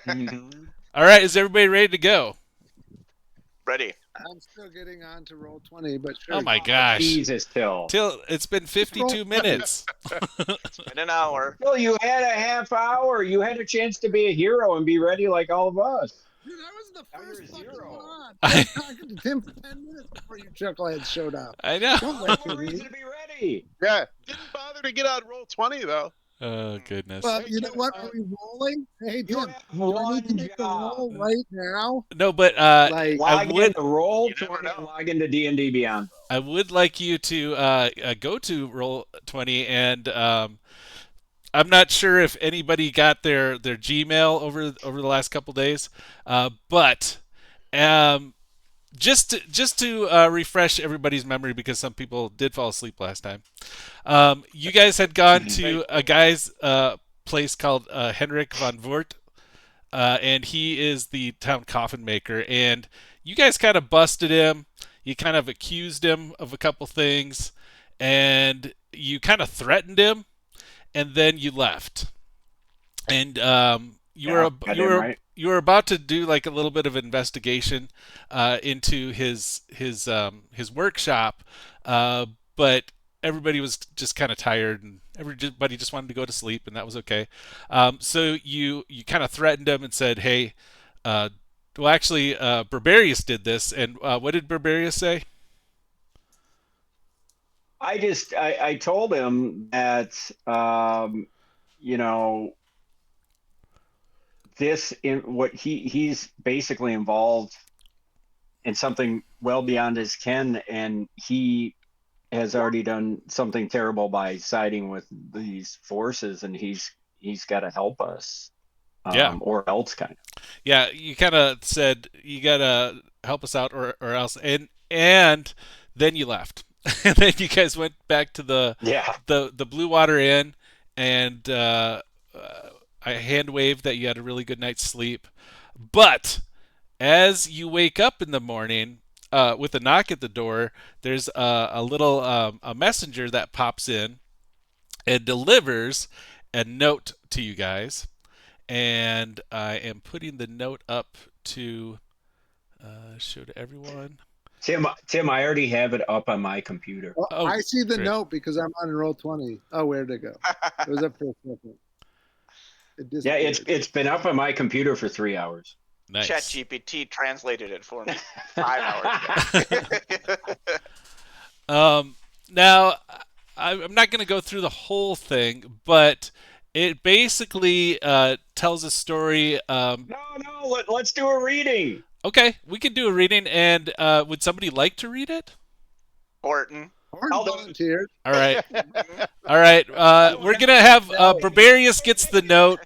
Mhm. All right, is everybody ready to go? Ready. I'm still getting on to roll 20, but Oh sure. my Go ahead. gosh. Jesus, Till. Till it's been Roll 52 20. minutes. In an hour. Well, you had a half hour. You had a chance to be a hero and be ready like all of us. Dude, I was the Now you're first a fucking one zero. on. I was talking to Tim for 10 minutes before you chuckleheads showed up. I know. Don't All the lecture more me. reason to be ready. Yeah, didn't bother to get on roll 20 though. Oh goodness. Well, Hey, you know Tim, what? Are we rolling? Hey, you Tim, have do I need to one make the job. roll right now? No, but Like, I Log would in to roll You never 20 and know. log into D&D Beyond. like you to go to roll 20 and I'm not sure if anybody got their Gmail over the last couple days, but um, just to refresh everybody's memory because some people did fall asleep last time. You guys had gone to a guy's place called Henrik von Voort, and he is the town coffin maker. And you guys kind of busted him. You kind of accused him of a couple things, and you kind of threatened him, and then you left. And you Yeah, were got you him were right. you were about to do like a little bit of investigation into his workshop, but everybody was just kind of tired and everybody just wanted to go to sleep, and that was okay. So you kind of threatened him and said, "Hey, uh, well, actually, Berberius did this." And what did Berberius say? I told him that you know this in what he's basically involved in something well beyond his ken, and he has already done something terrible by siding with these forces, and he's got to help us, Yeah, or else kind of. yeah. You kind of said you gotta help us out, or else, and then you left. And then you guys went back to the Yeah, the Blue Water Inn, and I hand waved that you had a really good night's sleep. But as you wake up in the morning with a knock at the door, there's a little a messenger that pops in and delivers a note to you guys. And I am putting the note up to show to everyone. Tim, I already have it up on my computer. well, Oh, I see the great. note because I'm on roll 20. Oh, where'd it go? It was up for a second. It Yeah, disappeared. it's been up on my computer for 3 hours. Nice. ChatGPT translated it for me 5 hours ago. Now, I'm not going to go through the whole thing, but it basically tells a story. No, let's do a reading. Okay, we can do a reading, and would somebody like to read it? Orton. Horn I'll do it. volunteered. All right. All right. We're going to have Barbarius gets the note,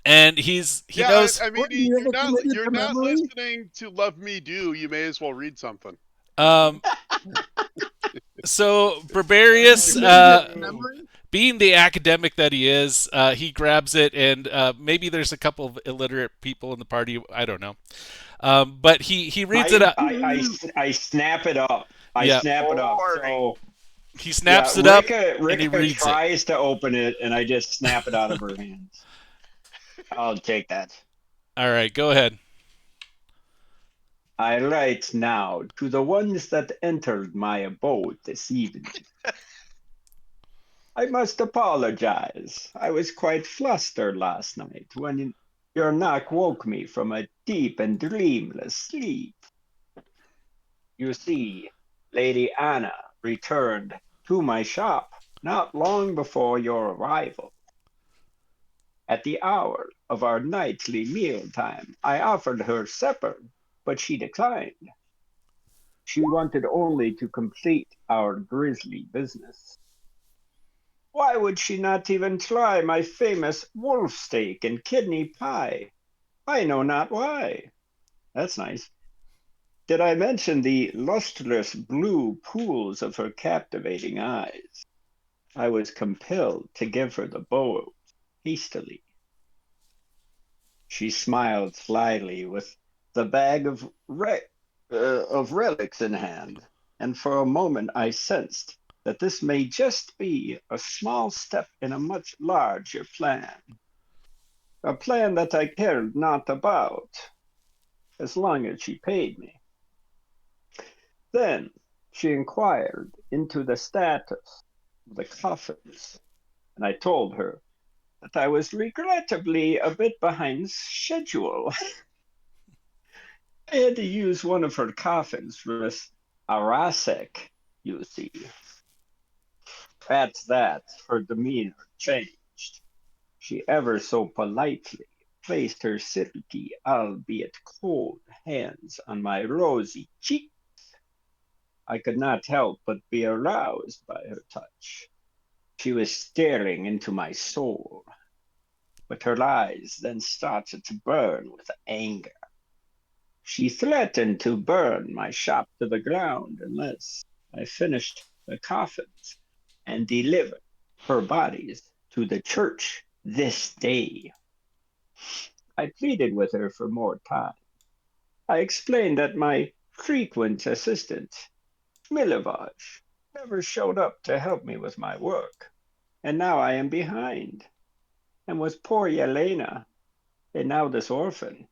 and he Yeah, knows. I mean, Orton, you ever committed you're from not memory? listening to Love Me Do. You may as well read something. Um, so Barbarius, Committed from memory? being the academic that he is, he grabs it, and maybe there's a couple of illiterate people in the party. I don't know. But he reads it up. I snap it up. I Yeah. snap it up. So He yeah, snaps it up, and he Rika reads it. tries to open it, and I just snap it out of her hands. I'll take that. All right, go ahead. I write now to the ones that entered my abode this evening. I must apologize. I was quite flustered last night when your knock woke me from a deep and dreamless sleep. You see, Lady Anna returned to my shop not long before your arrival. At the hour of our nightly meal time, I offered her supper, but she declined. She wanted only to complete our grisly business. Why would she not even try my famous wolf steak and kidney pie? I know not why. That's nice. Did I mention the lustrous blue pools of her captivating eyes? I was compelled to give her the bow hastily. She smiled slyly with the bag of relics in hand, and for a moment I sensed that this may just be a small step in a much larger plan. a plan that I cared not about, as long as she paid me. Then she inquired into the status of the coffins, and I told her that I was regrettably a bit behind schedule. I had to use one of her coffins for this Arasek, you see. At that, her demeanor changed. She ever so politely placed her silky, albeit cold, hands on my rosy cheek. I could not help but be aroused by her touch. She was staring into my soul, but her eyes then started to burn with anger. She threatened to burn my shop to the ground unless I finished the coffins and delivered her bodies to the church this day. I pleaded with her for more time. I explained that my frequent assistant, Milivoj, never showed up to help me with my work, and now I am behind. And with poor Yelena, and now this orphan,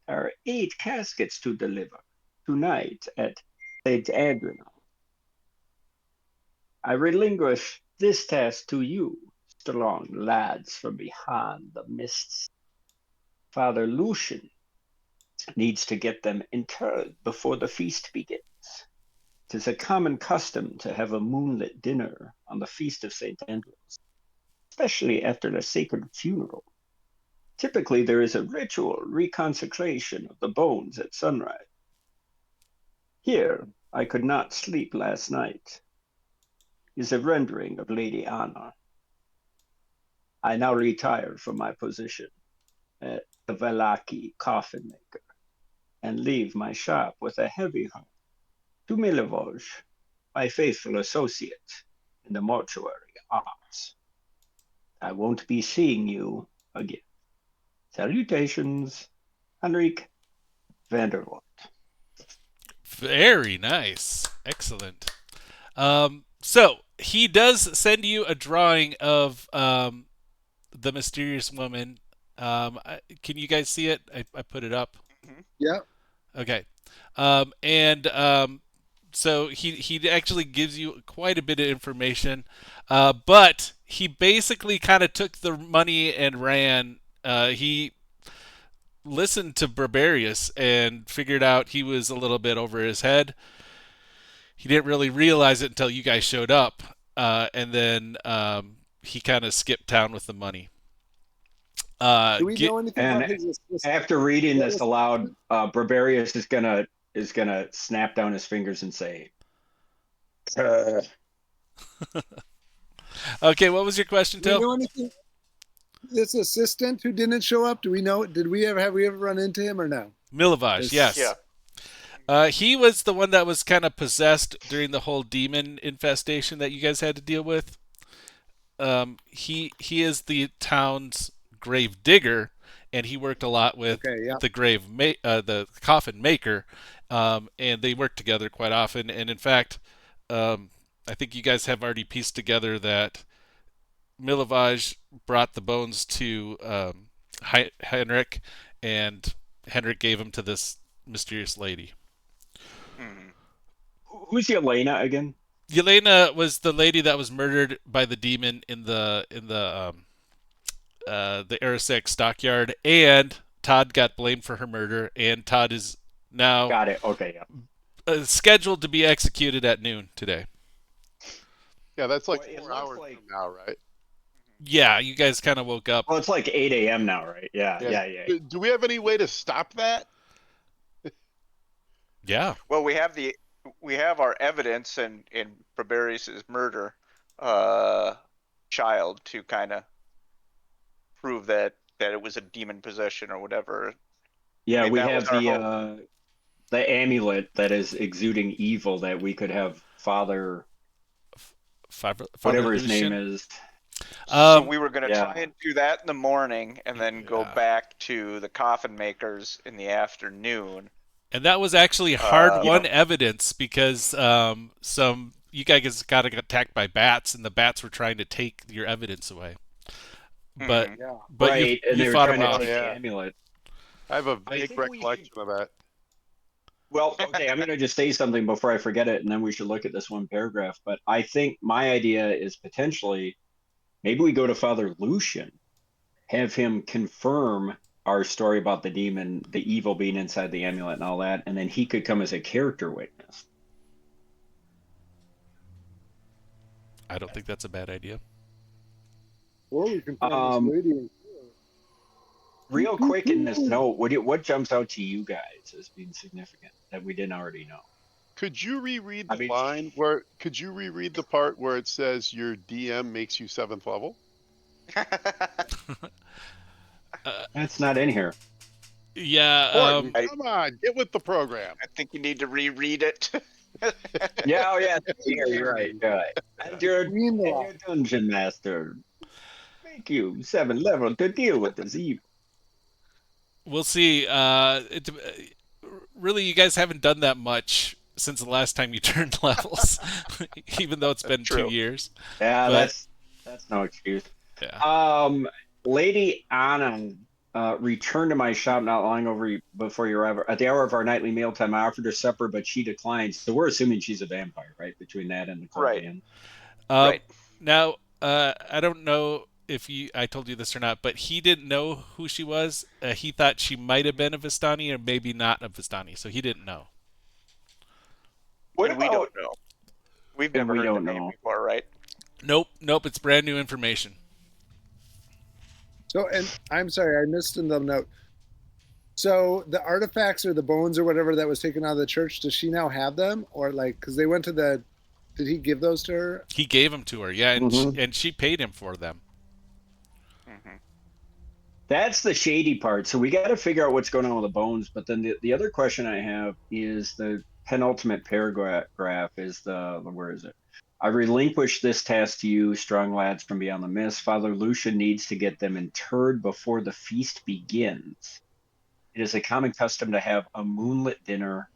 there are 8 caskets to deliver tonight at St. Adrian. I relinquish this task to you, strong lads from behind the mists. Father Lucian needs to get them interred before the feast begins. It is a common custom to have a moonlit dinner on the feast of St. Andrews, especially after the sacred funeral. Typically, there is a ritual reconsecration of the bones at sunrise. Here, I could not sleep last night, is a rendering of Lady Anna. I now retire from my position at the Velaki coffin maker and leave my shop with a heavy heart to Milivoj, my faithful associate in the mortuary arts. I won't be seeing you again. Salutations, Henrik Vandervoort. Very nice. Excellent. So he does send you a drawing of the mysterious woman. Can you guys see it? I put it up. Yeah. Okay. And so he actually gives you quite a bit of information, but he basically kind of took the money and ran. He listened to Barbarius and figured out he was a little bit over his head. He didn't really realize it until you guys showed up, and then he kind of skipped town with the money. Do we know anything about his assistant? After reading this aloud, Barbarius is gonna snap down his fingers and say, Okay, what was your question, Do we Till? know anything? This assistant who didn't show up, do we know? Have we ever run into him or no? Milivoj, yes. Yeah. He was the one that was kind of possessed during the whole demon infestation that you guys had to deal with. He is the town's grave digger, and he worked a lot with the coffin maker, and they worked together quite often. And in fact, I think you guys have already pieced together that Milivoj brought the bones to Henrik, and Henrik gave them to this mysterious lady. Who's Yelena again? Yelena was the lady that was murdered by the demon in the Arasek stockyard, and Todd got blamed for her murder, and Todd is now Got it. Okay, yeah. scheduled to be executed at noon today. Yeah, that's like Well, it 4 looks hours like- from now, right? Yeah, you guys kind of woke up. Well, it's like 8 a.m. now, right? Yeah. Do we have any way to stop that? Yeah. Well, we have our evidence in Barbarius's murder child to kind of prove that it was a demon possession or whatever. Yeah, I mean, we that have was our the amulet that is exuding evil that we could have Father, whatever his name is. So we were going to yeah. try and do that in the morning and then go back to the coffin makers in the afternoon. And that was actually hard-won evidence because some you guys got attacked by bats, and the bats were trying to take your evidence away. but Mhm. Yeah. but right, and you they were fought trying him to off. take the yeah. amulet. I have a I vague think we should. recollection of that. Well, okay, I'm going to just say something before I forget it, and then we should look at this one paragraph. But I think my idea is potentially maybe we go to Father Lucian, have him confirm our story about the demon, the evil being inside the amulet and all that, and then he could come as a character witness. I don't think that's a bad idea. Or we can find this Um, lady and real quick in this note, what jumps out to you guys as being significant that we didn't already know? Could you reread I the mean, line where? Could you reread the part where it says your DM makes you 7th level? that's not in here. Yeah. Horton, I- come on, get with the program. I think you need to reread it. Yeah, oh yeah, you're right. You're right. And your Green the and law. your dungeon master make you 7 level to deal with this evil. We'll see. Really, you guys haven't done that much since the last time you turned levels, even though it's been True. 2 years. Yeah, But that's no excuse. yeah, Lady Anna returned to my shop not long before you arrived. At the hour of our nightly mealtime, I offered her supper, but she declined. So we're assuming she's a vampire, right? Between that and the club Right. band. Right. Now, I don't know if I told you this or not, but he didn't know who she was. He thought she might have been a Vistani or maybe not a Vistani, so he didn't know. What And we about? don't know. We've And never we heard the don't name know. before, right? Nope. It's brand new information. So, and I'm sorry, I missed in the note. So the artifacts or the bones or whatever that was taken out of the church, does she now have them? Or like, because they went to the, did he give those to her? He gave them to her, yeah, and she paid him for them. Hmm. That's the shady part. So we got to figure out what's going on with the bones. But then the other question I have is the penultimate paragraph is where is it? I relinquish this task to you, strong lads from beyond the mist. Father Lucian needs to get them interred before the feast begins. It is a common custom to have a moonlit dinner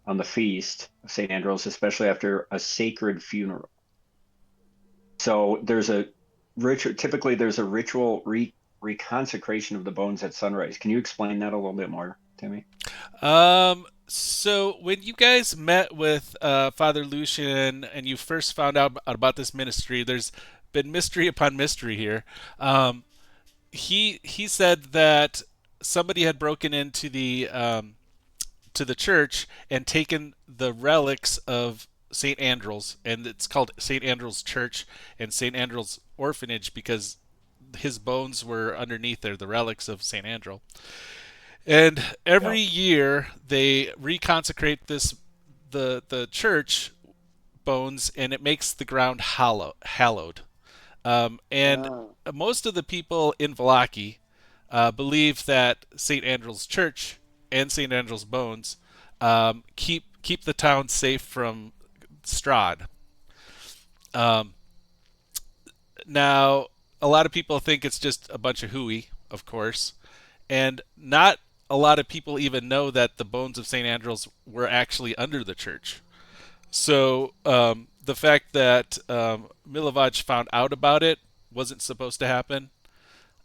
on the feast of St. Andrews, especially after a sacred funeral. So there's a ritual. Typically, there's a ritual reconsecration of the bones at sunrise. Can you explain that a little bit more, Timmy? So when you guys met with Father Lucian and you first found out about this ministry, there's been mystery upon mystery here. He said that somebody had broken into to the church and taken the relics of St. Andrew's, and it's called St. Andrew's Church and St. Andrew's Orphanage because his bones were underneath there, the relics of St. Andrew. And every year they reconsecrate the church bones, and it makes the ground hallowed. And most of the people in Vallaki believe that St. Andrew's Church and St. Andrew's bones keep the town safe from Strahd. Um, Now, a lot of people think it's just a bunch of hooey, of course, and not a lot of people even know that the bones of St. Andrew's were actually under the church. So the fact that Milovaj found out about it wasn't supposed to happen,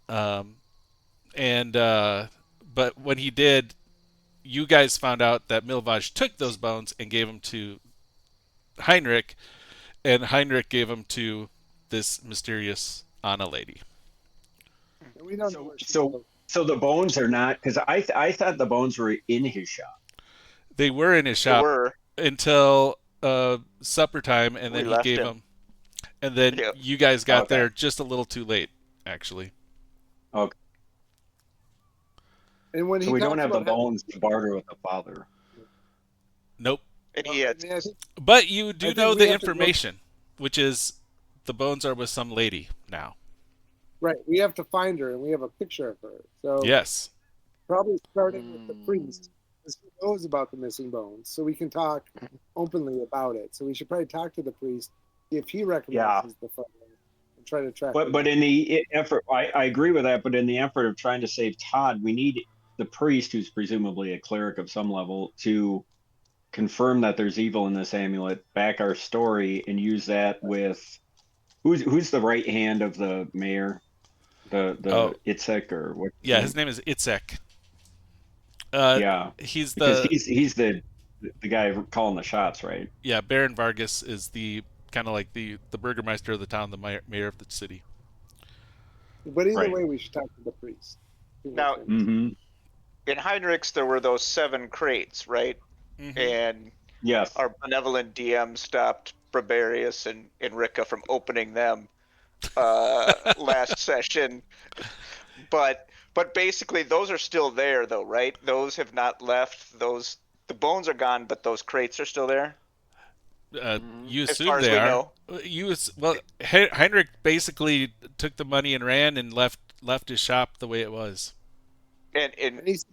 and but when he did, you guys found out that Milovaj took those bones and gave them to Heinrich, and Heinrich gave them to this mysterious Anna lady. And we don't know where So the bones are not because I thought the bones were in his shop. They were in his They shop were. until supper time, and We then he left gave him. them. And then Yep. you guys got Okay. there just a little too late, actually. Okay. And when So he we don't talks have the about having- bones to barter with the father. Nope. And he had. I mean, I think- But you do think know we the have to look- information, which is the bones are with some lady now. right, we have to find her, and we have a picture of her. So Yes. probably starting with the priest, because he knows about the missing bones, so we can talk openly about it. So we should probably talk to the priest, see if he recognizes the photo, and try to track. But in the effort, I agree with that. But in the effort of trying to save Todd, we need the priest, who's presumably a cleric of some level, to confirm that there's evil in this amulet, back our story, and use that with who's the right hand of the mayor? Oh, Itzek or what? yeah, his name is Itzek. Yeah, He's because the he's the guy calling the shots, right? yeah. Baron Vargas is the kind of like the burgermeister of the town, the mayor of the city. But either Right. way, we should talk to the priest. Now, Mm-hmm. in Heinrich's, there were those 7 crates, right? Mm-hmm. And Yes. our benevolent DM stopped Brabarius and Rika from opening them last session. But basically, those are still there, though, right? Those have not left. The bones are gone, but those crates are still there, You as assume far as they we are. know. Well, Heinrich basically took the money and ran and left his shop the way it was. And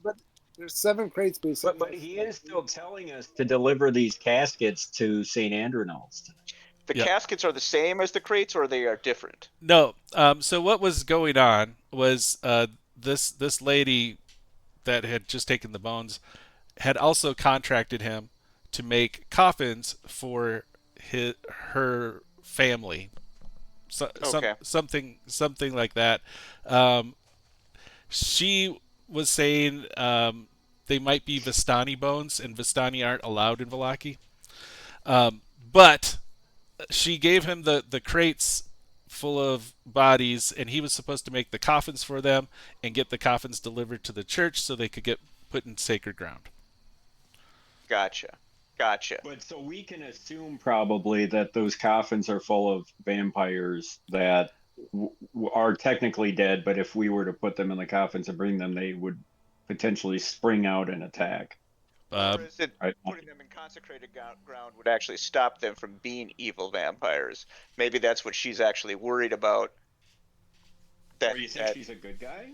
But there's 7 crates basically. But he is still telling us to deliver these caskets to St. Andronall's tonight. the Yep. caskets are the same as the crates, or they are different? No. So what was going on was this lady that had just taken the bones had also contracted him to make coffins for her family. Okay. Something like that. Um, she was saying they might be Vistani bones, and Vistani aren't allowed in Vallaki. But she gave him the crates full of bodies, and he was supposed to make the coffins for them and get the coffins delivered to the church so they could get put in sacred ground. Gotcha. But so we can assume probably that those coffins are full of vampires that are technically dead, but if we were to put them in the coffins and bring them, they would potentially spring out and attack. Or is it Right? putting them in consecrated ground would actually stop them from being evil vampires? Maybe that's what she's actually worried about. Or you think she's a good guy?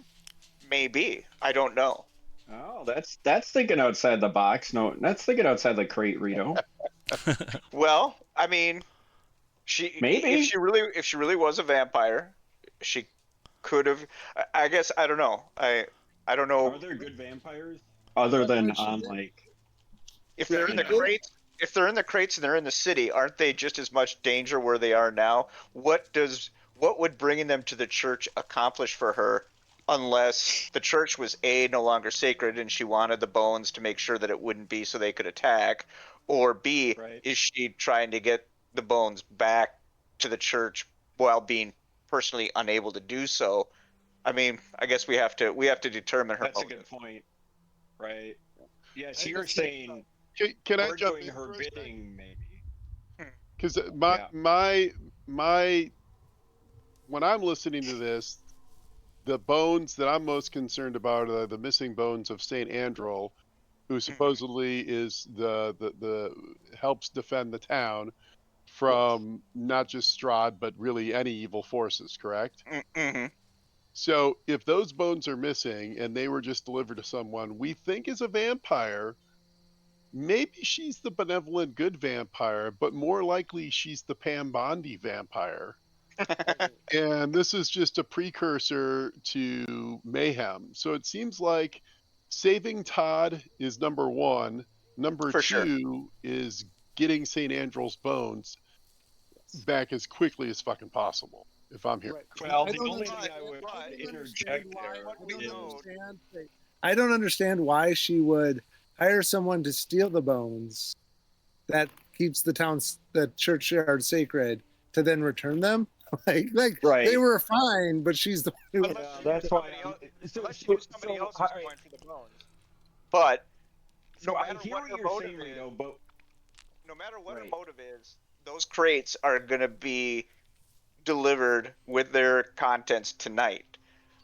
Maybe. I don't know. Oh, that's thinking outside the box. No, that's thinking outside the crate, Rito. Well, I mean, if Maybe. she really was a vampire, she could have. I guess I don't know. I don't know Are there good vampires other than on like? if they're in the Yeah. crates. If they're in the crates and they're in the city, aren't they just as much danger where they are now? What would bringing them to the church accomplish for her, unless the church was A, no longer sacred and she wanted the bones to make sure that it wouldn't be so they could attack, or B, Right. is she trying to get the bones back to the church while being personally unable to do so? I mean, I guess we have to determine her That's a motive. good point. Right. Yeah, so I you're just think saying Can I we're jump doing in her for a second? bidding, maybe. Because Yeah. my when I'm listening to this, the bones that I'm most concerned about are the missing bones of Saint Androl, who supposedly is the helps defend the town from not just Strahd but really any evil forces. Correct? Mm-hmm. So if those bones are missing and they were just delivered to someone we think is a vampire, maybe she's the benevolent good vampire, but more likely she's the Pam Bondi vampire. And this is just a precursor to mayhem. So it seems like saving Todd is number one. Number For sure. two is getting St. Andrew's bones back as quickly as fucking possible, if I'm here. Right. Well, I the don't only understand- thing I would I don't interject understand why- there is I don't understand why she would hire someone to steal the bones that keeps the churchyard sacred to then return them. like Right. they were fine, but she's the one who. Unless that's why. Unless you use somebody else's all coin for the bones. But So no I matter hear what what her you're motive saying, is, Rito, but no matter what her Right. motive is, those crates are going to be delivered with their contents tonight.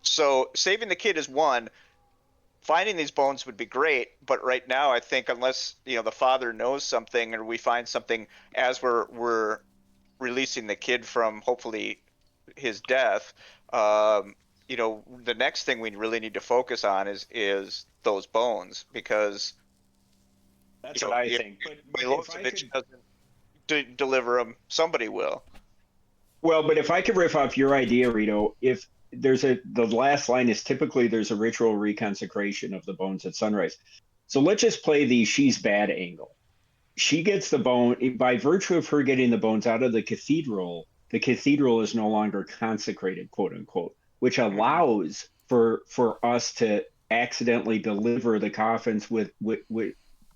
So saving the kid is one. Finding these bones would be great, but right now I think unless the father knows something or we find something as we're releasing the kid from hopefully his death, the next thing we really need to focus on is those bones, because that's what I if think. But if I Milosevic could, doesn't deliver them, somebody will. well, but if I could riff off your idea, Rito, if the last line is typically there's a ritual reconsecration of the bones at sunrise. So let's just play the she's bad angle. She gets the bone by virtue of her getting the bones out of the cathedral is no longer consecrated, quote unquote. which allows for us to accidentally deliver the coffins with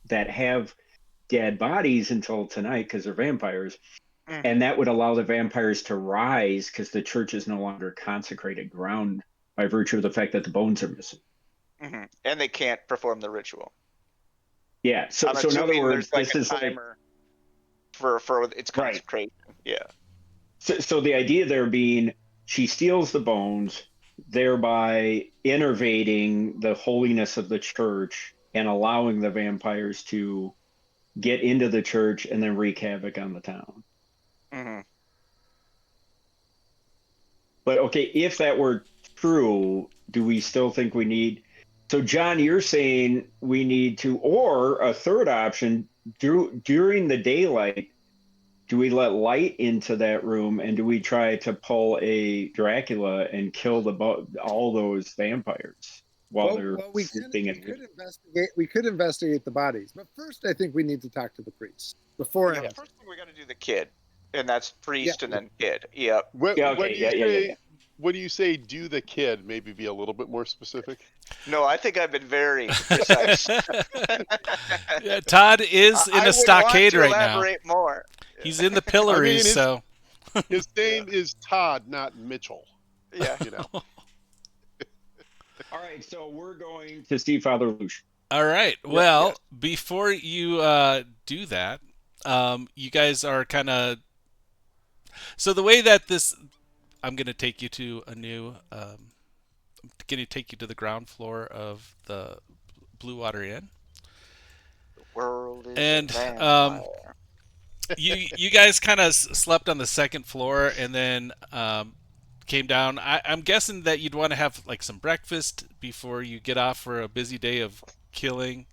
that have dead bodies until tonight because they're vampires. And that would allow the vampires to rise because the church is no longer consecrated ground by virtue of the fact that the bones are missing. And they can't perform the ritual. Yeah. So I'm in other assuming words, there's like this a is like timer for its right. consecration. Yeah. So the idea there being she steals the bones, thereby innervating the holiness of the church and allowing the vampires to get into the church and then wreak havoc on the town. But okay, if that were true, do we still think we need? So, John, you're saying we need to, or a third option, during the daylight, do we let light into that room and do we try to pull a Dracula and kill all those vampires while they're sleeping? We could investigate the bodies, but first I think we need to talk to the priest before. Yeah, first thing we got to do the kid, and that's priest and then kid. Yep. When you say do the kid, maybe be a little bit more specific. No, I think I've been very precise. Yeah, Todd is in a stockade right now. Elaborate more. He's in the pillory, so his name is Todd, not Mitchell. Yeah, you know. All right, so we're going to see Father Lucian. All right. Well, before you do that, you guys are kind of. So the way that this, I'm going to take you to a new. I'm going to take you to the ground floor of the Blue Water Inn. The world is and you guys kind of slept on the second floor and then came down. I'm guessing that you'd want to have like some breakfast before you get off for a busy day of killing,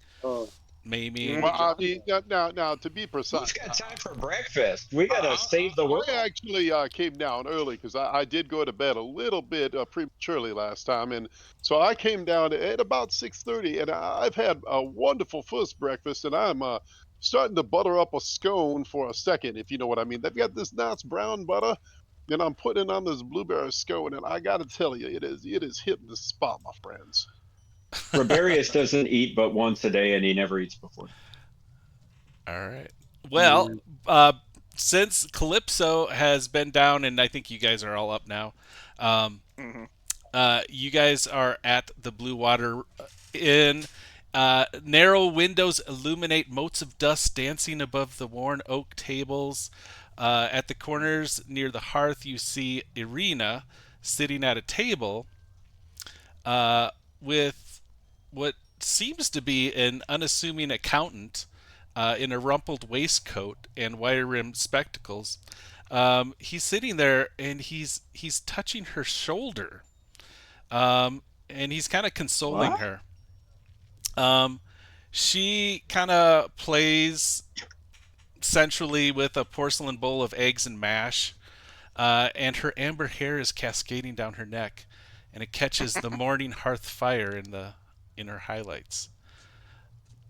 maiming. Well, I mean, now to be precise, who's got time for breakfast? We gotta save the world. I actually came down early because I did go to bed a little bit prematurely last time, and so I came down at about 6:30, and I've had a wonderful first breakfast, and I'm starting to butter up a scone for a second, if you know what I mean. They've got this nice brown butter, and I'm putting on this blueberry scone, and I got to tell you, it is hitting the spot, my friends. Rabarius doesn't eat but once a day, and he never eats before. All right. Well, since Calypso has been down, and I think you guys are all up now, you guys are at the Blue Water Inn. Narrow windows illuminate motes of dust dancing above the worn oak tables. At the corners near the hearth, you see Irina sitting at a table with what seems to be an unassuming accountant in a rumpled waistcoat and wire-rimmed spectacles. He's sitting there and he's touching her shoulder, and he's kind of consoling her. She kind of plays centrally with a porcelain bowl of eggs and mash, and her amber hair is cascading down her neck, and it catches the morning hearth fire in her highlights.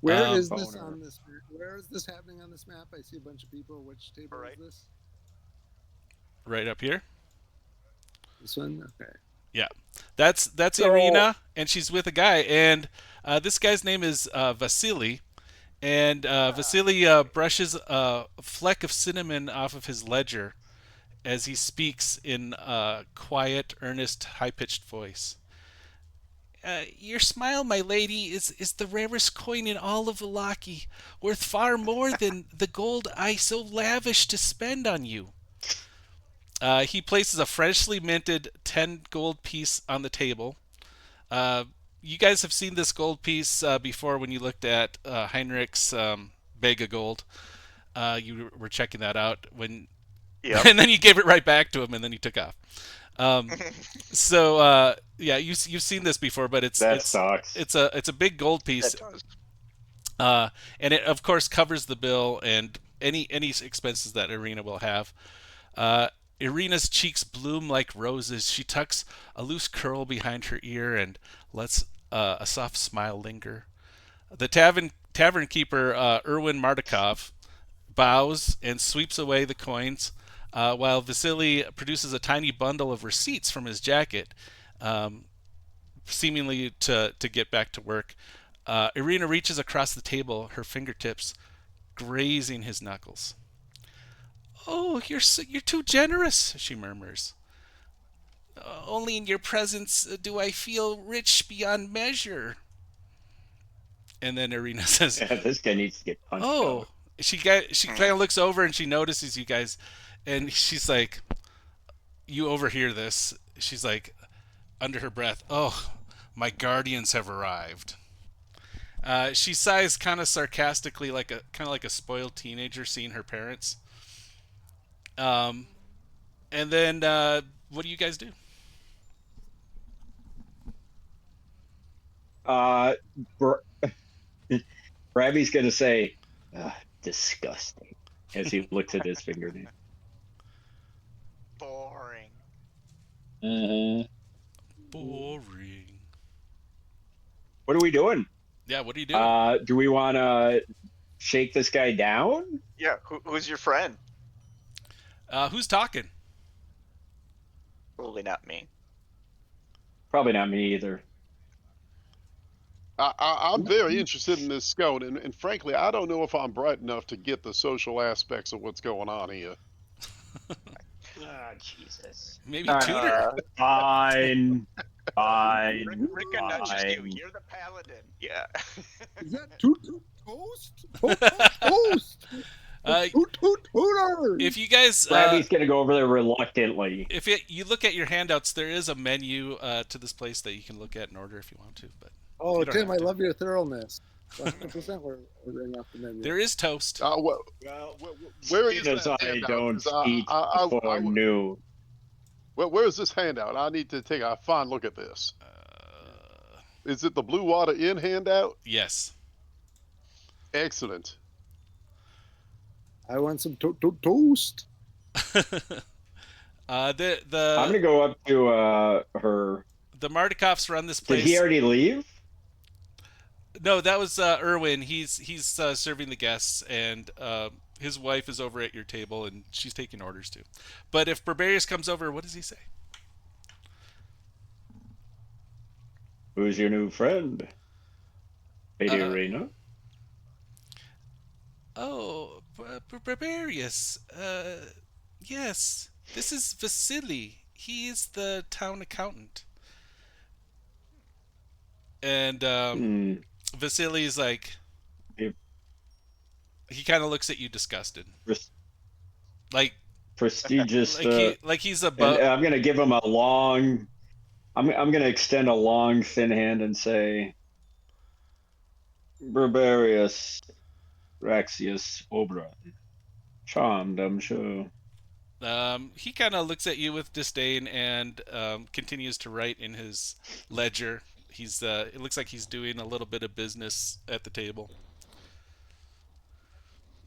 Where is this on this? Where is this happening on this map? I see a bunch of people. Which table is this? Right up here. This one? Okay. Yeah. That's Irina, and she's with a guy, and this guy's name is Vasily, and Vasily brushes a fleck of cinnamon off of his ledger as he speaks in a quiet, earnest, high-pitched voice. Your smile, my lady, is the rarest coin in all of Vallaki, worth far more than the gold I so lavish to spend on you. He places a freshly minted 10 gold piece on the table. You guys have seen this gold piece before when you looked at Heinrich's bag of gold. You were checking that out when, and then you gave it right back to him, and then he took off. So you've seen this before, but it's a big gold piece, and it of course covers the bill and any expenses that Irina will have. Irina's cheeks bloom like roses. She tucks a loose curl behind her ear and lets a soft smile linger. The tavern keeper, Erwin Mardukov, bows and sweeps away the coins, while Vasily produces a tiny bundle of receipts from his jacket um, seemingly to get back to work. Irina reaches across the table, her fingertips grazing his knuckles. "Oh, you're too generous," she murmurs. "Only in your presence do I feel rich beyond measure." And then Irina says, Yeah, this guy needs to get punched "Oh." out. She kind of looks over and she notices you guys, and she's like, "You overhear this?" She's like, under her breath, "Oh, my guardians have arrived." She sighs kind of sarcastically, like a spoiled teenager seeing her parents. Um, and then what do you guys do? Uh, Br- Brabby's gonna say, disgusting, as he looks at his fingernail. Boring. Uh, Boring. what are we doing? Yeah, what are you doing? Do we want to shake this guy down? Yeah, who's your friend? Who's talking? Probably not me. Probably not me either. I'm very interested in this scout, and frankly, I don't know if I'm bright enough to get the social aspects of what's going on here. Oh, Jesus. Maybe tutor. Fine. Rick, Fine. Rick nudges you. Fine. You're the paladin. Yeah. Is that toot toot toast? Toot toot toast. Toot toot tooter. If you guys, Brabby's gonna go over there reluctantly. you look at your handouts, there is a menu to this place that you can look at and order if you want to. But Oh, you don't Tim, have I to. love your thoroughness. 100% we're ordering off the menu. There is toast. Where is Because that I handout? don't 'Cause eat before noon. where is this handout? I need to take a fine look at this. Uh, Is it the Blue Water Inn handout? yes. Excellent. I want some toot toot toast. The I'm gonna go up to her. the Mardikovs run this Did place. he already leave? No, that was Erwin. He's serving the guests, and his wife is over at your table, and she's taking orders too. But if Barbarius comes over, what does he say? Who's your new friend? Lady Arena? Oh, Barbarius. Yes. This is Vasily. He is the town accountant. And Vasily's like, Yep. he kind of looks at you disgusted, Pres- like prestigious. he's And above. I'm gonna give him a long. I'm gonna extend a long, thin hand and say, Barbarius, Raxius, Oberon. Charmed, I'm sure. He kind of looks at you with disdain and continues to write in his ledger. He's it looks like he's doing a little bit of business at the table.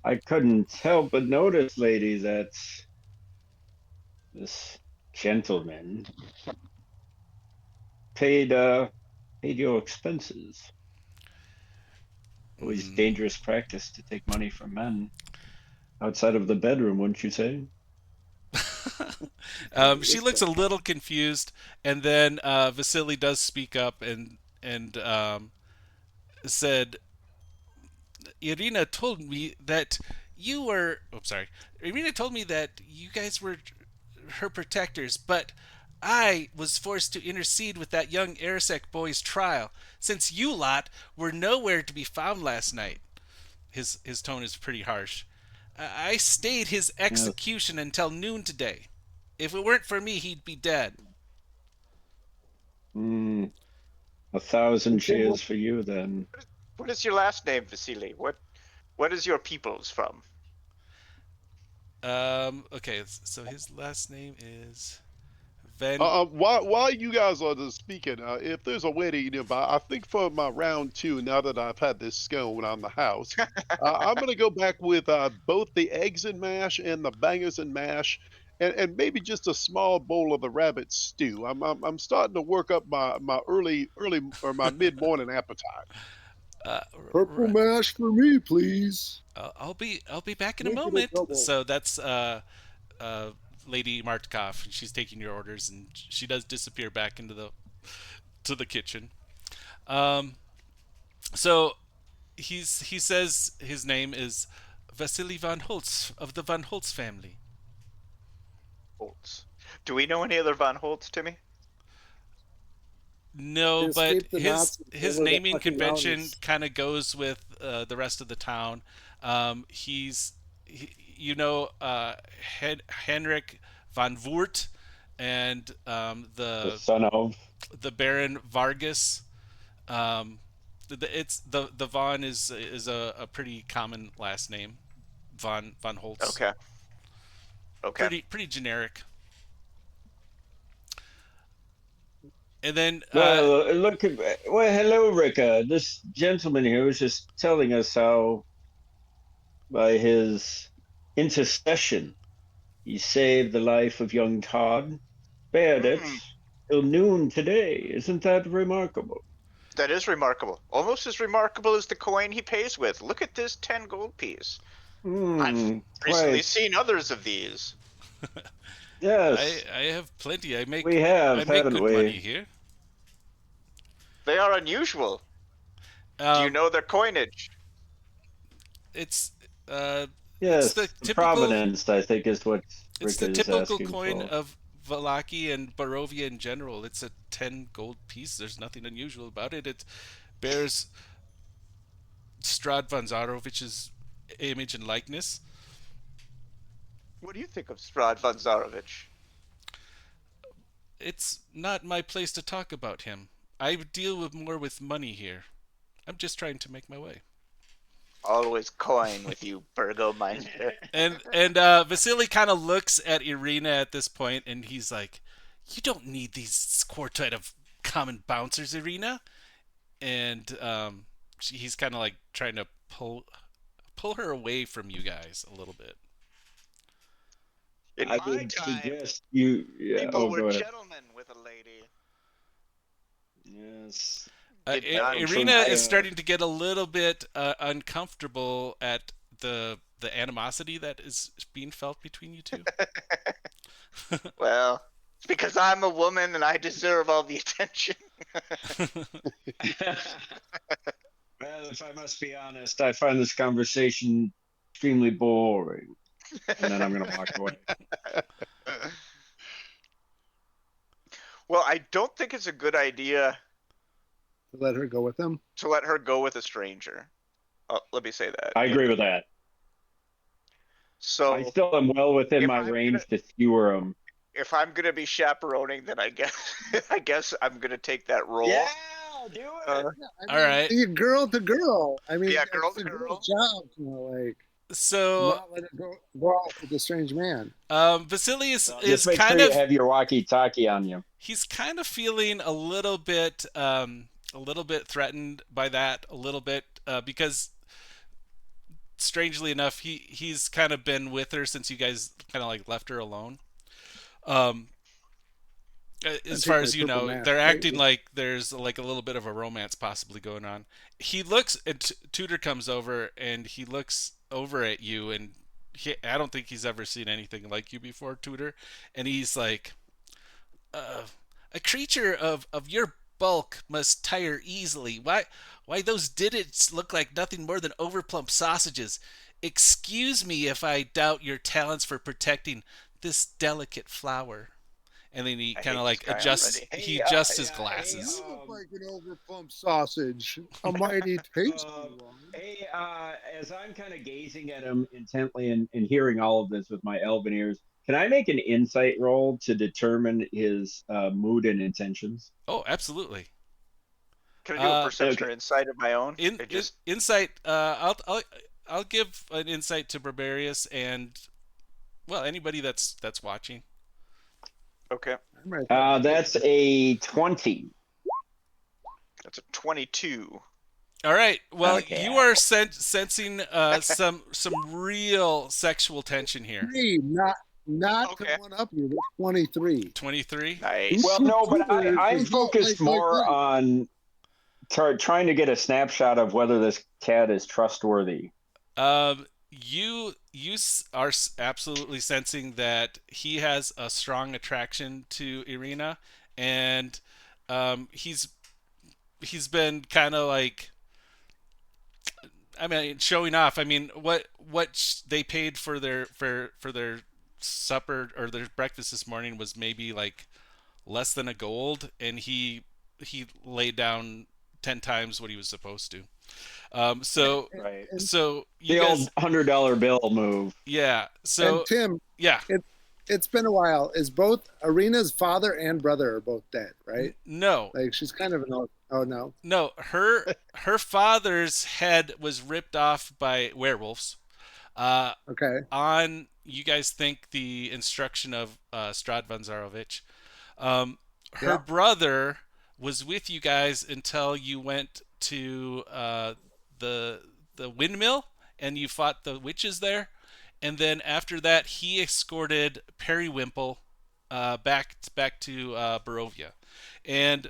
I couldn't help but notice, lady, that this gentleman paid your expenses. Always dangerous practice to take money from men outside of the bedroom, wouldn't you say? She looks a little confused, and then Vasily does speak up and said, "Irina told me that you were. Oh, sorry. Irina told me that you guys were her protectors, but I was forced to intercede with that young Arasek boy's trial, since you lot were nowhere to be found last night." His tone is pretty harsh. I stayed his execution until noon today. If it weren't for me, he'd be dead. 1,000 cheers for you, then. What is your last name, Vasily? What is your peoples from? Okay, so his last name is Van. While you guys are just speaking, if there's a way to nearby, I think for my round two, now that I've had this scone on the house, I'm going to go back with both the eggs and mash and the bangers and mash, and maybe just a small bowl of the rabbit stew. I'm starting to work up my early or my mid morning appetite. Purple mash for me, please. I'll be back in a Make it a moment. double. So that's Lady Martkov. She's taking your orders, and she does disappear back into the to the kitchen. Um, so he says his name is Vasily von Holtz of the von Holtz family. Holtz. Do we know any other Von Holtz, Timmy? No, They but escaped the Nazis. They his were the naming fucking convention Mounties. kind of goes with the rest of the town. You know, Henrik von Wurt and The son of. the Baron Vargas. It's the Von is a pretty common last name, von Holtz. Okay. Okay. Pretty generic. And then Well, look at. Well, hello, Rika. This gentleman here was just telling us how, by his intercession, he saved the life of young Todd. Spared it till noon today. Isn't that remarkable? That is remarkable. Almost as remarkable as the coin he pays with. Look at this 10 gold piece. I've recently Quite. seen others of these. Yes, I have plenty. we have, I make haven't good we? money here. They are unusual. Do you know their coinage? It's uh, it's Yes, the the typical provenance, I think, is what it's Rika the is typical asking coin for. of Valaki and Barovia in general. It's a 10 gold piece. There's nothing unusual about it. It bears Strad von Zarovich's image and likeness. What do you think of Strad von Zarovich? It's not my place to talk about him. I deal more with money here. I'm just trying to make my way. Always coin with you, Virgo minder. And Vasily kind of looks at Irina at this point, and he's like, "You don't need these quartet of common bouncers, Irina." And he's kind of like trying to pull her away from you guys a little bit. In I my would time, suggest you. Yeah. people Oh, were go ahead. gentlemen with a lady. Yes. Did not Irina from is my, starting to get a little bit uncomfortable at the animosity that is being felt between you two. Well, it's because I'm a woman and I deserve all the attention. Well, if I must be honest, I find this conversation extremely boring, and then I'm going to walk away. Well, I don't think it's a good idea Let her go with them. to let her go with a stranger. Oh, let me say that. I agree with that. So I still am well within if my I'm range to skewer them. if I'm gonna be chaperoning, then I guess I guess I'm gonna take that role. Yeah, do it. I All mean, right. be girl to girl. I mean, Yeah, girl it's to a girl. girl's job to like So not let her go off with a strange man. Vasily is Just make kind sure of you have your walkie-talkie on you. he's kind of feeling a little bit threatened by that a little bit because strangely enough he's kind of been with her since you guys kind of like left her alone. Um, as far as you know, they're acting like there's like a little bit of a romance possibly going on. He looks and Tudor comes over and he looks over at you and I don't think he's ever seen anything like you before, Tudor, and he's like, a creature of your bulk must tire easily. Why those didits look like nothing more than overplump sausages. Excuse me if I doubt your talents for protecting this delicate flower. And then he I kind of hate like this guy adjusts. already. He Hey, adjusts his hey, glasses. You look like an overplump sausage. A mighty tasty one. Hey, as I'm kind of gazing at him intently and hearing all of this with my elven ears, can I make an insight roll to determine his mood and intentions? Oh, absolutely. Can I do a perception okay. or insight of my own? Insight. I'll give an insight to Barbarius and well anybody that's watching. Okay. That's a 20. That's a 22. All right. Well, Okay. you are sensing some real sexual tension here. Not Okay. to one up you. That's 23. 23. Nice. Well, no, but I'm focused more on trying to get a snapshot of whether this cat is trustworthy. You are absolutely sensing that he has a strong attraction to Irina, and He's been kind of like, I mean, showing off. I mean, what they paid for their supper or their breakfast this morning was maybe like less than a gold, and he laid down 10 times what he was supposed to. Um, so Right. And, so you The guys, old $100 bill move. yeah. and So Tim, yeah, it's been a while. Is both Arena's father and brother are both dead, right? no, Like she's kind of an oh no. no. Her father's head was ripped off by werewolves. Uh, Okay. on you guys think the instruction of Strad von Zarovich. Um, her Yeah. brother was with you guys until you went to the the windmill and you fought the witches there, and then after that he escorted Periwimple back to Barovia, and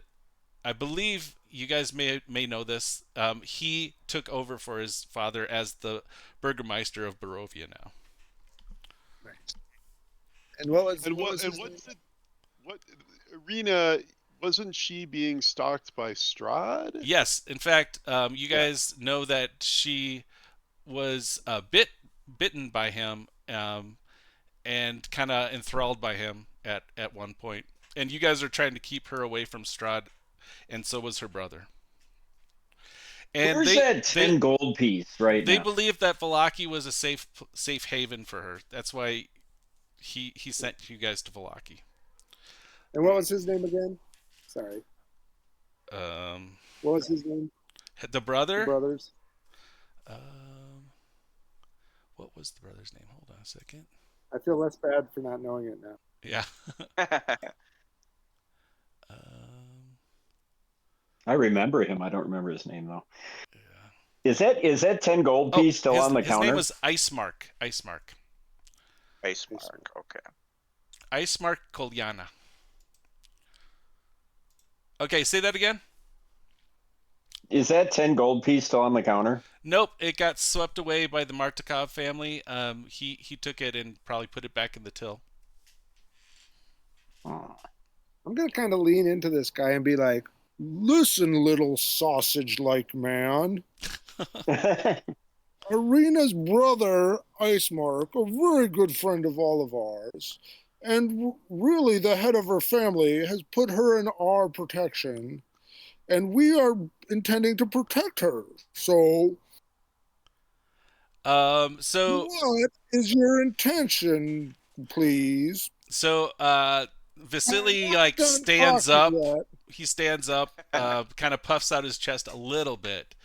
I believe you guys may know this. He took over for his father as the Burgermeister of Barovia now. Right. And what was And what what was and his name? what's it? What Arena wasn't she being stalked by Strahd? Yes, in fact, you Yeah. guys know that she was bitten by him, and kind of enthralled by him at one point. And you guys are trying to keep her away from Strahd, and so was her brother. And Where's that 10 gold piece right they now? believed that Valaki was a safe haven for her. That's why he sent you guys to Valaki. And what was his name again? Sorry. Um, What was his name? the The brother. brothers. Um, what was the brother's name? Hold on a second. I feel less bad for not knowing it now. Yeah. um, I remember him. I don't remember his name though. yeah. Is that 10 gold Oh, piece still on the his name counter? was Ice Mark. Ice Mark. Base mark. Okay. Ice Mark Kolyana. Okay, say that again. Is that 10 gold piece still on the counter? Nope, it got swept away by the Martikov family. He took it and probably put it back in the till. Oh. I'm gonna kind of lean into this guy and be like, "Listen, little sausage-like man. Arena's brother, Icemark, a very good friend of all of ours, and really the head of her family, has put her in our protection, and we are intending to protect her. So, So what is your intention, please?" I'm Vasily not like done stands talking up. yet. He stands up, kind of puffs out his chest a little bit,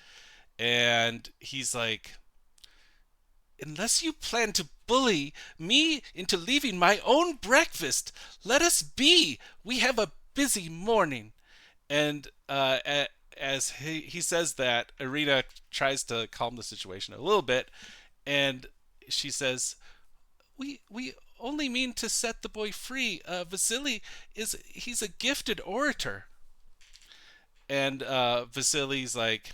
and he's like, "Unless you plan to bully me into leaving my own breakfast, let us be. We have a busy morning." And as he says that, Irina tries to calm the situation a little bit, and she says, "We only mean to set the boy free. Vasily he's a gifted orator." And Vasily's like,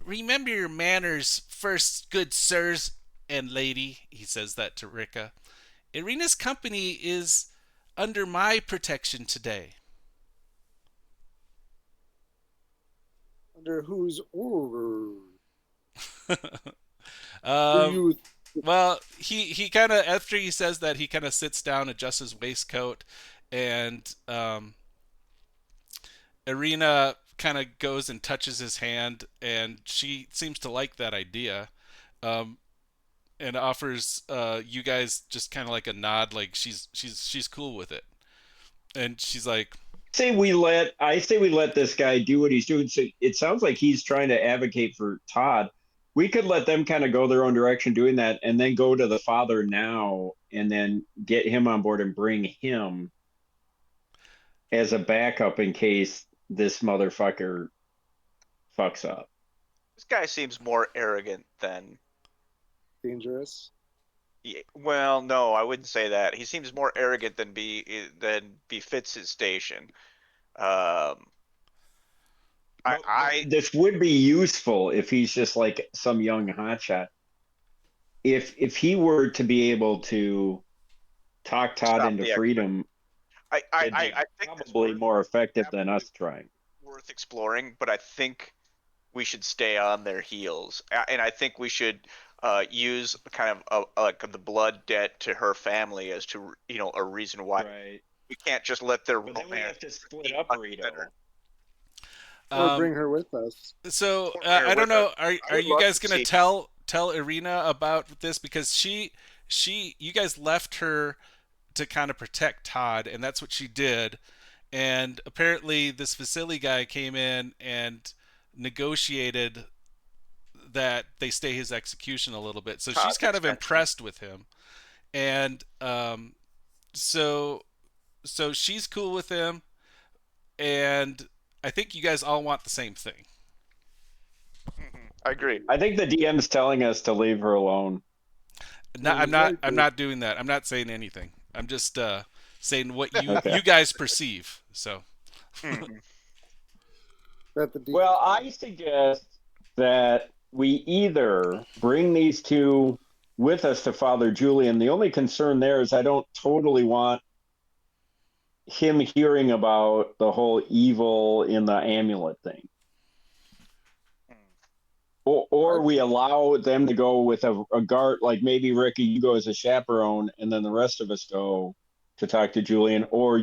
"Remember your manners first, good sirs and lady," he says that to Rika. "Irina's company is under my protection today." Under whose order do um, you? well, he kind of, after he says that, he kind of sits down, adjusts his waistcoat, and Irina kind of goes and touches his hand, and she seems to like that idea, um, and offers you guys just kind of like a nod, like she's cool with it, and she's like, I say we let this guy do what he's doing. So it sounds like he's trying to advocate for Todd. We could let them kind of go their own direction doing that and then go to the father now and then get him on board and bring him as a backup in case this motherfucker fucks up. This guy seems more arrogant than. Dangerous. Well, no, I wouldn't say that. He seems more arrogant than befits his station. Um, But I this would be useful if he's just like some young hotshot. If he were to be able to talk Todd stop into the expert. freedom, It'd be I think that's probably more effective than us absolutely trying. worth exploring, but I think we should stay on their heels, and I think we should use kind of like the blood debt to her family as to a reason why Right. we can't just let their But then we romance have to split be up unconsidered. Rito. Or Um, bring her with us. so Or bring her I don't with us. know. Are I are would you love guys to gonna see. tell Irina about this, because you guys left her to kind of protect Todd, and that's what she did. And apparently, this Vasily guy came in and negotiated that they stay his execution a little bit. So she's Todd's kind of extension. impressed with him, and so she's cool with him, and I think you guys all want the same thing. I agree. I think the DM's telling us to leave her alone. No, He's very I'm cool. not doing that. I'm not saying anything. I'm just saying what Okay. you guys perceive. So Mhm. That the Well, I suggest that we either bring these two with us to Father Julian. The only concern there is I don't totally want him hearing about the whole evil in the amulet thing. Or we allow them to go with a guard, like maybe Ricky, you go as a chaperone, and then the rest of us go to talk to Julian, or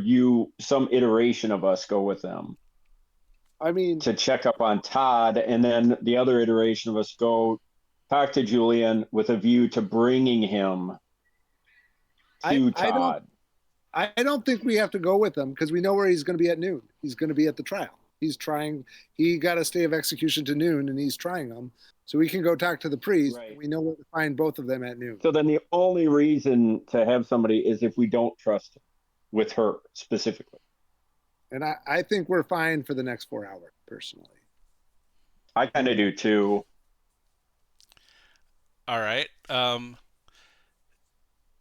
some iteration of us go with them I mean, to check up on Todd, and then the other iteration of us go talk to Julian with a view to bringing him I to I don't Todd. I don't think we have to go with him because we know where he's going to be at noon. He's going to be at the trial. He's trying. He got a stay of execution to noon, and he's trying them. So we can go talk to the priest. Right. And we know where to find both of them at noon. So then the only reason to have somebody is if we don't trust him with her specifically. And I think we're fine for the next 4 hours, personally. I kind of do too. all right.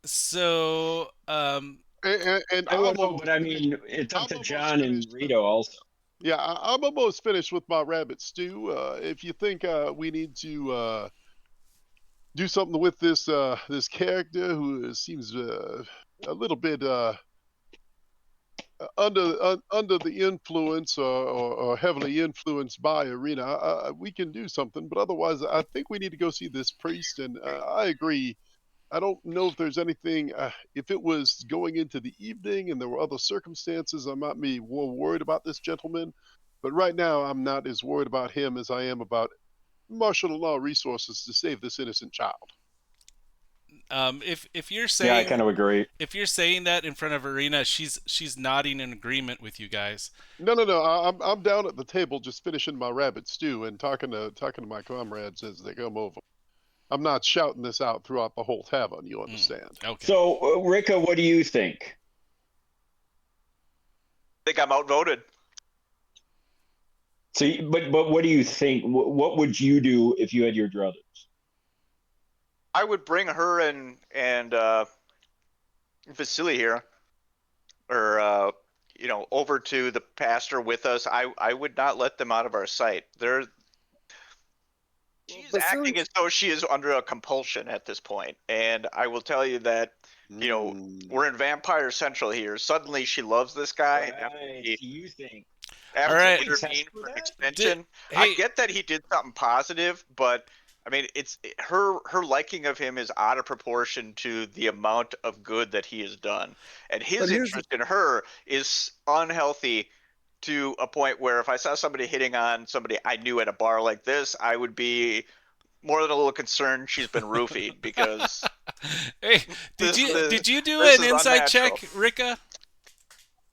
So And I don't know, but I mean, it's up I'm to almost John and finished. Rito also. Yeah, I'm almost finished with my rabbit stew. If you think we need to do something with this character who seems a little bit under the influence or heavily influenced by Arena, we can do something. But otherwise, I think we need to go see this priest. And I agree. I don't know if there's anything. If it was going into the evening and there were other circumstances, I might be more worried about this gentleman. But right now, I'm not as worried about him as I am about martial law resources to save this innocent child. if you're Yeah, I saying kind of agree. if you're saying that in front of Arena, she's nodding in agreement with you guys. No. I'm down at the table just finishing my rabbit stew and talking to my comrades as they come over. I'm not shouting this out throughout the whole tavern. You understand? Okay. So, Rika, what do you think? I think I'm outvoted. So, but what do you think? What would you do if you had your druthers? I would bring her and Vasily here, or over to the pastor with us. I would not let them out of our sight. She's Vasily- acting as though she is under a compulsion at this point, and I will tell you that we're in Vampire Central here. Suddenly, she loves this guy. Right. So you think? After All right. he intervened For for an that? extension, Hey. I get that he did something positive, but I mean, it's her liking of him is out of proportion to the amount of good that he has done, and his But here's interest in her is unhealthy to a point where if I saw somebody hitting on somebody I knew at a bar like this, I would be more than a little concerned she's been roofied because Hey, this did you do this an is inside unnatural. check, Rika?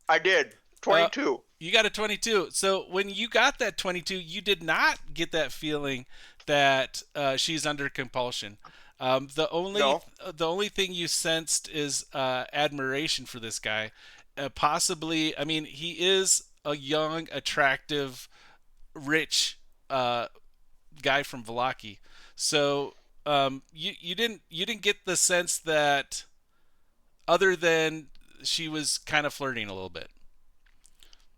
I did 22. You got a 22. So when you got that 22, you did not get that feeling that she's under compulsion. The only thing you sensed is admiration for this guy. Possibly, I mean, he is a young, attractive, rich guy from Valaki. So you didn't get the sense that other than she was kind of flirting a little bit.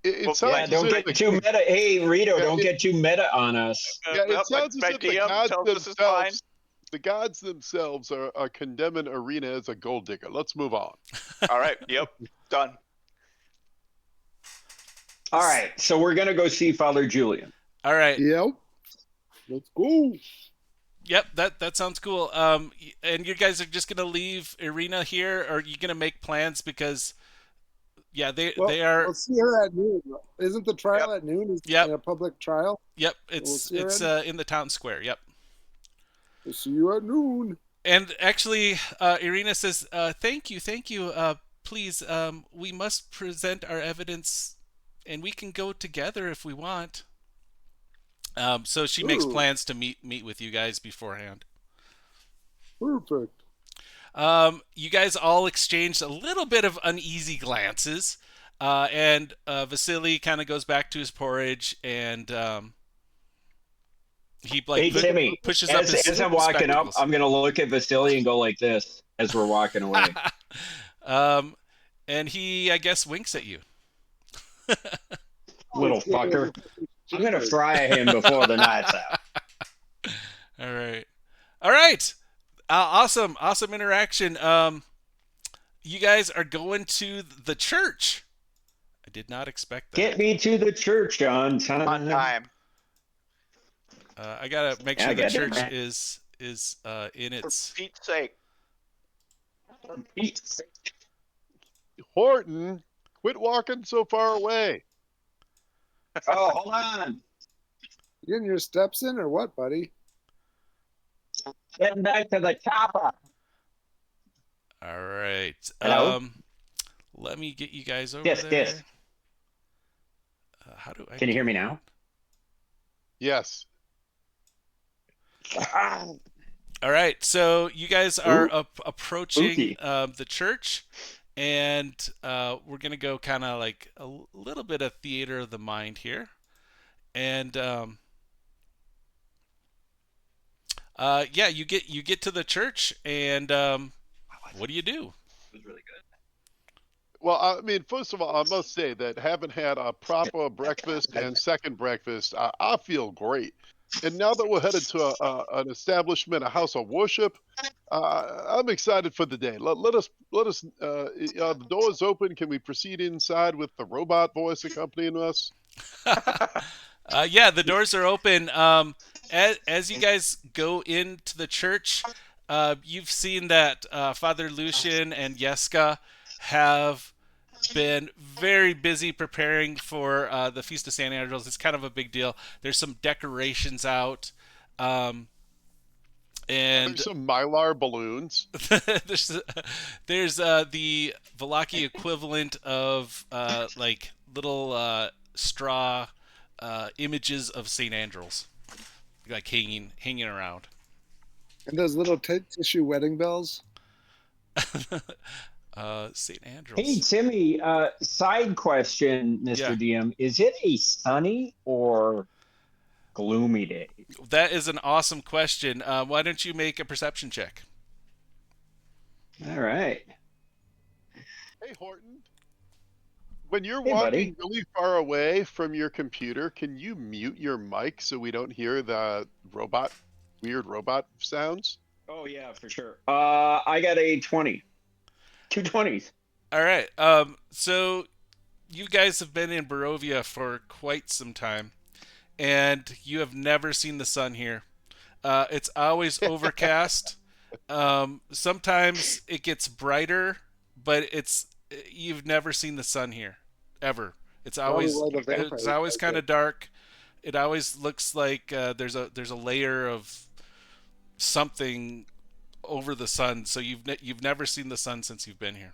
It sounds Yeah, as don't if get too meta. Hey, Rito, Yeah, don't it- get too meta on us. yeah, Yep, it sounds as my if the DM gods tells us it's fine. themselves, the gods themselves are condemning Arena as a gold digger. Let's move on. All right. Yep. Done. All right, so we're gonna go see Father Julian. All right. Yep. Let's go. Yep, that sounds cool. And you guys are just gonna leave Irina here, or are you gonna make plans? Because yeah, Well, they are. we'll see her at noon. Isn't the trial Yep. at noon? Is Yep, a public trial? yep. So we'll It's see her it's at. in the town square. Yep. We'll see you at noon. And actually, Irina says, thank you. Please, we must present our evidence, and we can go together if we want." So she makes Ooh, plans to meet with you guys beforehand. perfect. You guys all exchanged a little bit of uneasy glances, and Vasily kind of goes back to his porridge, and he like Hey Timmy, pushes up as his I'm walking up, spectacles. I'm gonna look at Vasily and go like this as we're walking away. um, and he, I guess, winks at you. Little Let's get fucker. over I'm gonna cheeseburger. fry him before the night's out. All right, all right. Awesome interaction. You guys are going to the church. I did not expect that. Get me to the church on On time. time. I gotta make Yeah, sure the get it, church man. is in For its. Pete's sake. Horton, quit walking so far away. Oh, hold on. You getting your steps in or what, buddy? Getting back to the chopper. All right. Hello? Let me get you guys over This, there. this. How do I? Can you do hear me that? now? Yes. All right. So you guys are approaching Spooky. the church, and we're gonna go kind of like a little bit of theater of the mind here, and yeah, you get to the church, and what do you do? It was really good. Well, I mean, first of all, I must say that having had a proper breakfast and second breakfast, I feel great. And now that we're headed to an establishment, a house of worship, I'm excited for the day. Let us. The door is open. Can we proceed inside with the robot voice accompanying us? Yeah, the doors are open. As you guys go into the church, you've seen that Father Lucian and Yeska have been very busy preparing for the Feast of St. Andrews. It's kind of a big deal. There's some decorations out, and There's some mylar balloons. there's there's the Valaki equivalent of like little straw images of St. Andrews, like hanging around. And those little tissue wedding bells. St. Hey Andrews. Timmy, side question, Yeah, Mr. DM. Is it a sunny or gloomy day? that is an awesome question. Why don't you make a perception check? All right. Hey, Horton. When you're Hey, walking buddy. really far away from your computer, can you mute your mic so we don't hear the weird robot sounds? Oh yeah, for sure. I got a 20. Two 20s. All right. So you guys have been in Barovia for quite some time, and you have never seen the sun here. It's always overcast. Sometimes it gets brighter, but you've never seen the sun here, ever. It's Probably always why the it's vampires always like kind it. of dark. It always looks like there's a layer of something over the sun. So you've never seen the sun since you've been here.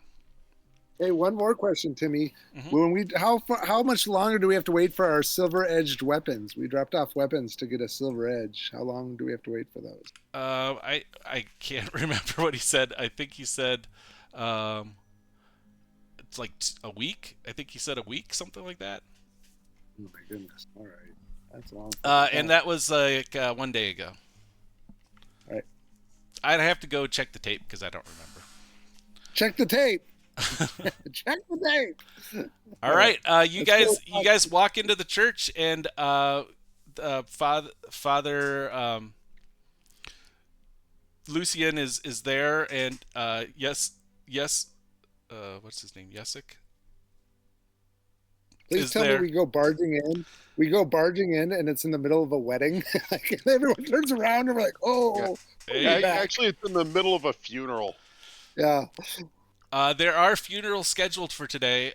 Hey, one more question, Timmy. Mhm. How much longer do we have to wait for our silver-edged weapons? We dropped off weapons to get a silver edge. How long do we have to wait for those? I can't remember what he said. I think he said, it's like a week. I think he said a week, something like that. Oh my goodness! All right, that's a long. And that was like 1 day ago. All right. I'd have to go check the tape because I don't remember. Check the tape. Check the tape. All right, you Let's go. guys walk into the church, and Father Lucian is there, and yes, what's his name? Yesik. Please is tell me there. we go barging in. We go barging in, and it's in the middle of a wedding. Like, everyone turns around, and we're like, Yeah. "Oh, we're back." Actually, it's in the middle of a funeral. Yeah. There are funerals scheduled for today.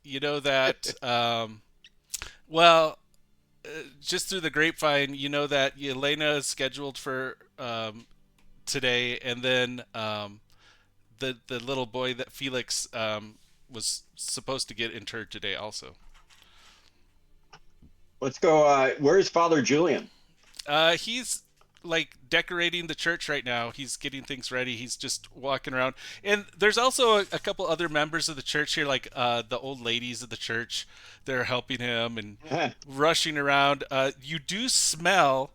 You know that. Well, just through the grapevine, you know that Elena is scheduled for today, and then the little boy that Felix was supposed to get interred today also. Let's go. Where's Father Julian? He's like decorating the church right now. He's getting things ready. He's just walking around. And there's also a couple other members of the church here, like the old ladies of the church. They're helping him and rushing around. You do smell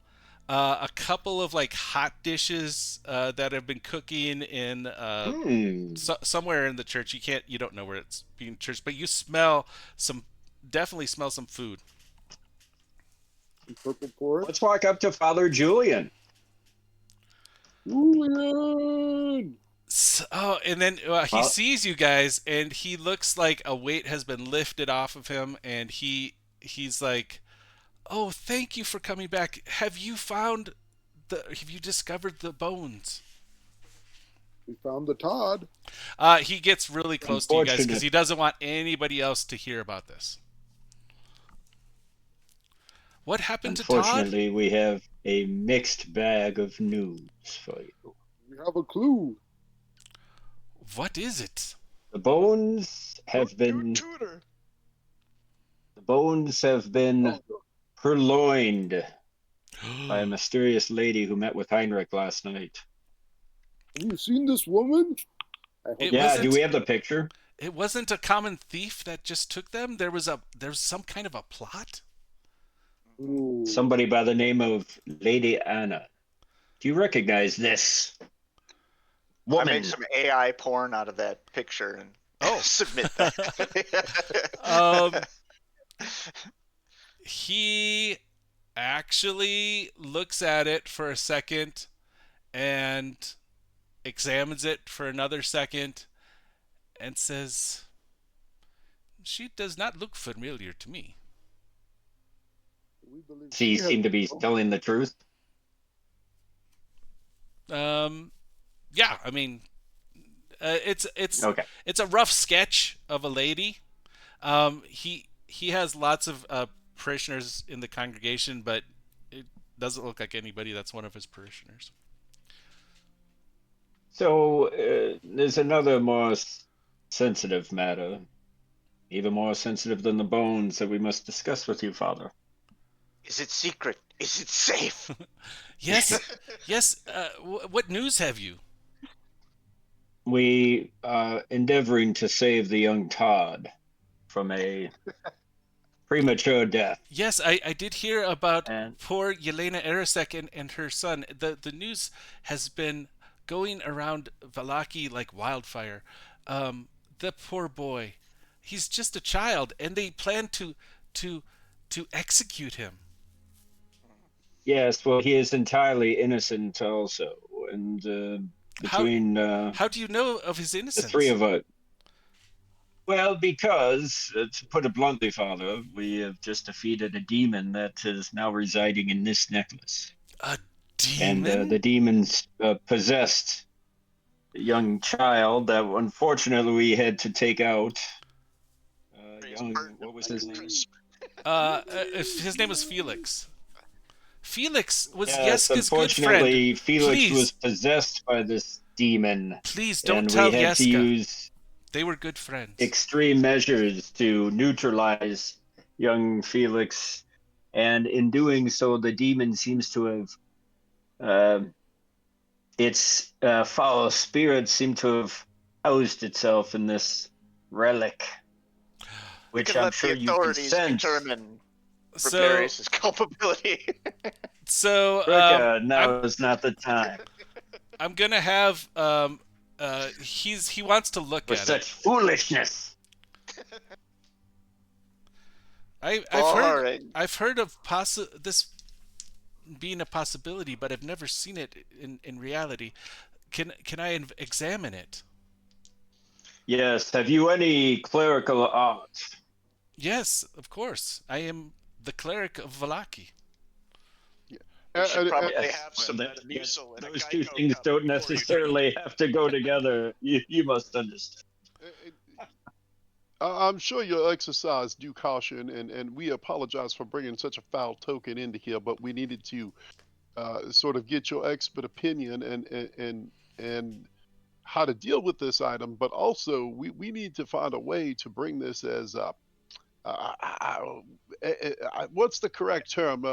a couple of like hot dishes that have been cooking in somewhere in the church. You don't know where it's being church, but you smell definitely smell some food. Purple porridge. Let's walk up to Father Julian. Julian. So, and then he sees you guys, and he looks like a weight has been lifted off of him, and he's like, "Oh, thank you for coming back. Have you discovered the bones?" We found the Todd. He gets really close to you guys because he doesn't want anybody else to hear about this. What happened to Todd? Unfortunately, we have a mixed bag of news for you. We have a clue. What is it? The bones have been purloined by a mysterious lady who met with Heinrich last night. Have you seen this woman? Do we have the picture? It wasn't a common thief that just took them. There's some kind of a plot. Ooh. Somebody by the name of Lady Anna. Do you recognize this woman? I make some AI porn out of that picture and submit that. He actually looks at it for a second and examines it for another second and says, "She does not look familiar to me." She seemed to be telling the truth. Yeah, I mean, it's okay. It's a rough sketch of a lady. He has lots of parishioners in the congregation, but it doesn't look like anybody that's one of his parishioners. So there's another more sensitive matter, even more sensitive than the bones, that we must discuss with you, Father. Is it secret? Is it safe? Yes. Yes. What news have you? We are endeavoring to save the young Todd from a premature death. Yes, I did hear about poor Yelena Arasek and her son. The news has been going around Valaki like wildfire. The poor boy. He's just a child, and they plan to execute him. Yes, well, he is entirely innocent also, and between how do you know of his innocence? The three of us. Well, because to put it bluntly, Father, we have just defeated a demon that is now residing in this necklace. A demon? And the demons possessed a young child that unfortunately we had to take out. What was his name? His name was Felix. Felix was yes, Yeska's good friend. Unfortunately, Felix was possessed by this demon. Please don't tell Yeska. We had to use they were good friends. Extreme measures to neutralize young Felix, and in doing so, the demon seems to have its foul spirit seemed to have housed itself in this relic, which I'm sure you can sense. Determine Precarious' culpability. So now is not the time. I'm gonna have he wants to look for at such foolishness. I've heard of this being a possibility, but I've never seen it in reality. Can I examine it? Yes. Have you any clerical art? Yes, of course. I am the cleric of Valaki. Yeah. We should probably Yes, have well, some that's Metamucil and a those two Geico things cover don't before you do. necessarily have to go together. You must understand. I'm sure you'll exercise due caution, and we apologize for bringing such a foul token into here, but we needed to sort of get your expert opinion and how to deal with this item, but also we need to find a way to bring this as uh, uh, what's the correct term?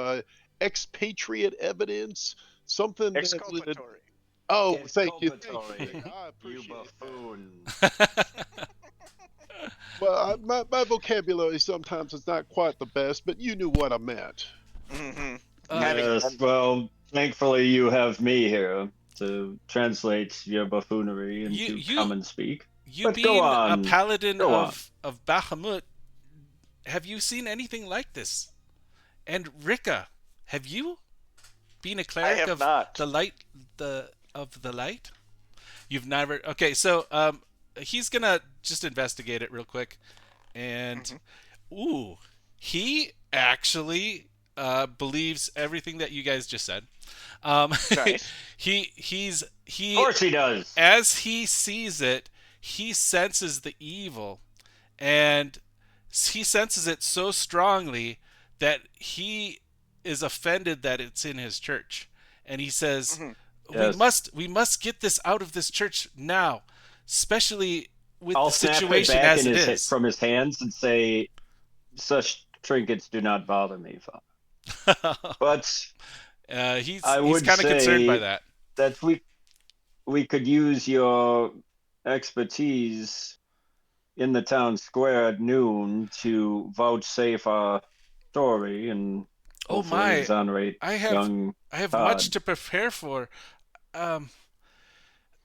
Expatriate evidence, something that would. Exculpatory. Oh, thank you. Exculpatory, I you appreciate that. buffoon. Well, my vocabulary sometimes is not quite the best, but you knew what I meant. Mm-hmm. uh, Having Yes, been there. well, thankfully you have me here to translate your buffoonery you into you common speak. you But go being a on, paladin go on. of Bahamut, have you seen anything like this? And Rika, have you been a I cleric have of not. the light, the light? You've never. Okay, so he's gonna just investigate it real quick, and Hmm. ooh, he actually believes everything that you guys just said. Um, Nice. Of he course he does. as he sees it, he senses the evil, and he senses it so strongly that he is offended that it's in his church, and he says, Hmm. Yes. we must get this out of this church now, especially with I'll the snap it situation back as in it his is." from his hands and say, "Such trinkets do not bother me, Father." But I He's would kind of concerned by say that. that we could use your expertise in the town square at noon to vouchsafe our story and Oh hopefully my, exonerate I have young I have much Todd. to prepare for. Um,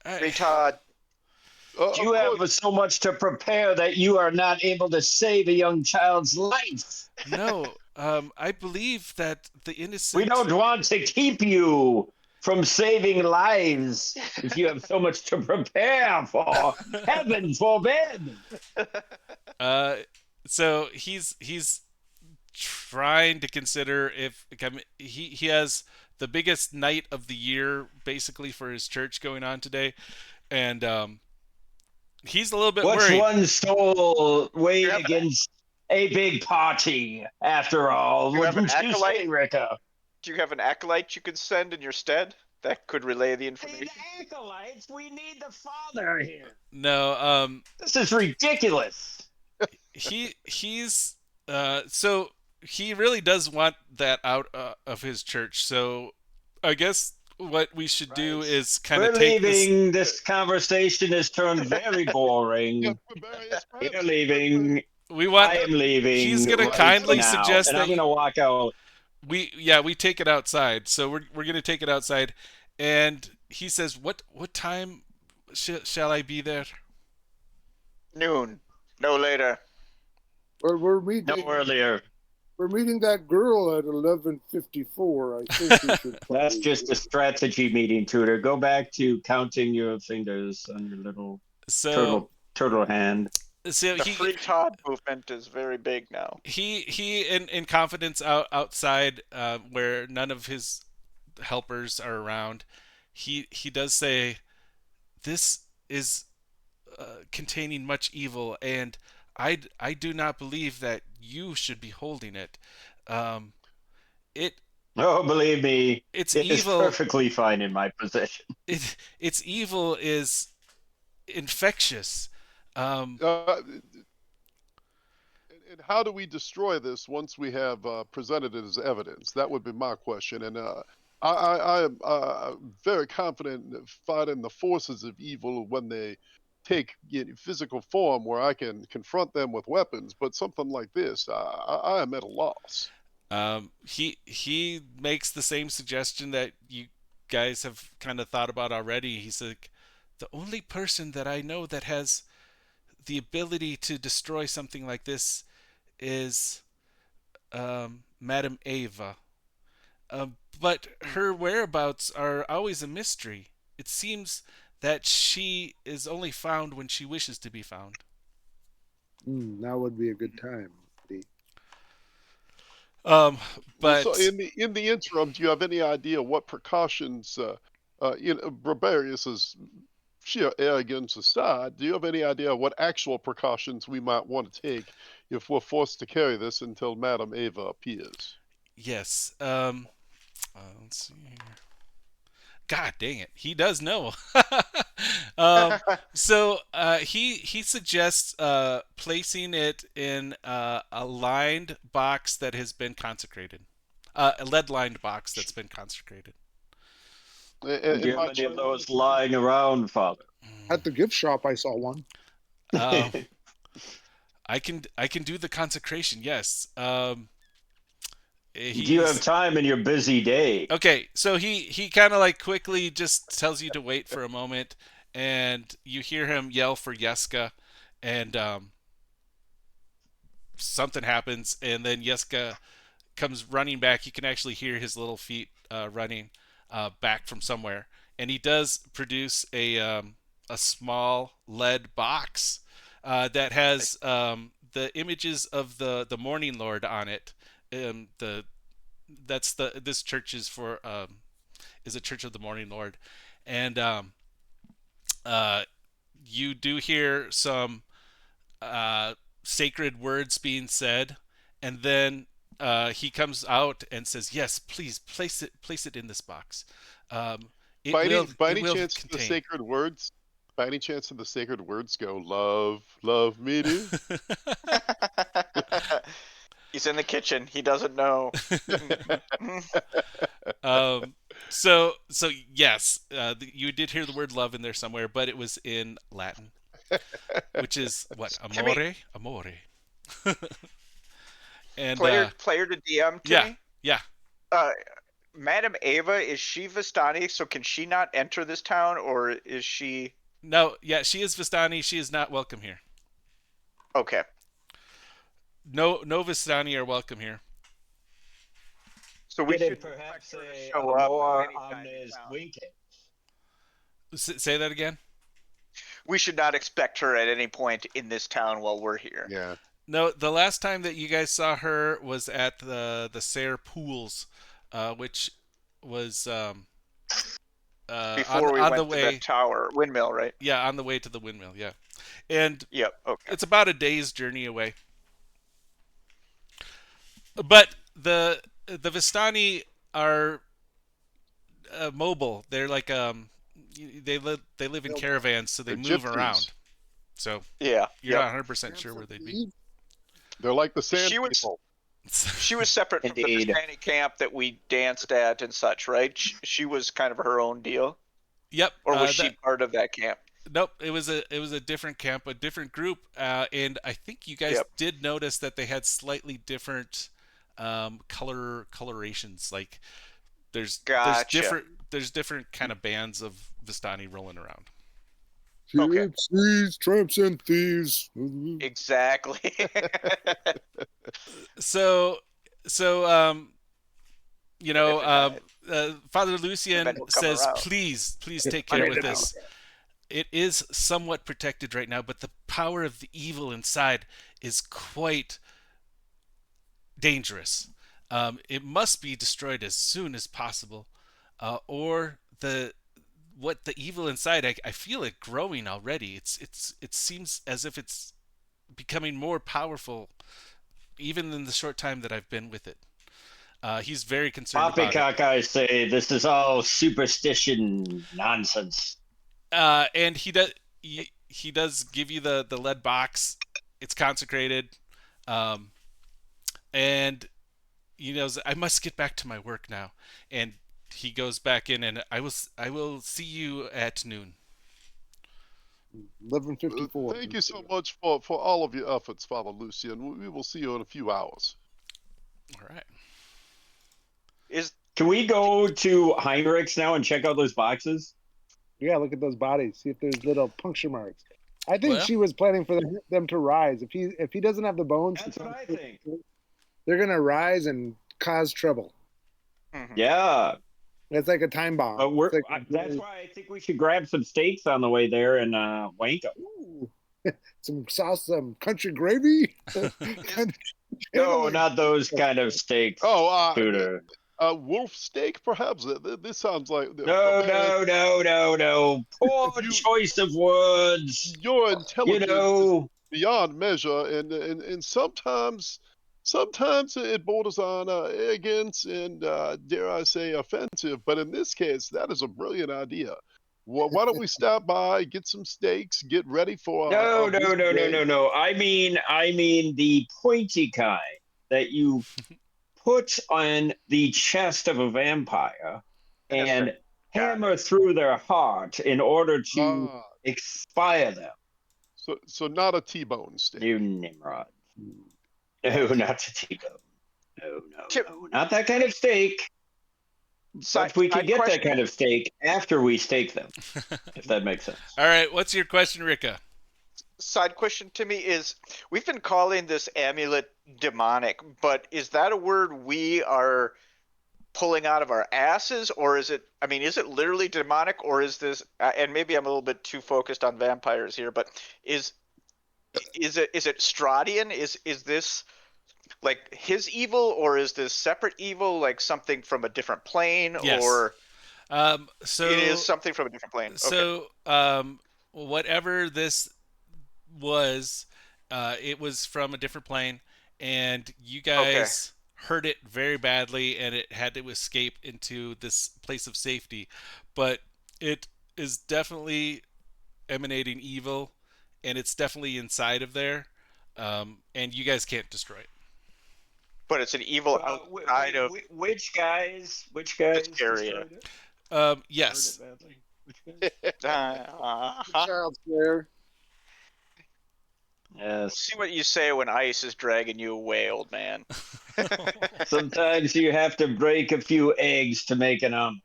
I, Retard. You Of course, have so much to prepare that you are not able to save a young child's life. no, I believe that the We innocent. don't want to keep you from saving lives if you have so much to prepare for. Heaven forbid. Uh, so he's trying to consider if he has the biggest night of the year basically for his church going on today, and he's a little bit What's worried. one soul You weighed have an against a big party, after all? you have an Wouldn't you acolyte? say, Rico? Do you have an acolyte you could send in your stead that could relay the The information? acolytes, we need the father here. No, This is ridiculous. he's so he really does want that out of his church. So I guess what we should do Right. is kind of We're take this. leaving. This conversation has turned very yeah, boring. perhaps You're leaving. We want. I am He's leaving gonna right kindly now, suggest and I'm that going to walk out. we take it outside. So we're gonna take it outside, and he says, "What time shall I be there?" Noon. No later. We're No meeting. earlier. We're meeting that girl at 11:54. I think we should. That's Probably just a strategy meeting, Tutor. Go back to counting your fingers on your little So turtle hand. so The free Todd movement is very big now. he in confidence outside where none of his helpers are around. He does say, "This is containing much evil, and I do not believe that you should be holding it. Um, it Oh, believe me, its it is evil perfectly fine in my possession. its evil is infectious. Um, and how do we destroy this once we have presented it as evidence? That would be my question. And I am very confident in fighting the forces of evil when they take physical form, where I can confront them with weapons. But something like this, I am at a loss. he makes the same suggestion that you guys have kind of thought about already. He's like, the only person that I know that has the ability to destroy something like this is Madame Ava. But her whereabouts are always a mystery. It seems that she is only found when she wishes to be found. now would be a good time. Um, Well, so but in the interim, do you have any idea what precautions, Barbarius's sheer arrogance aside, do you have any idea what actual precautions we might want to take if we're forced to carry this until Madame Ava appears? yes. Let's see here. God dang it, he does know. um, so he suggests placing it in a lined box that has been consecrated, a lead lined box that's been consecrated. Do And you have by any of those choice, lying around, Father? At the gift shop, I saw one. Um, I can do the consecration. Yes. Do you have He's time in your busy day? okay. So he kind of like quickly just tells you to wait for a moment, and you hear him yell for Yeska, and something happens, and then Yeska comes running back. You can actually hear his little feet running back from somewhere, and he does produce a small lead box that has the images of the Morning Lord on it. The that's the this church is a church of the Morning Lord, and uh, you do hear some uh, sacred words being said, and then he comes out and says, "Yes, please place it in this box. Um, by any by it any will chance, the contain." sacred words, by any chance, the sacred words go, "Love, love me do." He's in the kitchen. He doesn't know. um, so yes, you did hear the word love in there somewhere, but it was in Latin, which is what Timmy, amore, and player to DM, yeah, Timmy. yeah. Uh, Madam Ava, is she Vistani? So can she not enter this town, or is she No, yeah, she is Vistani. She is not welcome here. okay? No Vistani are welcome here. So we Did it shouldn't expect perhaps her to say show up amor anytime in omnes town. winking? Say that again. We should not expect her at any point in this town while we're here. Yeah. No, the last time that you guys saw her was at the Sayre Pools, which was Before we on the went to the way. tower windmill, right? Yeah, on the way to the windmill. Yeah, and Yep. Okay. it's about a day's journey away. But the Vistani are mobile. They're like they live in They'll caravans, so they They're move around. gypsies. So Yeah. you're Yep. not 100% sure where they'd be. They're like the sand She was people. she was separate from the Indeed. Vistani camp that we danced at and such, right? She was kind of her own deal, Yep. or was she That part of that camp? Nope. It was a different camp, a different group, and I think you guys Yep. did notice that they had slightly different colorations. Like Gotcha. there's different kind of bands of Vistani rolling around. Okay. Gypsies, tramps, and thieves. Exactly. So so But if Father Lucian event will come says, around. please take I care mean, with this. It is somewhat protected right now, but the power of the evil inside is quite dangerous. It must be destroyed as soon as possible, or the evil inside. I feel it growing already. It seems as if it's becoming more powerful, even in the short time that I've been with it. He's very concerned about it. Poppycock, I say, this is all superstition nonsense. And he does give you the lead box. It's consecrated, um, and he knows I must get back to my work now. And he goes back in, and I will see you at noon. 11:54. Thank you so much for all of your efforts, Father Lucian. We will see you in a few hours. All right. Is Can we go to Heinrich's now and check out those boxes? Yeah, look at those bodies. See if there's little puncture marks. I think Well- she was planning for them to rise. If he doesn't have the bones, That's what I think. they're gonna rise and cause trouble. mhm. Yeah, It's like a time bomb. but It's like, that's why I think we should grab some steaks on the way there and wank them. ooh, some sauce, some country gravy. No, not those kind of steaks, Oh, Scooter. wolf steak, perhaps. This sounds like No, man. no, no, no, no. Poor You, choice of words. your You intelligence is know, beyond measure, and sometimes it borders on arrogance and dare I say offensive. But in this case, that is a brilliant idea. Why don't we stop by, get some steaks, get ready for no, our no, busy no, no, day? no, no. I mean the pointy kind that you put on the chest of a vampire Okay. and Got hammer through their heart in order to Ah, expire them. so not a T-bone steak. You Nimrod. No, Ah. not a T-bone. No, no, Chip, no, not that kind of steak. side, But we can side get that question. kind of steak after we steak them, if that makes sense. All right, what's your question, Rika? Side question to me is: we've been calling this amulet demonic, but is that a word we are pulling out of our asses, or is it? I mean, is it literally demonic, or is this? And maybe I'm a little bit too focused on vampires here, but is is it Stradian? Is this like his evil, or is this separate evil, like something from a different plane, Yes. or Um, it is so something from a different plane? Okay. so whatever this was, it was from a different plane, and you Okay. guys hurt it very badly, and it had to escape into this place of safety. But it is definitely emanating evil, and it's definitely inside of there, and you guys can't destroy it. But it's an evil outside of Which guys? Which this guys area. destroyed it? Hurt Yes. it badly. Which guys? Uh-huh. Child slayer. Yes. See what you say when ice is dragging you away, old man. Sometimes you have to break a few eggs to make an omelet.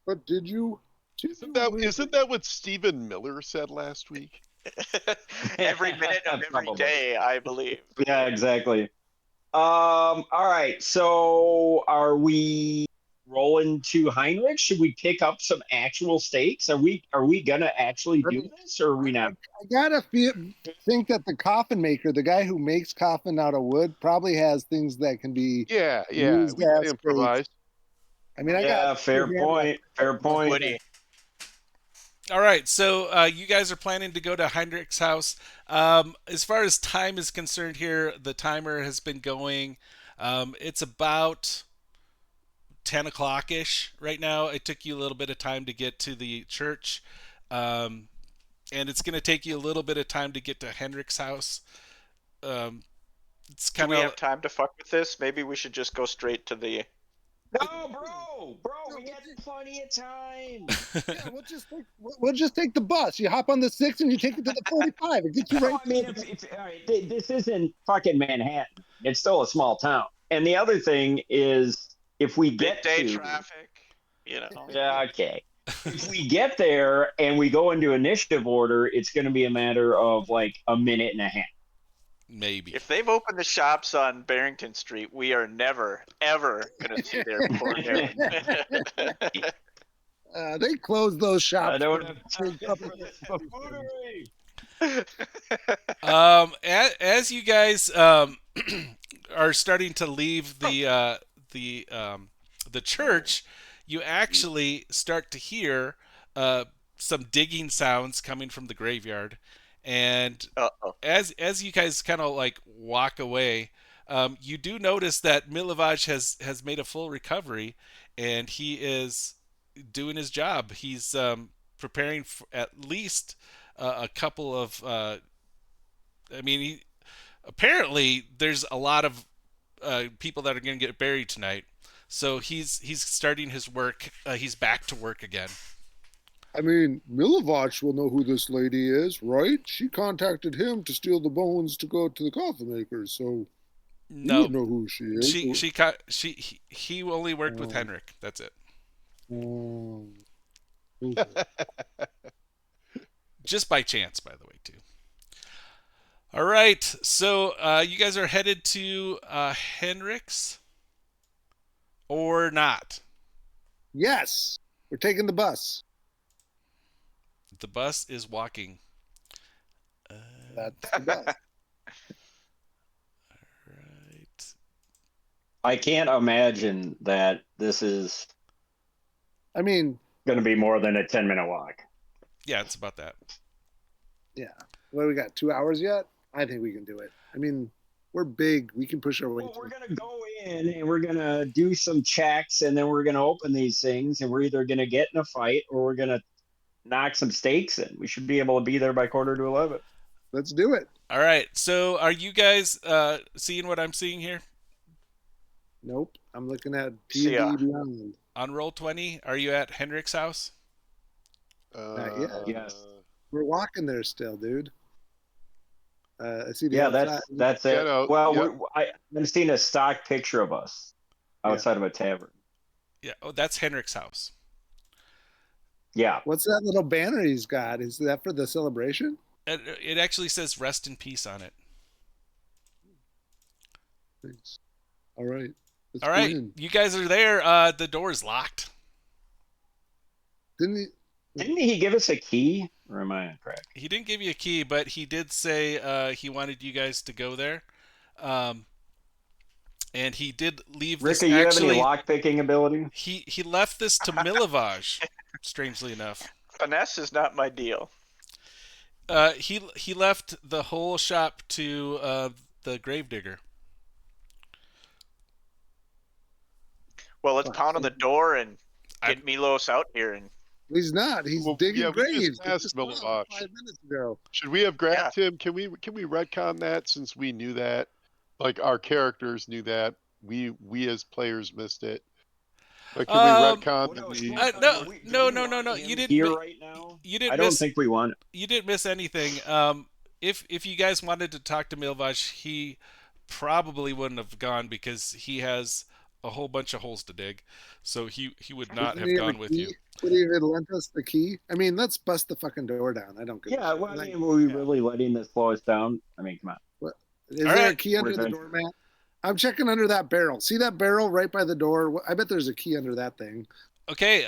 But did you Isn't that what Stephen Miller said last week? Every minute of every Probably. day, I believe. Yeah, exactly. All right. So, are we rolling to Heinrich? Should we pick up some actual steaks? Are we gonna actually I do mean, this, or are we not? I gotta think that the coffin maker, the guy who makes coffin out of wood, probably has things that can be Yeah, used we can as steaks. improvise. I mean, I got Yeah, fair point. Fair point. Woody. All right, so you guys are planning to go to Heinrich's house. As far as time is concerned here, the timer has been going. It's about 10 o'clock ish right now. It took you a little bit of time to get to the church, um, and it's going to take you a little bit of time to get to Hendrick's house. It's Do kind we of have time to fuck with this? Maybe we should just go straight to the. No, bro, we got plenty of time. Yeah, we'll just take the bus. You hop on the 6 and you take it to the 45. It gets you right. No, I mean, all right, this isn't fucking Manhattan. It's still a small town. And the other thing is, if we get Midday to, traffic, you know. yeah, okay. If we get there and we go into initiative order, it's going to be a matter of like a minute and a half. maybe. If they've opened the shops on Barrington Street, we are never, ever going to be there before noon. They closed those shops. I don't have for a time couple for of this days. buffoonery. As you guys are starting to leave the church, you actually start to hear some digging sounds coming from the graveyard, and Uh-oh. as you guys kind of like walk away, you do notice that Milovaj has made a full recovery, and he is doing his job. He's preparing for at least a couple of. I mean, apparently there's a lot of people that are going to get buried tonight. So he's starting his work. He's back to work again. I mean, Milovac will know who this lady is, right? She contacted him to steal the bones to go to the coffin makers, so he No, would know who she is. he only worked with Oh. Henrik. That's it. Okay. Just by chance, by the way, too. All right, so you guys are headed to Henrik's or not? Yes, we're taking the bus. The bus is walking. That's the bus. I can't imagine that this is I mean, going to be more than a 10-minute walk. Yeah, it's about that. yeah. What, we got 2 hours yet? I think we can do it. I mean, we're big. We can push our way Well, through. we're going to go in and we're going to do some checks and then we're going to open these things and we're either going to get in a fight or we're going to knock some stakes in. We should be able to be there by 10:45. Let's do it. All right. So, are you guys seeing what I'm seeing here Nope. I'm looking at See ya. D&D Beyond. on roll 20? Are you at Henrik's house? yet. Yes. We're walking there still, dude. I see the Yeah, outside. that's it. Yeah, no, well, yeah. I've seen a stock picture of us outside of a tavern. Yeah. Oh, that's Henrik's house. Yeah. What's that little banner he's got? Is that for the celebration? It actually says "Rest in Peace" on it. Thanks. All right. Let's All go right, in. you guys are there. The door is locked. Didn't Didn't he give us a key? Or am I incorrect? He didn't give you a key, but he did say he wanted you guys to go there. And he did leave Rick, this. do you have Actually, any lock picking ability? he left this to Milovaj. Strangely enough, Finesse is not my deal. he left the whole shop to the gravedigger. Well, let's pound on the door and get I'm- Milos out here. And he's not. He's Well, digging yeah, we just graves. asked Just Milovac. 5 minutes ago. Should we have grabbed him? Can we retcon that since we knew that? Like our characters knew that. We as players missed it. But can we retcon No. You didn't. Here right now? You didn't I don't miss. think we want it. You didn't miss anything. If you guys wanted to talk to Milvaj, he probably wouldn't have gone because he has a whole bunch of holes to dig. So he would not Doesn't have he gone a with key? you. Would he have lent us the key? I mean, let's bust the fucking door down. I don't give a Yeah, shit. well, I Like, mean, were we really letting this slow us down? I mean, come on. is All there a right. key under We're the done. doormat? I'm checking under that barrel. See that barrel right by the door? I bet there's a key under that thing. Okay.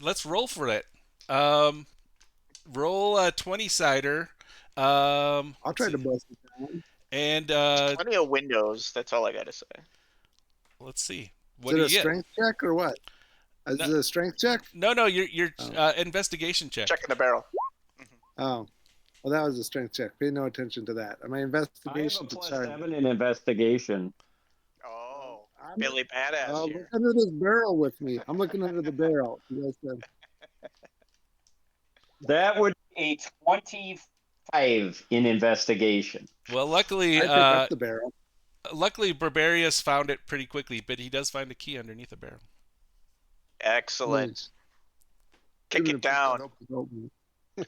Let's roll for it. Roll a 20-sider. I'll try to see. bust it down. And plenty of windows. That's all I got to say. let's see. Is What it do a you get? strength check or what? Is it a strength check? No. Your Oh. investigation check. Checking the barrel. Oh. Well, that was a strength check. Pay no attention to that. My I have a investigation. plus Sorry. 7 in investigation. Oh, I'm- Billy Badass Look here. under this barrel with me. I'm looking under the barrel. You guys said. That would be a 25 in investigation. Well, luckily, I pick up the barrel. Barbarius found it pretty quickly, but he does find a key underneath the barrel. Excellent. Nice. Kick I'm gonna it down. pick that open.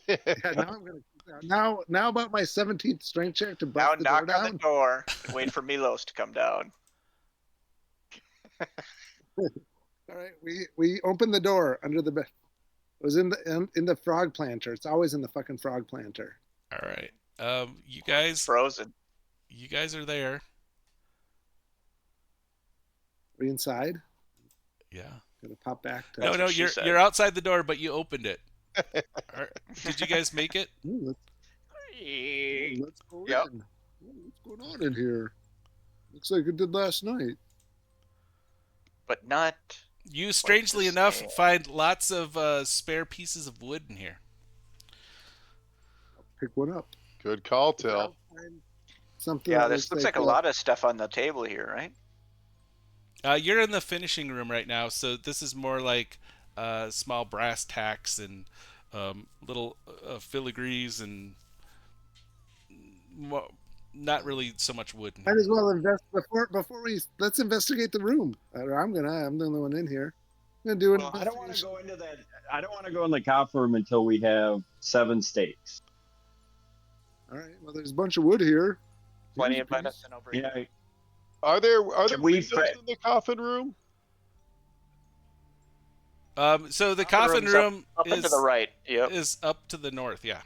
Yeah, now I'm gonna kick down. Now about my 17th strength check to Now bust the door knock on down. the door and wait for Milos to come down. All right, we opened the door under the bed. It was in the frog planter. It's always in the fucking frog planter. All right. You guys Frozen. are there. Are we inside? Yeah. Gonna pop back to. That's No, what she said. you're outside the door, but you opened it. Did you guys make it? Ooh, let's go Yep. in. What's going on in here? Looks like it did last night. But not. You, strangely enough, say? find lots of spare pieces of wood in here. Pick one up. Good call, Till. Something. Yeah, that this looks like a lot of stuff on the table here, right? You're in the finishing room right now, so this is more like small brass tacks and little filigrees and not really so much wood. In Might here. as well invest before we let's investigate the room. I'm the only one in here. I'm gonna do an Well, I don't want to investigation. go into that. I don't want to go in the cop room until we have 7 stakes. All right. Well, there's a bunch of wood here. Plenty Here's of a piece. medicine over here. Yeah, Are there Can we windows fra- in the coffin room? So the Coffin coffin room's room Up and to the right. Yep. is up to the north, yeah.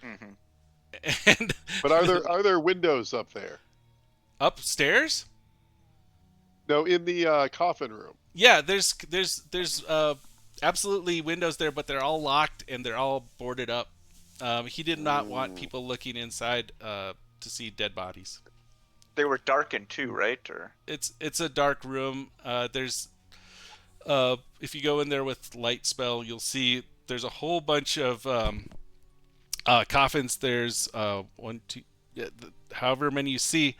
hmm And But are there windows up there? upstairs? No, in the coffin room. Yeah, there's absolutely windows there, but they're all locked and they're all boarded up. He did not want people looking inside to see dead bodies. They were darkened too, right? Or It's a dark room. There's if you go in there with light spell, you'll see there's a whole bunch of coffins. There's one, two, yeah, however many you see,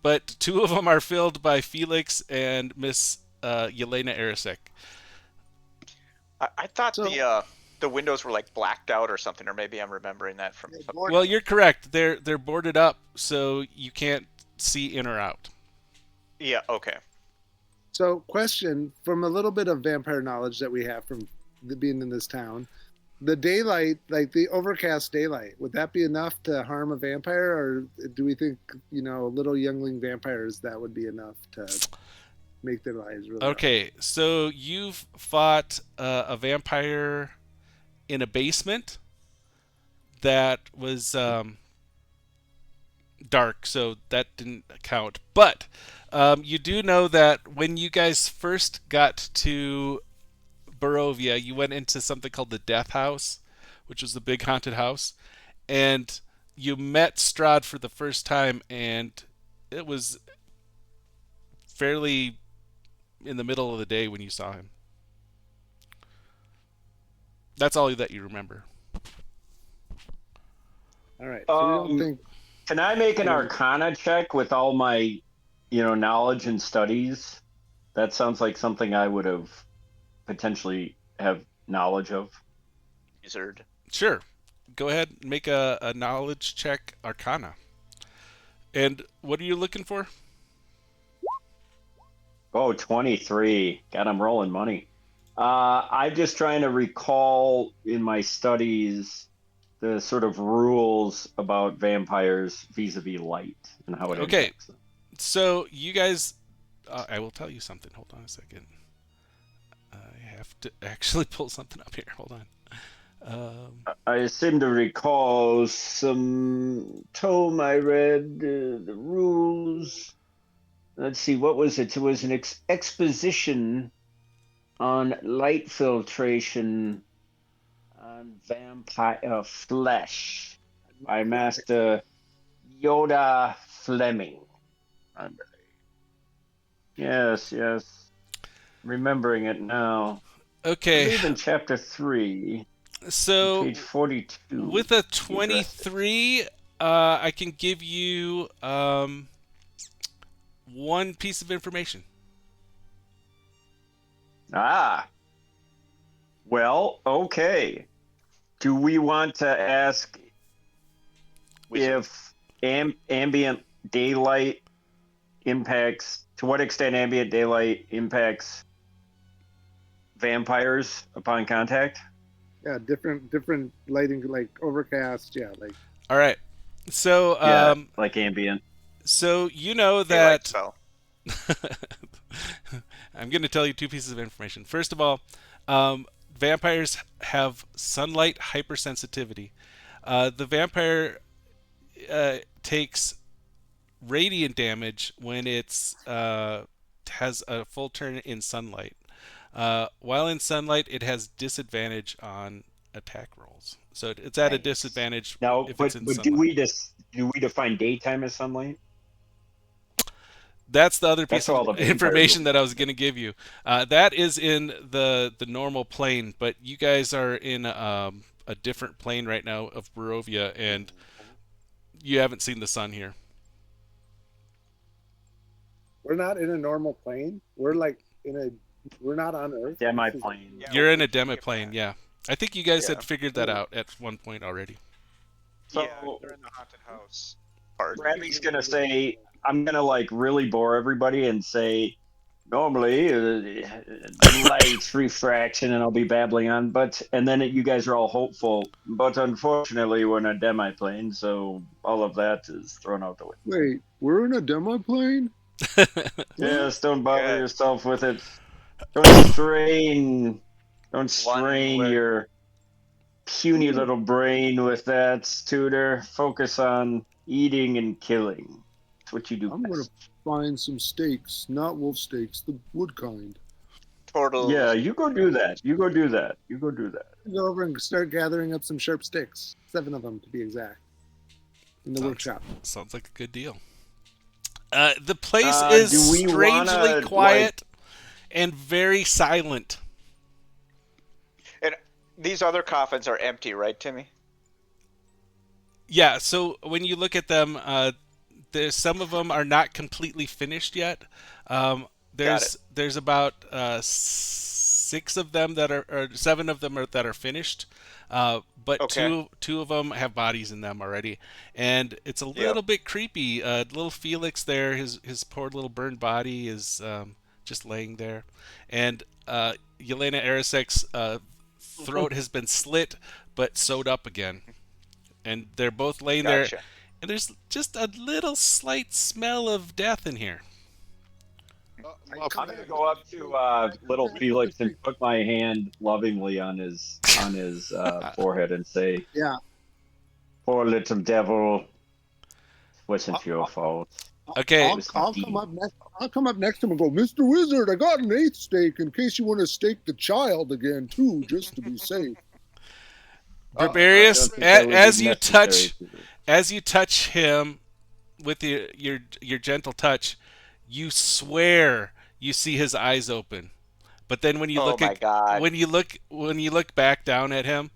but two of them are filled by Felix and Miss Yelena Erisek. I thought So- the windows were like blacked out or something, or maybe I'm remembering that from Yeah, something. Well, you're correct. They're boarded up, so you can't see in or out. Yeah. Okay. So, question from a little bit of vampire knowledge that we have from being in this town. The daylight, like the overcast daylight, would that be enough to harm a vampire, or do we think, little youngling vampires, that would be enough to make their lives really rough? Okay, so you've fought a vampire in a basement that was dark, so that didn't count. But you do know that when you guys first got to Barovia, you went into something called the Death House, which was the big haunted house, and you met Strahd for the first time, and it was fairly in the middle of the day when you saw him. That's all that you remember. All right. So we don't think. Can I make an Arcana check with all my, knowledge and studies? That sounds like something I would have potentially have knowledge of. Wizard. Sure. Go ahead and make a knowledge check Arcana. And what are you looking for? Oh, 23. God, I'm rolling money. I'm just trying to recall in my studies the sort of rules about vampires vis-a-vis light and how it Okay. impacts them. So you guys, I will tell you something. Hold on a second. I have to actually pull something up here. Hold on. I seem to recall some tome I read, the rules. Let's see, what was it? It was an exposition on light filtration on vampire flesh by Master Yoda Fleming, I believe. Yes. Remembering it now. I Okay. believe in chapter 3, So page 42. with a 23, I can give you one piece of information. Well, okay. Do we want to ask Wizard. if ambient daylight impacts, to what extent ambient daylight impacts vampires upon contact? Yeah, different lighting, like overcast. Yeah, like. All right. So Yeah, like ambient. so you know Daylight that spell. I'm going to tell you two pieces of information. First of all, vampires have sunlight hypersensitivity. The vampire takes radiant damage when it's has a full turn in sunlight. While in sunlight, it has disadvantage on attack rolls. So it's at a Nice. disadvantage Now, if but it's in do sunlight. we define daytime as sunlight? That's the other That's piece all of the vampire information rules. that I was going to give you. That is in the normal plane, but you guys are in a different plane right now of Barovia, and you haven't seen the sun here. We're not in a normal plane. We're like we're not on Earth. Demi-plane. Yeah. You're in a demiplane, yeah. I think you guys Yeah. had figured that out at one point already. So, Yeah, they're in the haunted house part. Bradley's going to say, I'm going to like really bore everybody and say, normally the light's refraction, and I'll be babbling on, and then you guys are all hopeful, but unfortunately we're in a demi-plane, so all of that is thrown out the window. Wait, we're in a demo plane? Yes, don't bother Yeah. yourself with it. Don't strain way. your puny little brain with that, Tudor. Focus on eating and killing. That's what you do I'm gonna best. find some steaks, not wolf steaks, the wood kind. Total. Yeah, you go do that. You go do that. Go over and start gathering up some sharp sticks. 7 of them to be exact. In the Sounds- workshop. Sounds like a good deal. The place Do is we strangely wanna quiet and very silent. And these other coffins are empty, right, Timmy? Yeah, so when you look at them, there's some of them are not completely finished yet. Got it. There's about 6 of them that are, or 7 of them that are finished, but Okay. two of them have bodies in them already, and it's a Yep. little bit creepy. Little Felix there, his poor little burned body is just laying there, and Yelena Arisek's throat has been slit but sewed up again, and they're both laying there, Gotcha. and there's just a little slight smell of death in here. I'm gonna go up to little Felix and put my hand lovingly on his forehead and say, Yeah. "Poor little devil, wasn't your fault." Okay, I'll come up next. I'll come up next to him and go, Mr. Wizard, I got an 8th steak in case you want to stake the child again too, just to be safe. Barbarius, that would be as you necessary. touch him with your gentle touch, you swear you see his eyes open. But then when you Oh look my God. when you look back down at him,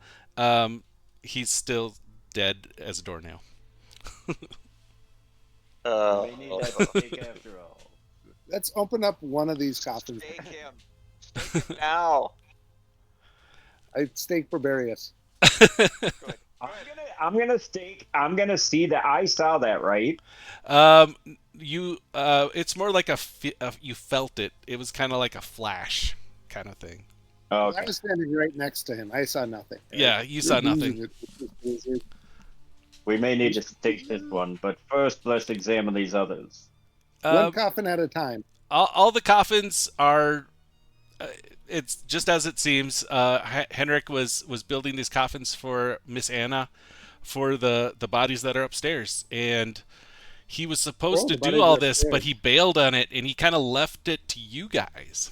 he's still dead as a doornail. We may need that steak after all. Let's open up one of these coffins. Stake him. Stake him now. I stake Barbarius. I'm gonna stake. I'm gonna see that. I saw that, right? It's more like you felt it. It was kind of like a flash kind of thing. Oh, I okay. was standing right next to him. I saw nothing. Yeah, you saw You're nothing. losing it, Wizard. We may need to stake this one, but first let's examine these others. One coffin at a time. All the coffins are. It's just as it seems. Henrik was building these coffins for Miss Anna, for the bodies that are upstairs, and he was supposed to the bodies do all are this, upstairs. but he bailed on it, and he kind of left it to you guys.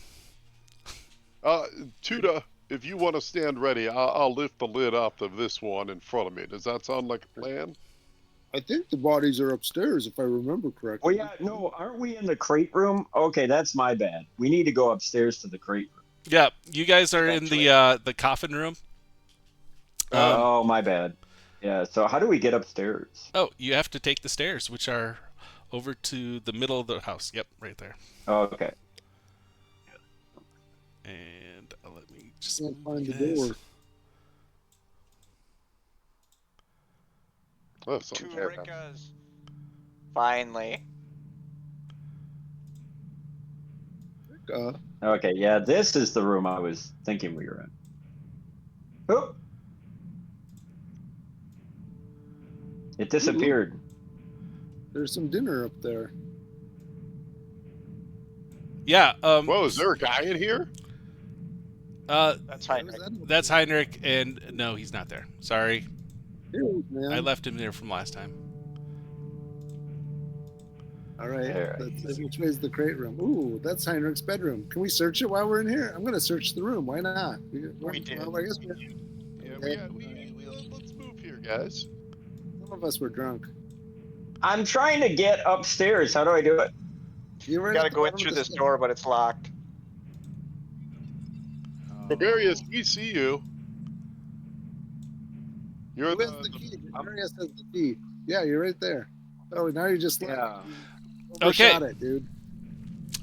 Tuda, if you want to stand ready, I'll lift the lid up of this one in front of me. Does that sound like a plan? I think the bodies are upstairs, if I remember correctly. Oh yeah, no, aren't we in the crate room? Okay, that's my bad. We need to go upstairs to the crate room. Yeah, you guys are in the coffin room. Oh, my bad. Yeah. So how do we get upstairs? Oh, you have to take the stairs, which are over to the middle of the house. Yep, right there. Oh, okay. And let me just Can't move find the this. door. Oh, Two something bad happened. Rickas. Finally. Okay. Yeah, this is the room I was thinking we were in. Oh. It disappeared. There's some dinner up there. Yeah. Whoa, is there a guy in here? That's Where Heinrich. was that? That's Heinrich, and no, he's not there. Sorry, Here he is, man. I left him there from last time. All right. There. That's, which way is the crate room? Ooh, that's Heinrich's bedroom. Can we search it while we're in here? I'm going to search the room. Why not? We did. Well, I guess Yeah, let's move here, guys. some of us were drunk. I'm trying to get upstairs. How do I do it? You We gotta go in through this door, but it's locked. Barbarius, we see you. You're Who has the key? Barbarius has the key. Yeah, you're right there. Oh, now you just Yeah. overshot it, dude.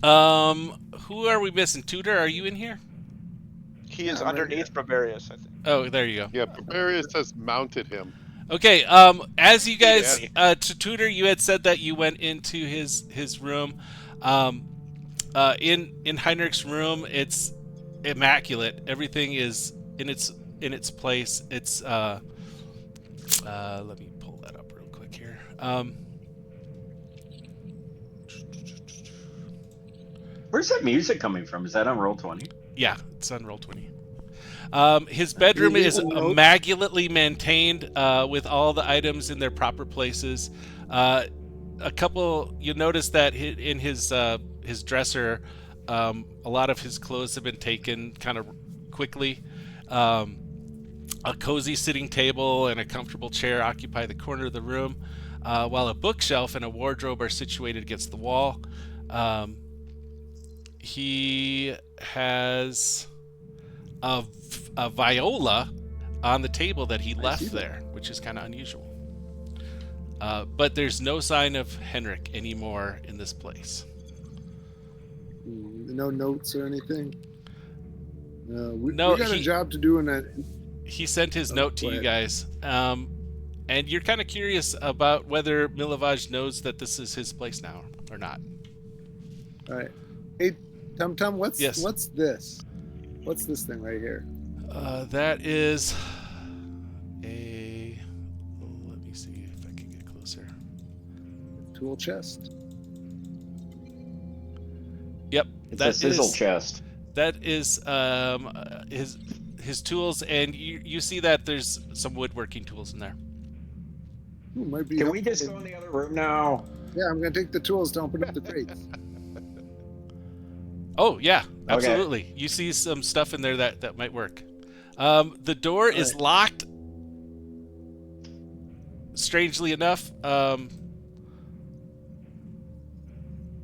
Who are we missing? Tudor, are you in here? He is Yeah, right underneath Barbarius, I think. Oh, there you go. Yeah, Barbarius has mounted him. Okay. As you guys, to Tudor, you had said that you went into his room. In Heinrich's room, it's immaculate. Everything is in its place. It's let me pull that up real quick here. Where's that music coming from? Is that on Roll20? Yeah, it's on Roll20. His bedroom is immaculately maintained with all the items in their proper places. You notice that in his dresser, a lot of his clothes have been taken kind of quickly. A cozy sitting table and a comfortable chair occupy the corner of the room. while a bookshelf and a wardrobe are situated against the wall. He has a viola on the table that he left there, which is kind of unusual. But there's no sign of Henrik anymore in this place. No notes or anything? We No, got a job to do in that. He sent his note to you guys. And you're kind of curious about whether Milovaj knows that this is his place now or not. All right. Hey, Tum, what's Yes. what's this? What's this thing right here? That is a... Let me see if I can get closer. Tool chest? Yep. It's a sizzle chest. That is his tools, and you see that there's some woodworking tools in there. Ooh, might be Can we just go in the other room now? Yeah, I'm going to take the tools to open up the crates. Oh, yeah, absolutely. Okay. You see some stuff in there that might work. The door is locked, strangely enough.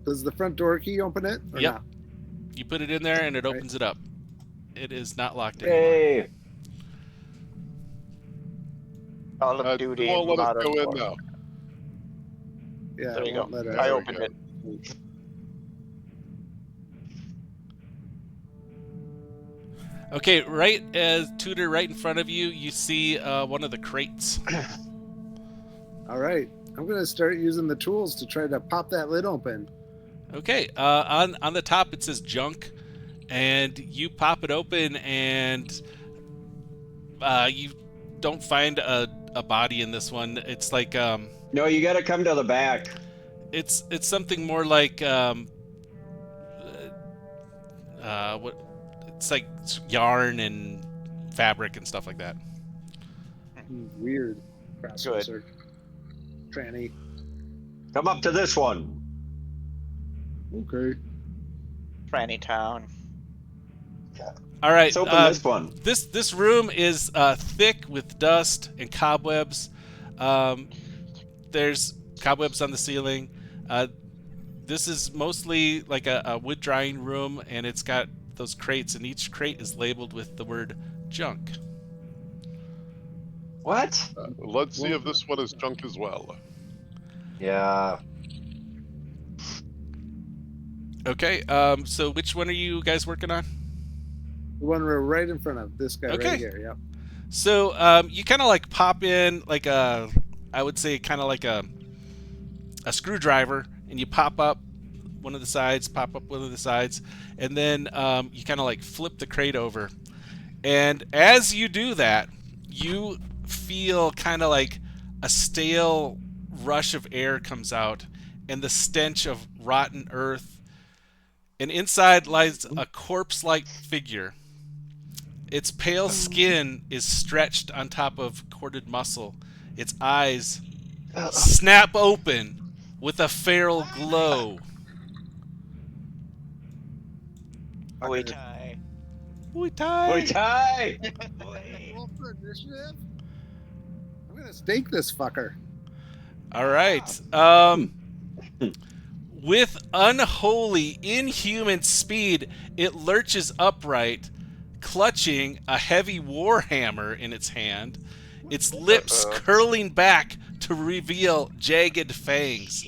Does the front door key open it? Or yep. not? You put it in there, and it opens it up. It is not locked anymore. Hey! Call of Duty. Won't let us go in now. Yeah, there you go. Let I opened it. Okay, right as Tudor, right in front of you, you see one of the crates. All right, I'm going to start using the tools to try to pop that lid open. Okay, on the top it says junk, and you pop it open, and you don't find a body in this one. It's like no, you got to come to the back. It's something more like what? It's like yarn and fabric and stuff like that. Weird. Crossdresser. Tranny. Come up to this one. Okay. Tranny Town. All right. Let's open this one. This room is thick with dust and cobwebs. There's cobwebs on the ceiling. This is mostly like a wood drying room, and it's got those crates, and each crate is labeled with the word junk. What? Let's see if this one is junk as well. Yeah. Okay, so which one are you guys working on? The one we're right in front of, this guy Okay. right here, yep. So you kind of like pop in like I would say kind of like a screwdriver, and you pop up one of the sides, and then you kind of like flip the crate over. And as you do that, you feel kind of like a stale rush of air comes out, and the stench of rotten earth. And inside lies a corpse-like figure. Its pale skin is stretched on top of corded muscle. Its eyes snap open with a feral glow. Muay Thai. Muay Thai. Muay Thai. Roll for initiative? I'm going to stake this fucker. All right. With unholy, inhuman speed, it lurches upright, clutching a heavy warhammer in its hand, its lips curling back to reveal jagged fangs.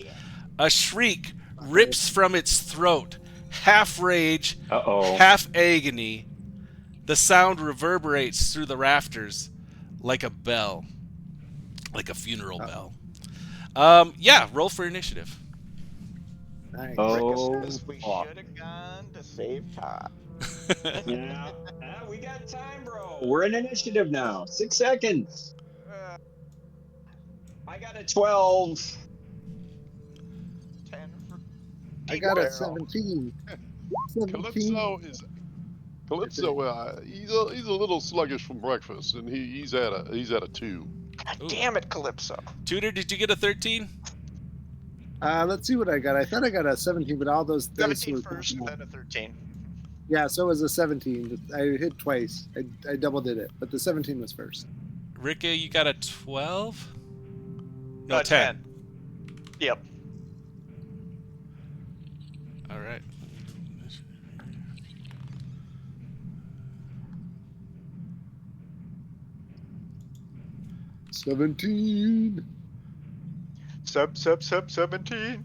A shriek rips from its throat, half rage, half agony. The sound reverberates through the rafters like a bell, like a funeral bell. Yeah, roll for initiative. Nice. Oh, We should have gone to save time. yeah. We got time, bro. We're in initiative now. 6 seconds. I got a 12. 10 for I got a 17. 17. Calypso. He's a little sluggish from breakfast, and he's at a 2. God damn it, Calypso. Tudor, did you get a 13? Let's see what I got. I thought I got a 17, but all those 17 first, and then a 13. Yeah, so it was a 17. I hit twice. I double did it, but the 17 was first. Ricka, you got a 12? No, 10. 10. Yep. All right. 17. 17.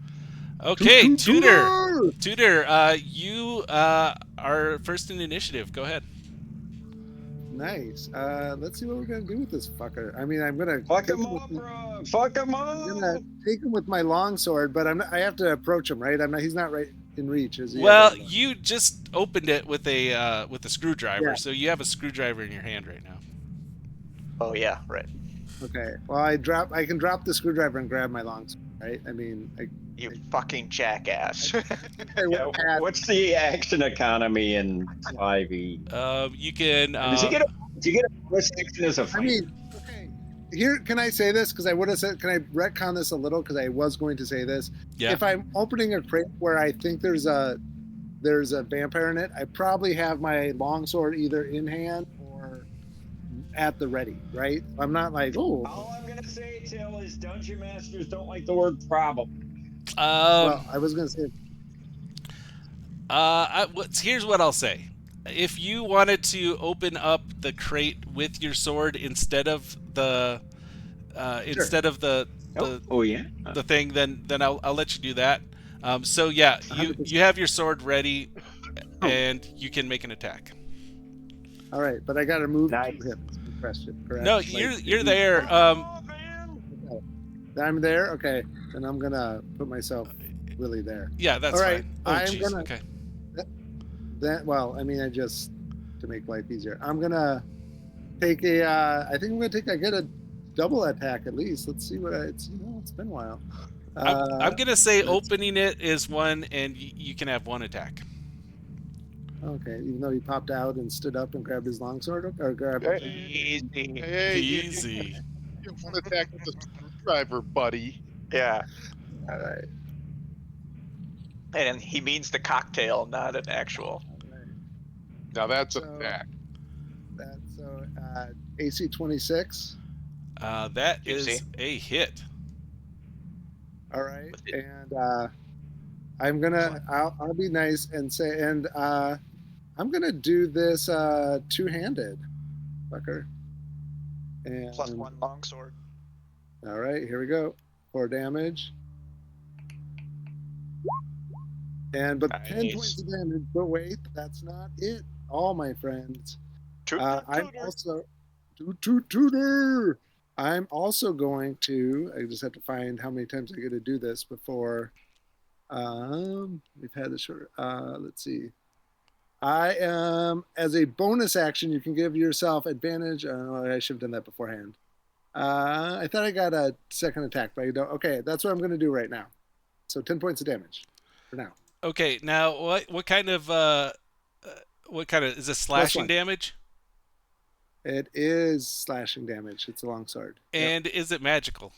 Okay, Tutor. Tutor! Tutor, you are first in initiative. Go ahead. Nice. Let's see what we're gonna do with this fucker. I mean, I'm gonna Fuck take him him with up, my, bro. Fuck him I'm gonna up. take him with my longsword, but I have to approach him, right? I'm not. He's not right in reach, is he? I Well, don't know. you just opened it with a screwdriver, Yeah. so you have a screwdriver in your hand right now. Oh yeah, right. Okay. Well, I can drop the screwdriver and grab my longsword, right? I mean, You fucking jackass. I would Yeah, have had. what's the action economy in 5e? You can. And does he get a bonus action as a I fighter? mean, okay. Here, can I say this? Because I would have said, can I retcon this a little? Because I was going to say this. Yeah. If I'm opening a crate where I think there's a vampire in it, I probably have my longsword either in hand or at the ready, right? I'm not like, oh, All I'm gonna say, Till, is dungeon masters don't like the word probably. well, I was going to say, Here's what I'll say. If you wanted to open up the crate with your sword instead of the sure. Oh yeah. the thing, then I'll let you do that. So yeah, you 100%. have your sword ready, Oh, and you can make an attack. all right, but I got to move Nice. to him. Question, correct? No, Like, you're there. I'm there. Okay, then I'm gonna put myself really there. Yeah, that's All right, fine. Oh, I'm jeez. gonna. Okay. Well, I mean, I just to make life easier. I'm gonna take a. I think I'm gonna take. I get a double attack at least. Let's see what it's. It's been a while. I'm gonna say let's- opening it is one, and you can have one attack. Okay, even though he popped out and stood up and grabbed his longsword or grabbed. Easy. Hey, Easy. you want to attack with a screwdriver, buddy. Yeah. All right. And he means the cocktail, not an actual. All right. Now that's a So fact. that's so AC 26. That is Juicy. a hit. All right, and I'm gonna. I'll be nice and say, and I'm gonna do this two-handed, fucker. And +1 longsword. all right, here we go. 4 damage. And but 10 Nice. points of damage. But wait, that's not it. All my friends. I'm also tutor. I'm also going to. I just have to find how many times I get to do this before. We've had this short. Let's see. I am as a bonus action. You can give yourself advantage. I should have done that beforehand. I thought I got a second attack, but I don't. Okay, that's what I'm going to do right now. So 10 points of damage for now. Okay, now what kind of is this slashing +1. damage? It is slashing damage. It's a longsword. And is it magical?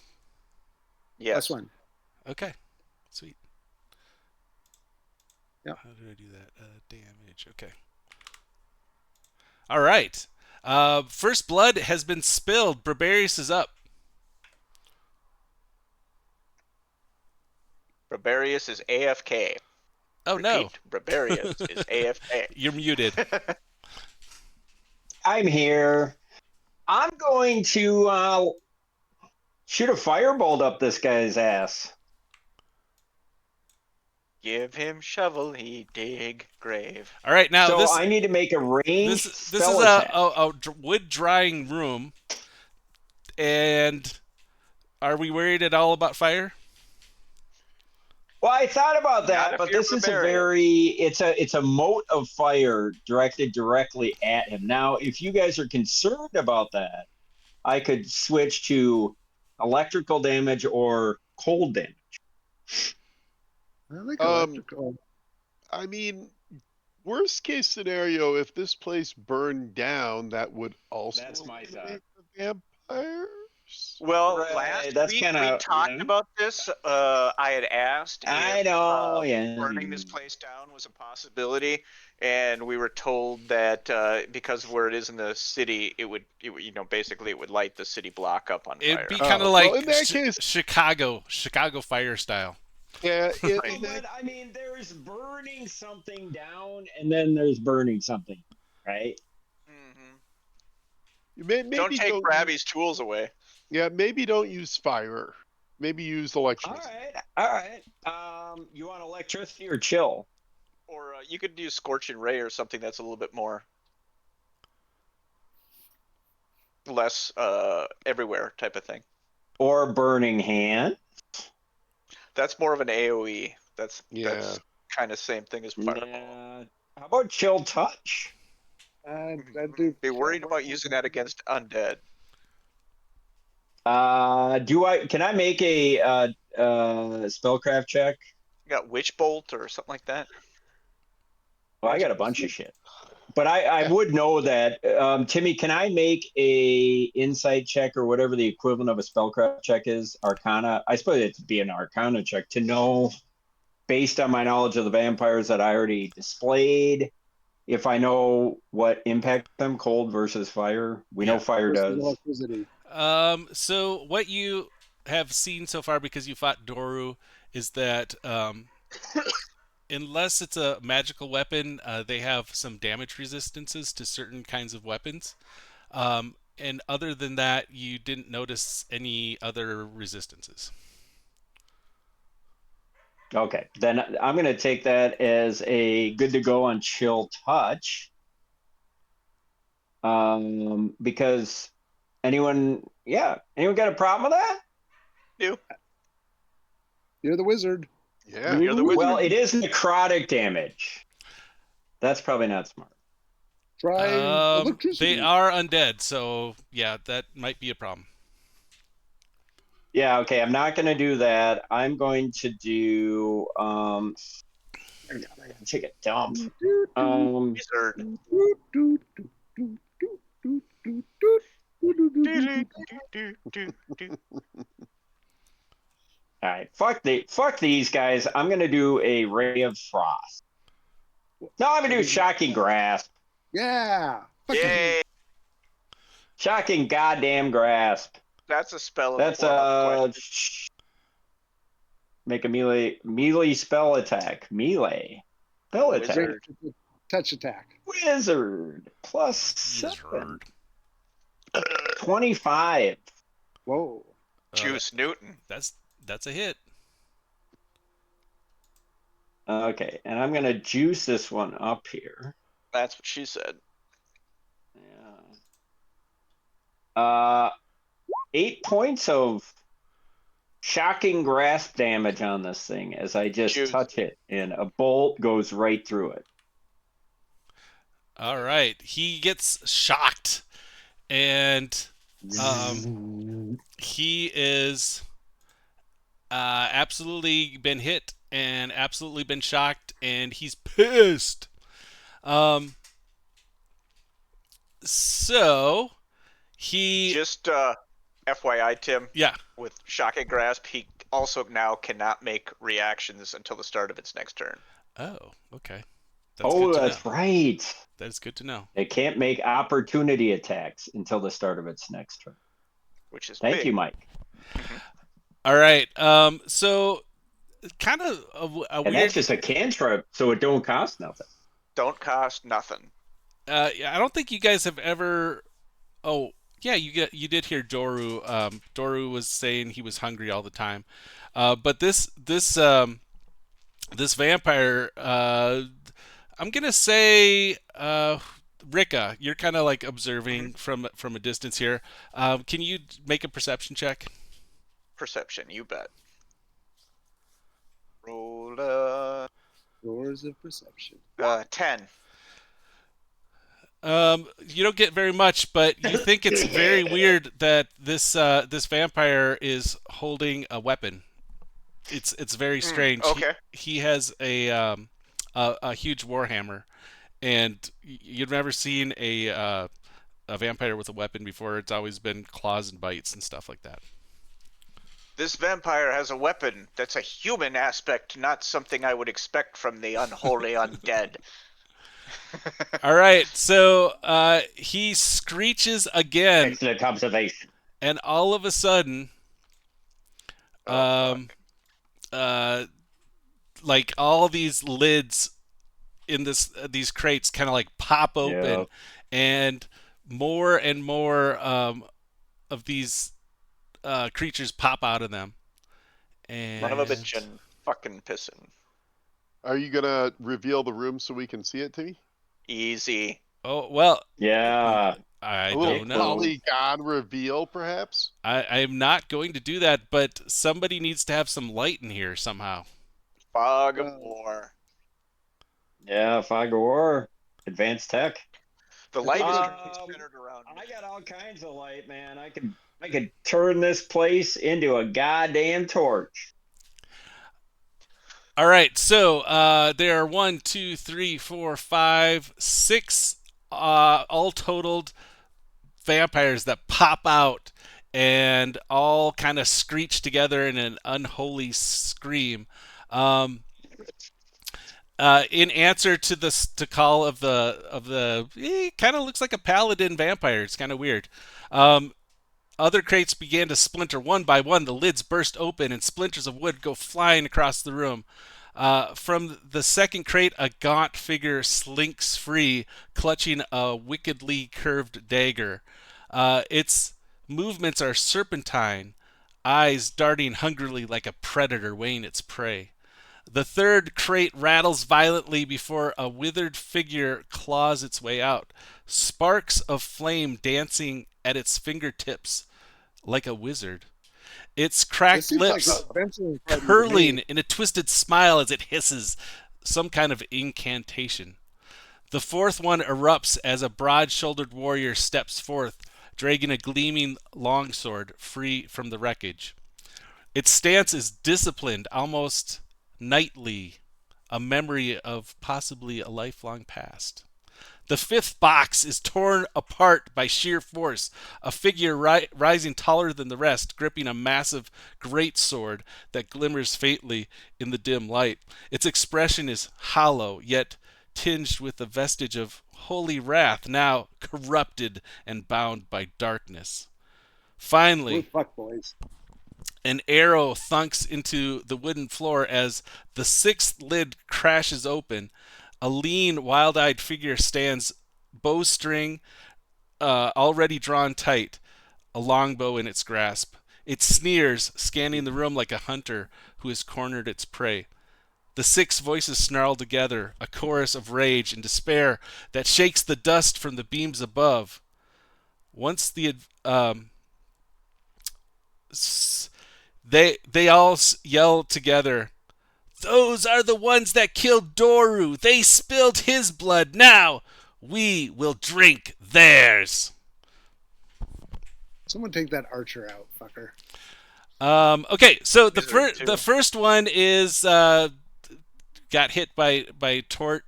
Yes. +1. Okay, sweet. Yep. How did I do that? Damage. Okay. All right. First blood has been spilled. Barbarius is up. Barbarius is AFK. Oh no, Repeat, Barbarius is AFK. you're muted. I'm here. I'm going to shoot a firebolt up this guy's ass. Give him shovel, he dig grave. All right, now So this I need to make a ranged this is spell attack. a wood drying room, and are we worried at all about fire? Well, I thought about Not that, if but you're this is a barbarian. it's a mote of fire directed directly at him. Now, if you guys are concerned about that, I could switch to electrical damage or cold damage. I like electrical. I mean, worst case scenario, if this place burned down, that would also That's my thought. eliminate the vampires. vampires. Well, Right, last that's week kind we of, talked about this. I had asked if I know, burning this yeah. place down was a possibility, and we were told that because of where it is in the city, basically it would light the city block up on It'd fire. be kind of Well, like in that case, Chicago fire style. yeah, No, in that, but I mean, there's burning something down, and then there's burning something, right? Hmm. Don't maybe take don't use, Brabby's tools away. yeah, maybe don't use fire. Maybe use All electricity. right, all right. You want electricity or chill? Or you could use Scorching Ray or something that's a little bit more less everywhere type of thing. Or burning hand? That's more of an AoE. That's Yeah. kind of same thing as Fireball. Nah. How about chill touch? I do. Be worried about using that against undead. Can I make a spellcraft check? You got Witch Bolt or something like that. Well, I got a bunch of shit. But I would know that. Timmy, can I make a insight check or whatever the equivalent of a spellcraft check is? Arcana. I suppose it'd be an Arcana check to know, based on my knowledge of the vampires that I already displayed, if I know what impact them, cold versus fire. We know fire Versus does. electricity. So what you have seen so far, because you fought Doru, is that unless it's a magical weapon, they have some damage resistances to certain kinds of weapons. And other than that, you didn't notice any other resistances. Okay, then I'm going to take that as a good to go on chill touch. Because anyone got a problem with that? You. You're the wizard. Yeah. You're the wizard. Well, it is necrotic damage. That's probably not smart. Try electricity. They are undead, so yeah, that might be a problem. Yeah, okay, I'm not going to do that. I'm going to do take a dump. Wizard. All right, fuck these guys. I'm going to do a ray of frost. No, I'm going to do shocking grasp. Yeah. Yay! Shocking goddamn grasp. That's a spell. That's make a melee spell attack. Melee spell attack. Wizard. Touch attack. Wizard plus 7. Wizard. 25. Whoa. Juice Newton. That's a hit. Okay, and I'm gonna juice this one up here. That's what she said. Yeah. 8 points of shocking grasp damage on this thing as I just touch it, and a bolt goes right through it. All right, he gets shocked, and he is absolutely been hit and absolutely been shocked, and he's pissed. So he just FYI, Tim. Yeah. With Shocking Grasp, he also now cannot make reactions until the start of its next turn. Oh, okay. That's right. That is good to know. It can't make opportunity attacks until the start of its next turn. Which is Thank big. you, Mike. Mm-hmm. All right. So kind of a and weird. That's just a cantrip, so it don't cost nothing. Don't cost nothing. I don't think you guys have ever. Oh, yeah, you did hear Doru. Doru was saying he was hungry all the time, but this vampire. I'm gonna say, Rika, you're kind of like observing from a distance here. Can you make a perception check? Perception, you bet. Roll Doors of perception. 10. You don't get very much, but you think it's very weird that this vampire is holding a weapon. It's very strange. Okay. He has a huge warhammer, and you've never seen a a vampire with a weapon before. It's always been claws and bites and stuff like that. This vampire has a weapon that's a human aspect, not something I would expect from the unholy undead. All right, so he screeches again, Excellent observation. and all of a sudden, Oh, fuck. like all these lids in these crates kind of like pop open, Yep. and more of these creatures pop out of them. And Son of a bitch and fucking pissing. Are you gonna reveal the room so we can see it, Timmy? Easy. oh well, Yeah. I A little don't know. polygon reveal, perhaps? I'm not going to do that, but somebody needs to have some light in here somehow. Fog of war. Yeah, fog of war. Advanced tech. The light is Um, centered around me. I got all kinds of light, man. I could turn this place into a goddamn torch. All right, so there are 1, 2, 3, 4, 5, 6, all totaled vampires that pop out and all kind of screech together in an unholy scream. In answer to the call of the kind of looks like a paladin vampire. It's kind of weird. Other crates began to splinter one by one. The lids burst open and splinters of wood go flying across the room. From the second crate, a gaunt figure slinks free, clutching a wickedly curved dagger. Its movements are serpentine, eyes darting hungrily like a predator weighing its prey. The third crate rattles violently before a withered figure claws its way out, sparks of flame dancing at its fingertips like a wizard. Its This cracked seems like lips an adventuring party to curling me. in a twisted smile as it hisses some kind of incantation. The fourth one erupts as a broad-shouldered warrior steps forth, dragging a gleaming longsword free from the wreckage. Its stance is disciplined, almost knightly, a memory of possibly a lifelong past. The fifth box is torn apart by sheer force, a figure rising taller than the rest, gripping a massive great sword that glimmers faintly in the dim light. Its expression is hollow, yet tinged with the vestige of holy wrath, now corrupted and bound by darkness. We're Finally, fuckboys. an arrow thunks into the wooden floor as the sixth lid crashes open. A lean, wild-eyed figure stands, bowstring already drawn tight, a longbow in its grasp. It sneers, scanning the room like a hunter who has cornered its prey. The six voices snarl together, a chorus of rage and despair that shakes the dust from the beams above. Once they all yell together, "Those are the ones that killed Doru. They spilled his blood. Now we will drink theirs." Someone take that archer out, fucker. Okay, so Wizard, too. the first one is got hit by Tort,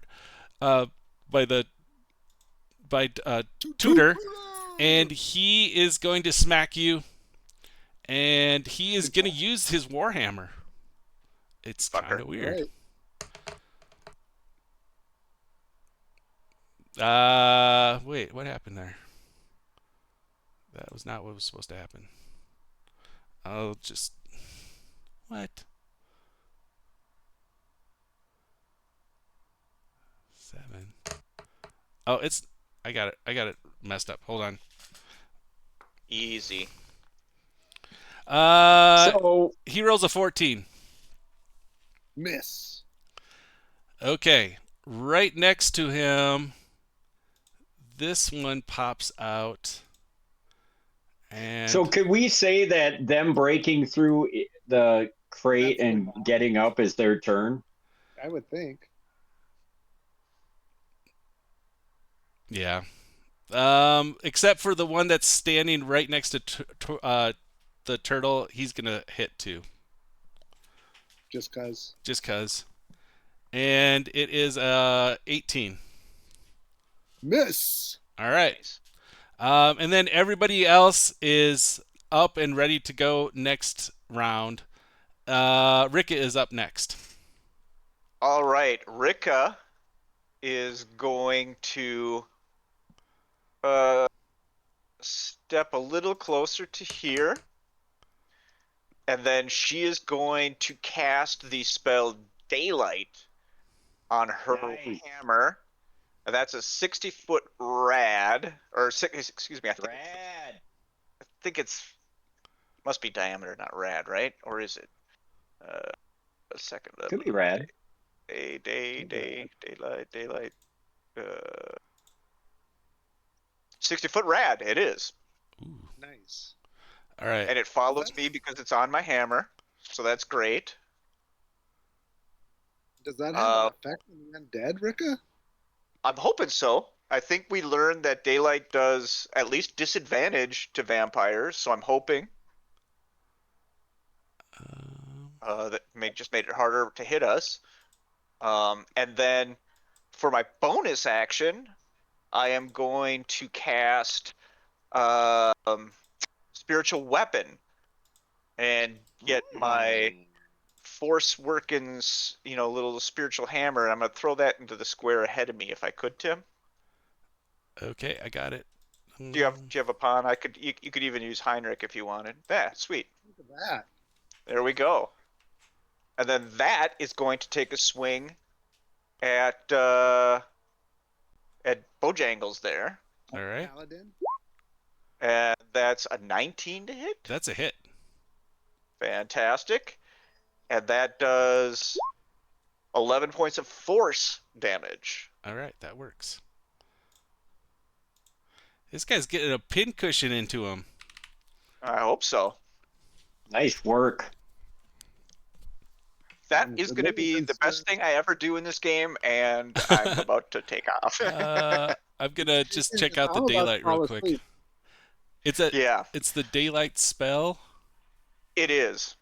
uh, by Tudor, and he is going to smack you, and he is going to use his warhammer. It's kind of weird. Wait, what happened there? That was not what was supposed to happen. I'll just... What? 7. Oh, it's... I got it messed up. Hold on. Easy. So He rolls a 14. Miss. Okay. Right next to him, this one pops out. And so could we say that them breaking through the crate and getting up is their turn? I would think. yeah. Except for the one that's standing right next to the turtle, he's gonna hit too. Just cause. Just cause. And it is 18. Miss. All right. And then everybody else is up and ready to go next round. Rika is up next. All right, Rika is going to step a little closer to here, and then she is going to cast the spell Daylight on her Nice. hammer. And that's a 60-foot rad, or excuse me, Rad. I think it's must be diameter, not rad, right? Or is it? A second. Could be rad. Daylight. 60-foot rad. It is, Ooh. Nice. All right. and it follows me because it's on my hammer, so that's great. Does that have an effect on the undead, Rika? I'm hoping so. I think we learned that daylight does at least disadvantage to vampires, so I'm hoping that just made it harder to hit us. And then for my bonus action, I am going to cast spiritual weapon and get my force working, little spiritual hammer. I'm gonna throw that into the square ahead of me if I could, Tim. Okay, I got it. Do you have a pawn? You could even use Heinrich if you wanted. Yeah, sweet. Look at that. There we go. And then that is going to take a swing at Bojangles there. All right. Paladin. And that's a 19 to hit. That's a hit. Fantastic. And that does 11 points of force damage. All right, that works. This guy's getting a pincushion into him. I hope so. Nice work. That is going to be the best thing I ever do in this game, and I'm about to take off. I'm gonna just check out the daylight real quick. It's the daylight spell. It is.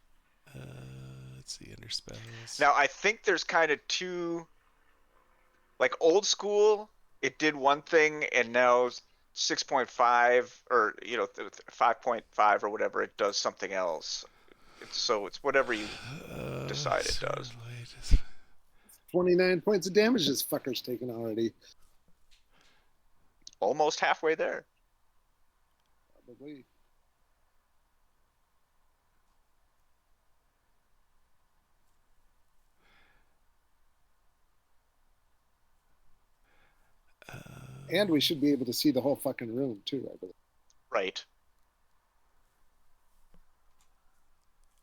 Let's see under spells. Now I think there's kind of two, like old school. It did one thing, and now 6.5 or 5.5 or whatever, it does something else. It's whatever you decide it does. 29 points of damage this fucker's taken already. Almost halfway there. Probably. And we should be able to see the whole fucking room too, I believe. Right.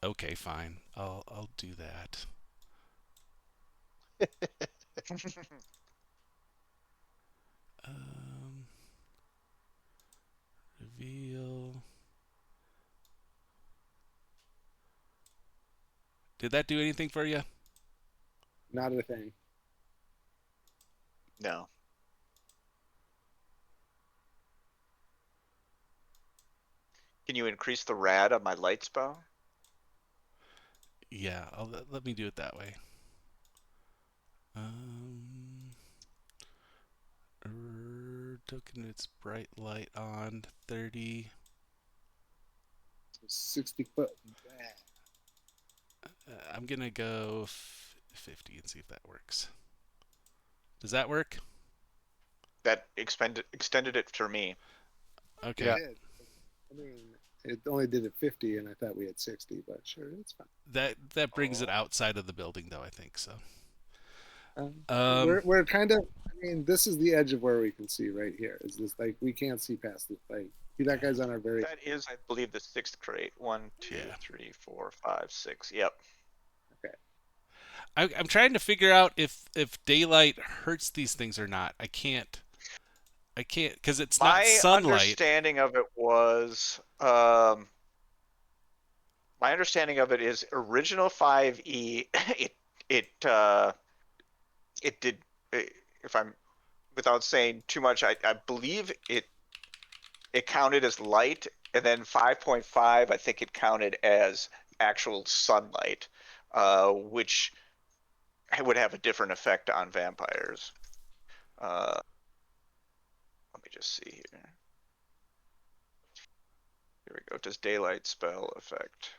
Okay, fine. I'll do that. Reveal. Did that do anything for you? Not a thing. No. Can you increase the rad on my light spell? Yeah, let me do it that way. Token its bright light on 30. So 60 foot. I'm gonna go 50 and see if that works. Does that work? That extended it for me. Okay. Yeah. I mean, it only did it 50, and I thought we had 60, but sure, it's fine. That brings it outside of the building, though. I think so. We're kind of. I mean, this is the edge of where we can see right here. Is this like we can't see past this? Like, that guy's on our very. That is, I believe, the sixth crate. 1, 2, 3, 4, 5, 6. Yep. Okay. I'm trying to figure out if daylight hurts these things or not. I can't because it's not sunlight. My understanding of it was. My understanding of it is original 5e. It did. If I'm without saying too much, I believe it counted as light, and then 5.5 I think it counted as actual sunlight, which would have a different effect on vampires. Let me just see here. Here we go. Does daylight spell affect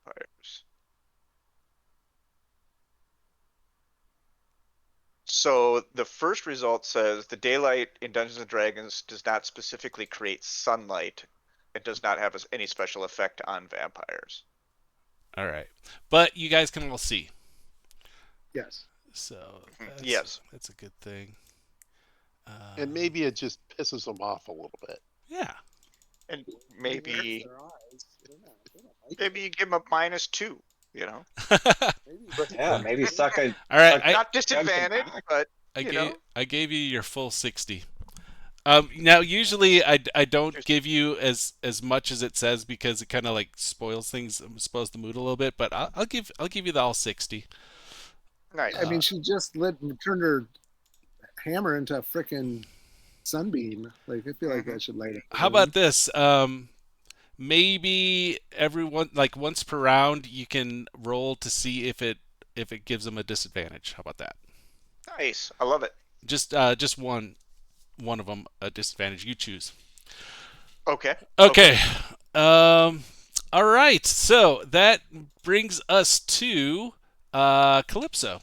fires? So the first result says the daylight in Dungeons and Dragons does not specifically create sunlight. It does not have any special effect on vampires. All right, but you guys can all see, Yes. so Yes. that's a good thing. And maybe it just pisses them off a little bit. Yeah. And maybe Their eyes. They don't like maybe you give them a -2. You know, Maybe. Yeah, maybe suck a. All right, suck- not disadvantage, but I gave you your full 60. Now usually I don't give you as much as it says because it kind of like spoils things, spoils the mood a little bit. But I'll give you the all 60. nice. I mean, she just turned her hammer into a frickin' sunbeam. Like, I feel like that should light up. How about this? Maybe everyone, like once per round, you can roll to see if it gives them a disadvantage. How about that? Nice. I love it. Just one of them a disadvantage. You choose. Okay. Okay. All right. So that brings us to Calypso.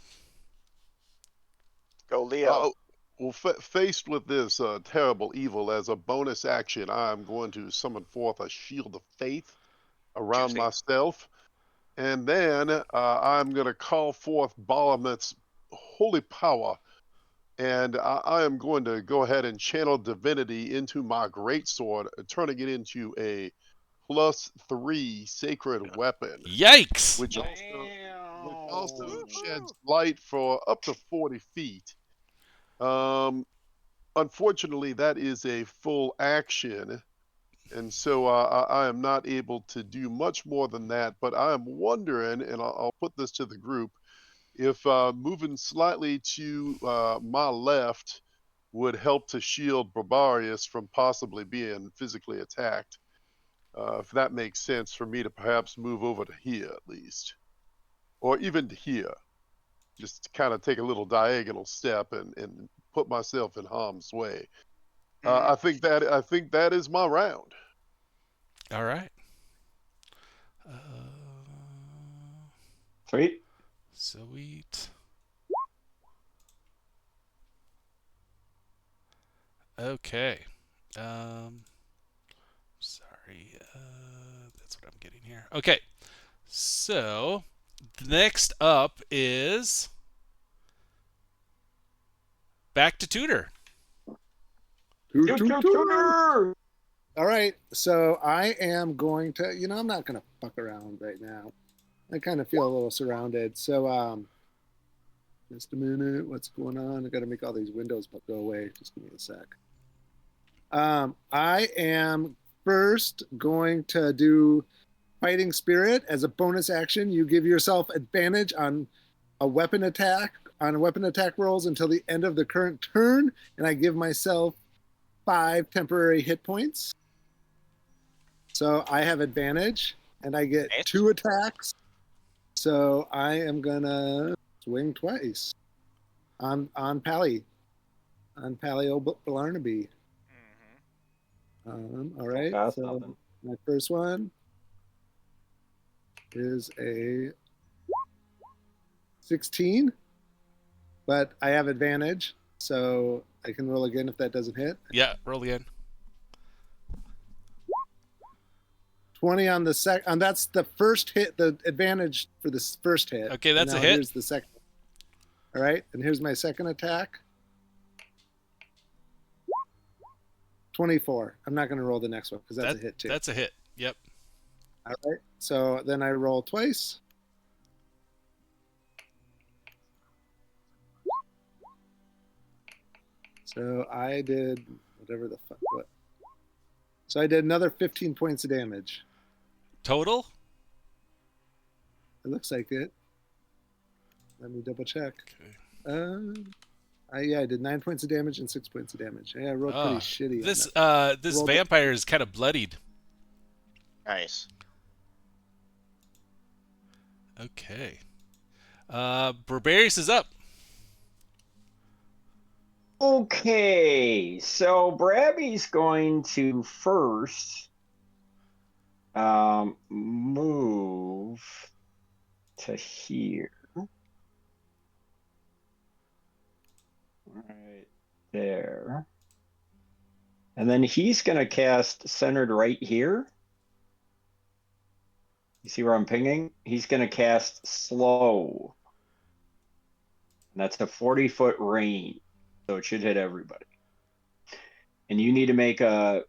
Go Leo. Well, faced with this terrible evil, as a bonus action, I'm going to summon forth a shield of faith around Juicy. myself. And then I'm going to call forth Bahamut's holy power. And I am going to go ahead and channel divinity into my greatsword, turning it into a +3 sacred weapon, Yikes! which also sheds light for up to 40 feet. Unfortunately, that is a full action, and so I am not able to do much more than that. But I am wondering, and I'll put this to the group, if moving slightly to my left would help to shield Barbarius from possibly being physically attacked. If that makes sense for me to perhaps move over to here at least, or even to here, just to kind of take a little diagonal step and put myself in harm's way. I think that is my round. All right. Sweet. Sweet. Okay. Sorry. That's what I'm getting here. Okay. So, next up is back to Tutor. Tutor! All right, so I am going to, I'm not going to fuck around right now. I kind of feel a little surrounded. So, just a minute. What's going on? I got to make all these windows go away. Just give me a sec. I am first going to do Fighting Spirit as a bonus action. You give yourself advantage on weapon attack rolls until the end of the current turn, and I give myself 5 temporary hit points. So I have advantage, and I get 2 attacks. So I am gonna swing twice on Pally O'Blarnaby. All right. So my first one is a 16, but I have advantage, so I can roll again if that doesn't hit. Yeah, roll again. 20 on the second. That's the first hit. The advantage for this first hit. Okay, that's a hit. Here's the second. All right, and here's my second attack. 24. I'm not going to roll the next one because that's a hit too. That's a hit. Yep. All right. So then I roll twice. So I did whatever the fuck. What? So I did another 15 points of damage. Total? It looks like it. Let me double check. Okay. I did 9 points of damage and 6 points of damage. Yeah, I rolled pretty shitty. This vampire is kind of bloodied. Nice. Okay. Barbarius is up. Okay, so Brabby's going to first move to here. Right there. And then he's going to cast centered right here. You see where I'm pinging? He's going to cast slow. And that's a 40-foot range. So it should hit everybody. And you need to make a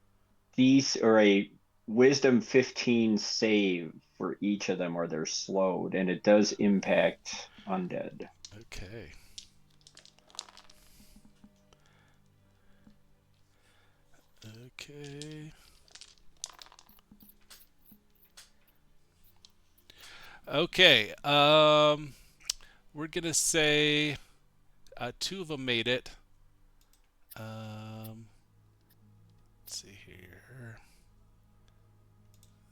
wisdom 15 save for each of them or they're slowed. And it does impact undead. Okay. Okay. Okay. We're gonna say 2 of them made it. Let's see here.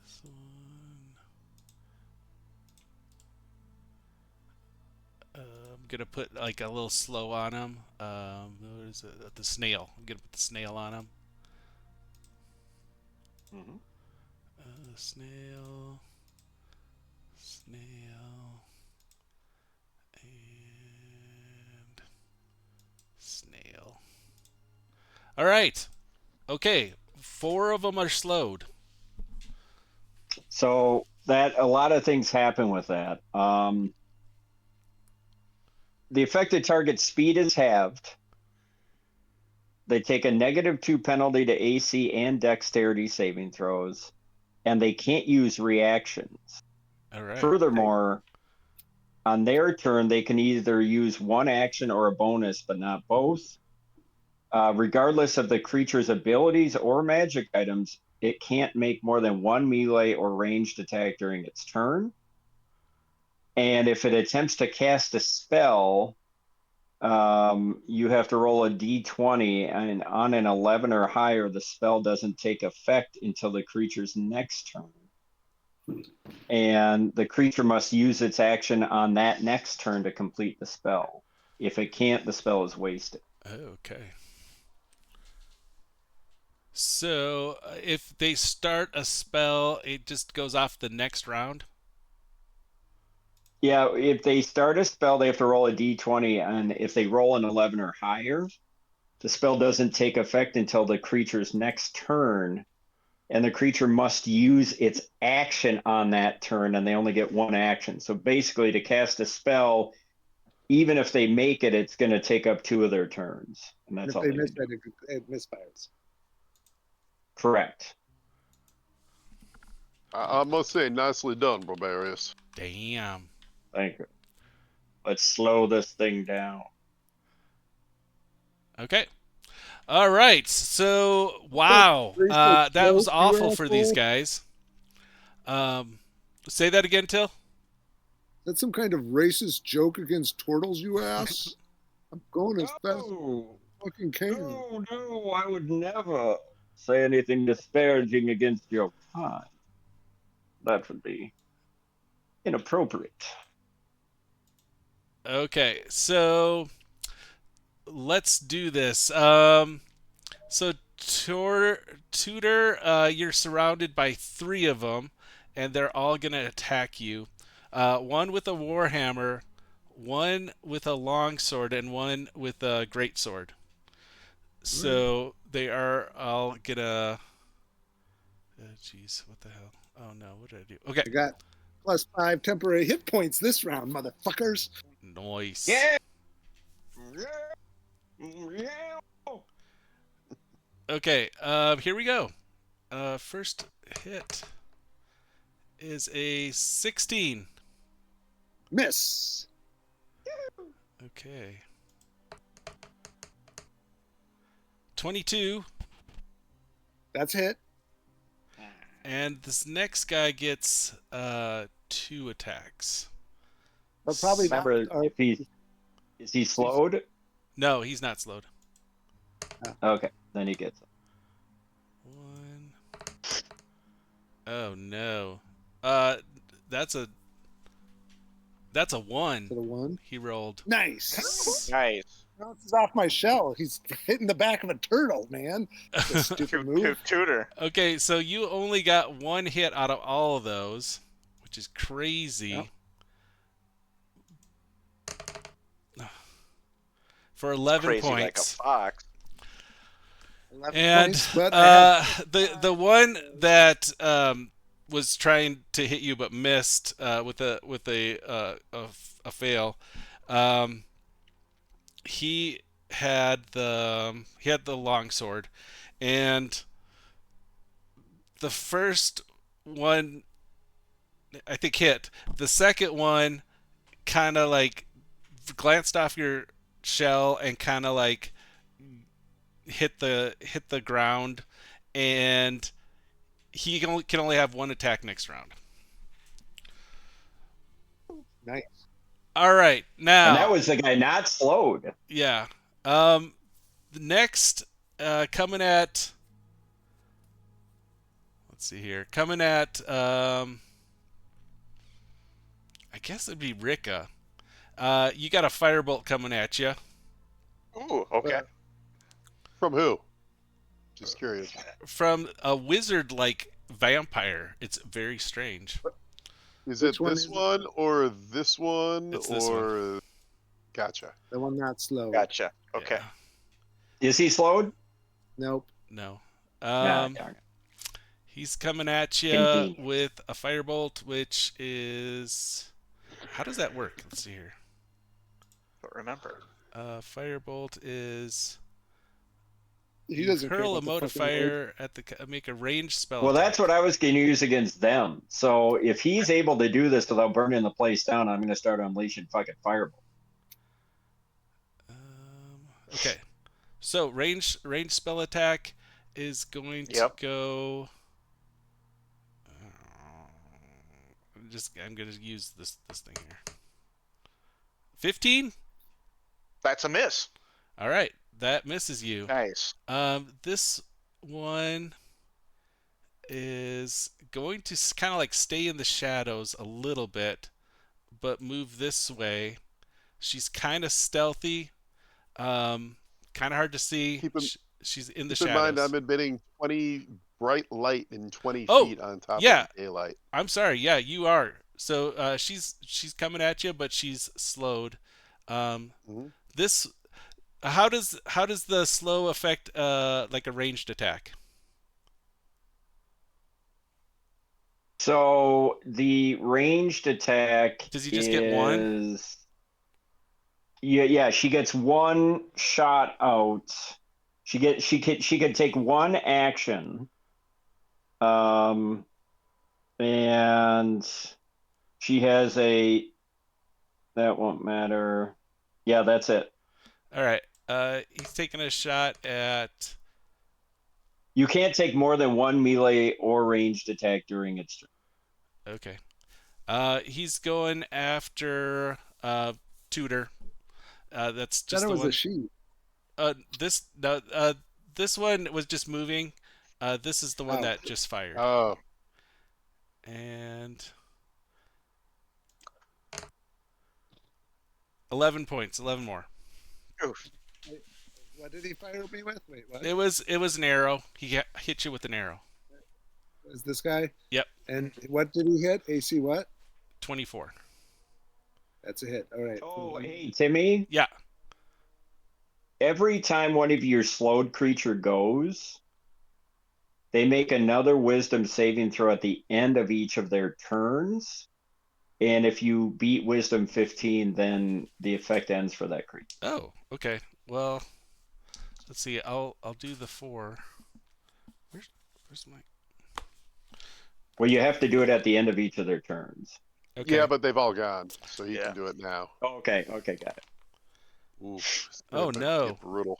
This one. I'm gonna put like a little slow on him. What is it? The snail. I'm gonna put the snail on him. Mm-hmm. Snail. Snail. And snail. All right. Okay. 4 of them are slowed. So that a lot of things happen with that. The affected target's speed is halved. They take a -2 penalty to AC and dexterity saving throws, and they can't use reactions. All right. Furthermore, on their turn, they can either use one action or a bonus, but not both. Regardless of the creature's abilities or magic items, it can't make more than one melee or ranged attack during its turn. And if it attempts to cast a spell, you have to roll a d20, and on an 11 or higher, the spell doesn't take effect until the creature's next turn. And the creature must use its action on that next turn to complete the spell. If it can't, the spell is wasted. Okay. So if they start a spell, it just goes off the next round? Yeah, if they start a spell, they have to roll a d20, and if they roll an 11 or higher, the spell doesn't take effect until the creature's next turn, and the creature must use its action on that turn, and they only get one action. So basically, to cast a spell, even if they make it, it's going to take up 2 of their turns, and that's if all they they miss can do. it misfires. Correct. I must say, nicely done, Barbarius. Damn. Thank you. Let's slow this thing down. Okay. All right. So, wow. That was awful for these guys. Say that again, Till. That's some kind of racist joke against turtles, you ass. I'm going as fast as I fucking can. No, I would never say anything disparaging against your kind. That would be inappropriate. Okay. So, let's do this. So, Tudor, you're surrounded by 3 of them, and they're all going to attack you. One with a warhammer, one with a longsword, and one with a greatsword. So they are all gonna. Jeez, what the hell? Oh no, what did I do? Okay. I got +5 temporary hit points this round, motherfuckers. Nice. Yeah. Yeah. Okay. Here we go. First hit is a 16. Miss. Okay. 22. That's hit. And this next guy gets 2 attacks. But probably not. Remember, if is he slowed? No, he's not slowed. Okay, then he gets it. 1. Oh no. That's a 1. To the 1. He rolled. Nice. Nice. bounces off my shell. He's hitting the back of a turtle, man. The stupid move. Tutor. Okay, so you only got one hit out of all of those, which is crazy. Yep. For 11 Crazy points. like a fox. 11 And points, but I had the one that was trying to hit you but missed with a fail, he had the longsword, and the first one I think hit. The second one kind of like glanced off your shell and kind of like hit the ground, and he can only have one attack next round. nice. All right, now. And that was the guy not slowed. Yeah. The next coming at. Let's see here. Coming at. I guess it'd be Rika. You got a firebolt coming at you. Ooh, okay. From who? Just curious. From a wizard-like vampire. It's very strange. Is Which it one this is it? one or this one It's this or? Gotcha. The one not slow. Gotcha. Okay. Yeah. Is he slowed? Nope. No. Nah, darn it. He's coming at you Convenient. with a firebolt, which is. How does that work? Let's see here. Don't remember. Firebolt is. He doesn't care Hurl a about the mote of fucking fire at the make a ranged spell. Well, attack. that's what I was going to use against them. So if he's able to do this without burning the place down, I'm going to start unleashing fucking fireball. Okay, so range spell attack is going to go. I'm going to use this thing here. 15. That's a miss. All right, that misses you. Nice. This one is going to kind of like stay in the shadows a little bit, but move this way. She's kind of stealthy, kind of hard to see. She's in the Keep in shadows. mind, I'm emitting 20 bright light and 20 feet on top of the daylight. I'm sorry. Yeah, you are. So she's coming at you, but she's slowed. This. How does the slow affect like a ranged attack? So the ranged attack Does he just get one? Yeah, she gets one shot out. She could take one action. And she has that won't matter. Yeah, that's it. All right. He's taking a shot at. You can't take more than one melee or ranged attack during its turn. Okay. He's going after Tutor. That's just that the was one. a she. This one was just moving. This is the one that just fired. Oh. And 11 points. 11 more. Oof. What did he fire me with? Wait, what? It was an arrow. He hit you with an arrow. Is this guy? Yep. And what did he hit? AC what? 24. That's a hit. All right. Oh, hey, Timmy. Yeah. Every time one of your slowed creature goes, they make another wisdom saving throw at the end of each of their turns. And if you beat wisdom 15, then the effect ends for that creature. Oh, okay. Well, let's see. I'll do the 4. Where's my? Well, you have to do it at the end of each of their turns. Okay. Yeah, but they've all gone, so he can do it now. Okay, got it. Ooh, oh no! Brutal.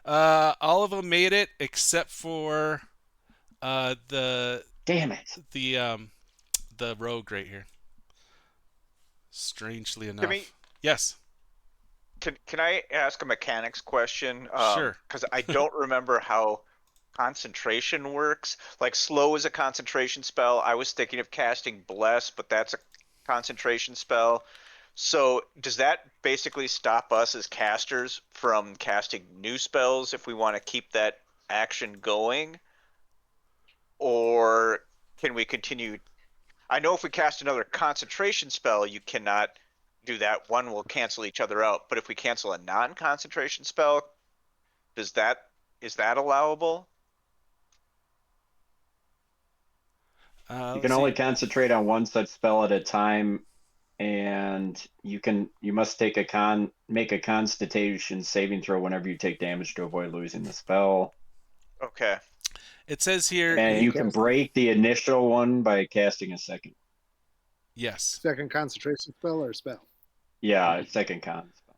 All of them made it except for the. Damn it! The rogue right here. Strangely enough. Timmy, yes. Can I ask a mechanics question? Sure. Because I don't remember how concentration works. Like slow is a concentration spell. I was thinking of casting bless, but that's a concentration spell. So does that basically stop us as casters from casting new spells if we want to keep that action going? Or can we continue? I know if we cast another concentration spell, you cannot do that. One will cancel each other out. But if we cancel a non-concentration spell, is that allowable? You can Let's only see. concentrate on one such spell at a time, and you must make a Constitution saving throw whenever you take damage to avoid losing the spell. Okay. It says here, And you can break the initial one by casting a second. yes. Second concentration spell or spell? Yeah, second con spell.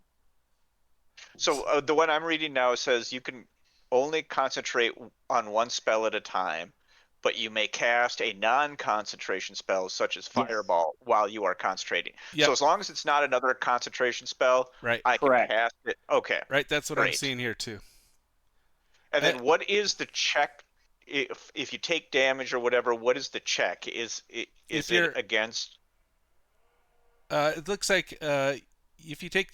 So the one I'm reading now says you can only concentrate on one spell at a time, but you may cast a non-concentration spell such as Yes. Fireball while you are concentrating. Yep. So as long as it's not another concentration spell, Right. I can Correct. cast it. Okay. Right. That's what I'm Great. seeing here too. And then what is the check if you take damage or whatever? What is the check? Is If it you're- against? It looks like if you take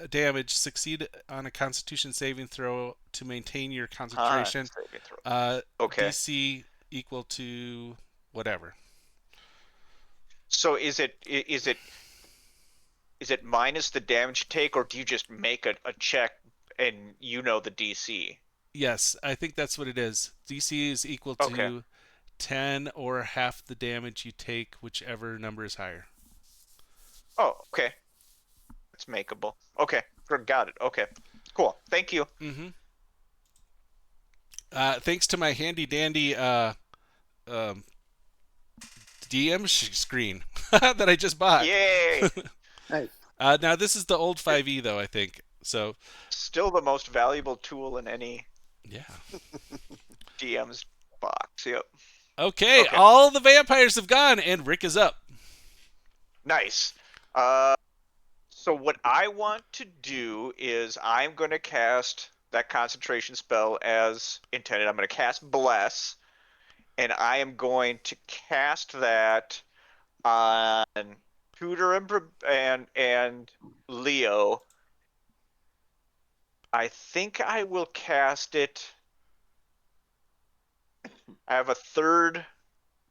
damage, succeed on a Constitution saving throw to maintain your concentration. Saving throw. Okay. DC equal to whatever. So is it minus the damage you take, or do you just make a check and you know the DC? Yes, I think that's what it is. DC is equal to Okay. 10 or half the damage you take, whichever number is higher. Oh, okay. It's makeable. Okay, got it. Okay, cool. Thank you. Mm-hmm. Thanks to my handy dandy DM screen that I just bought. Yay! Nice. Now this is the old 5e though, I think. So Still the most valuable tool in any yeah. DM's box. Yep. Okay, all the vampires have gone, and Rick is up. Nice. So what I want to do is I'm going to cast that concentration spell as intended. I'm going to cast Bless, and I am going to cast that on Tudor and Leo. I think I will cast it. I have a third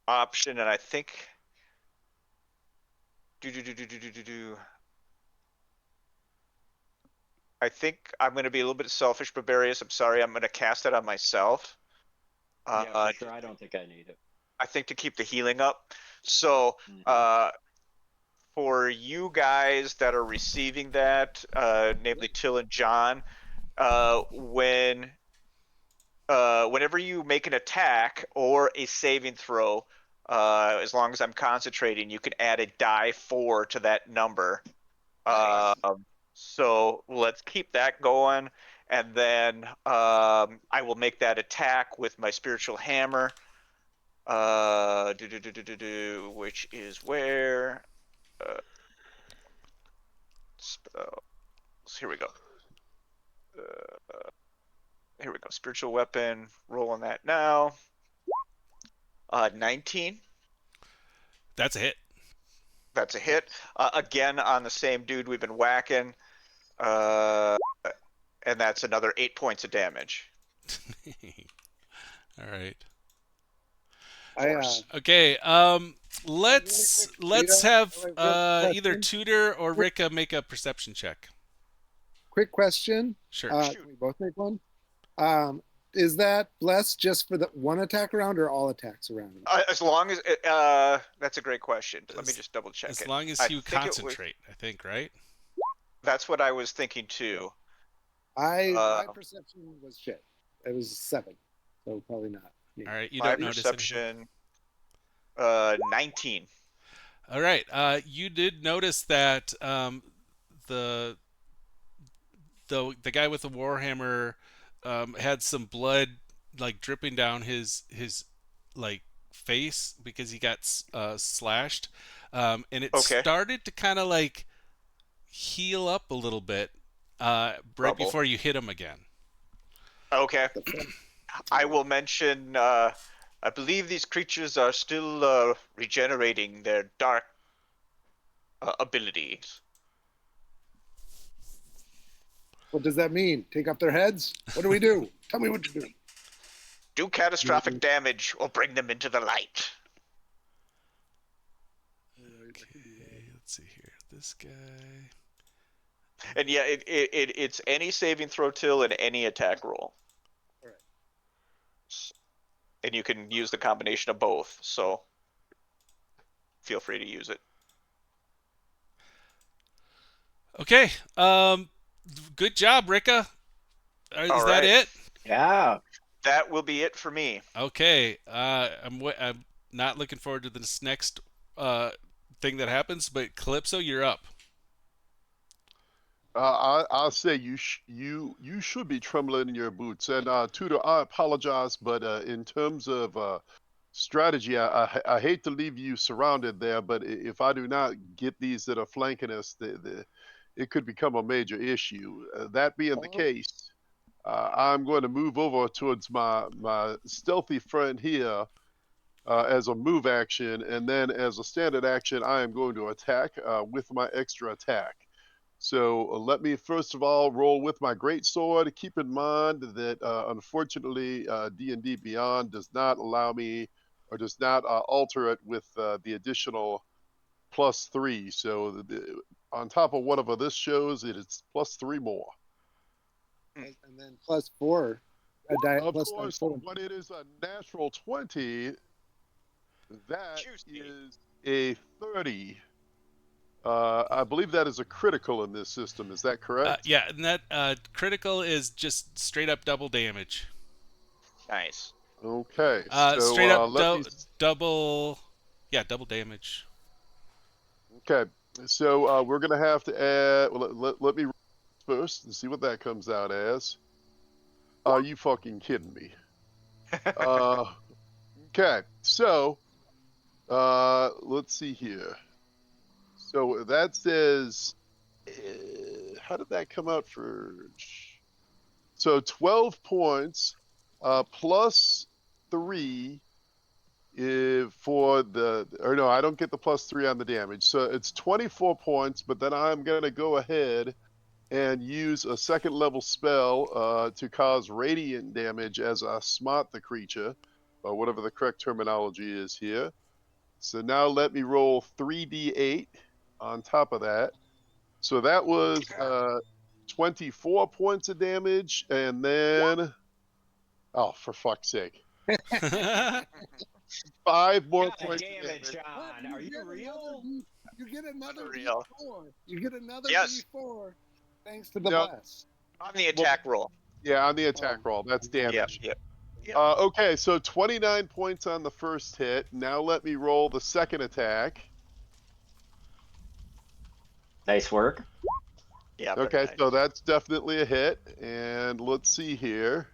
option, and I think. I think I'm going to be a little bit selfish, Barbarius. I'm sorry. I'm going to cast it on myself. Yeah, for sure. I don't think I need it. I think to keep the healing up. So, for you guys that are receiving that, namely Till and John, whenever you make an attack or a saving throw, as long as I'm concentrating, you can add a die 4 to that number. Nice. So let's keep that going, and then I will make that attack with my spiritual hammer. Which is where? Here we go. Here we go. Spiritual weapon. Rolling that now. 19. That's a hit. That's a hit. Again on the same dude we've been whacking. And that's another 8 points of damage. All right. Okay. Let's have either Tudor or Ricka make a perception check. Quick question. Sure. Can we both make one? Is that Bless just for the one attack around or all attacks around? As long as that's a great question. Let me just double check it. As long as you concentrate, I think, right? That's what I was thinking too. My perception was shit. It was 7, so probably not. All right, you my don't notice perception. 19. All right, you did notice that the guy with the warhammer had some blood like dripping down his like face because he got slashed, and it started to kind of like heal up a little bit right before you hit him again. Okay. I will mention. I believe these creatures are still regenerating. They're dark abilities. What does that mean? Take off their heads? What do we do? Tell me what to do. Do catastrophic damage or bring them into the light. Okay, let's see here. This guy. And yeah, it's any saving throw till and any attack roll. All right. And you can use the combination of both, so feel free to use it. Okay. Good job, Rika. Is All that right. it? Yeah. That will be it for me. Okay. I'm not looking forward to this next thing that happens, but Calypso, you're up. I'll say you should be trembling in your boots. And Tudor, I apologize, but in terms of strategy, I hate to leave you surrounded there, but if I do not get these that are flanking us, it could become a major issue. That being the case, I'm going to move over towards my stealthy friend here as a move action, and then as a standard action, I am going to attack with my extra attack. So let me first of all roll with my great sword. Keep in mind that unfortunately D&D Beyond does not allow me or does not alter it with the additional +3. So on top of whatever this shows, it is +3 more. And then +4. Of plus course, +4. when it is a natural 20, that Choose me. is a 30. I believe that is a critical in this system. Is that correct? Yeah, and that critical is just straight up double damage. Nice. Okay. Straight up let me. double. Yeah, double damage. Okay. So we're gonna have to add. Well, let me first and see what that comes out as. Are you fucking kidding me? Okay. So let's see here. So that says, how did that come out for? So 12 points plus 3 for the, or no, I don't get the +3 on the damage. So it's 24 points, but then I'm going to go ahead and use a second level spell to cause radiant damage as I smite the creature, or whatever the correct terminology is here. So now let me roll 3d8 on top of that. So that was 24 points of damage, and then, oh, for fuck's sake, 5 more God points damn of it, damage. John. Are you real? You get another Unreal. D4. You get another Yes. D4 thanks to the No. bless. On the attack roll. Yeah, on the attack roll. That's damage. Yep. Okay, so 29 points on the first hit. Now let me roll the second attack. Nice work. Yeah. Okay, nice. so that's definitely a hit. And let's see here.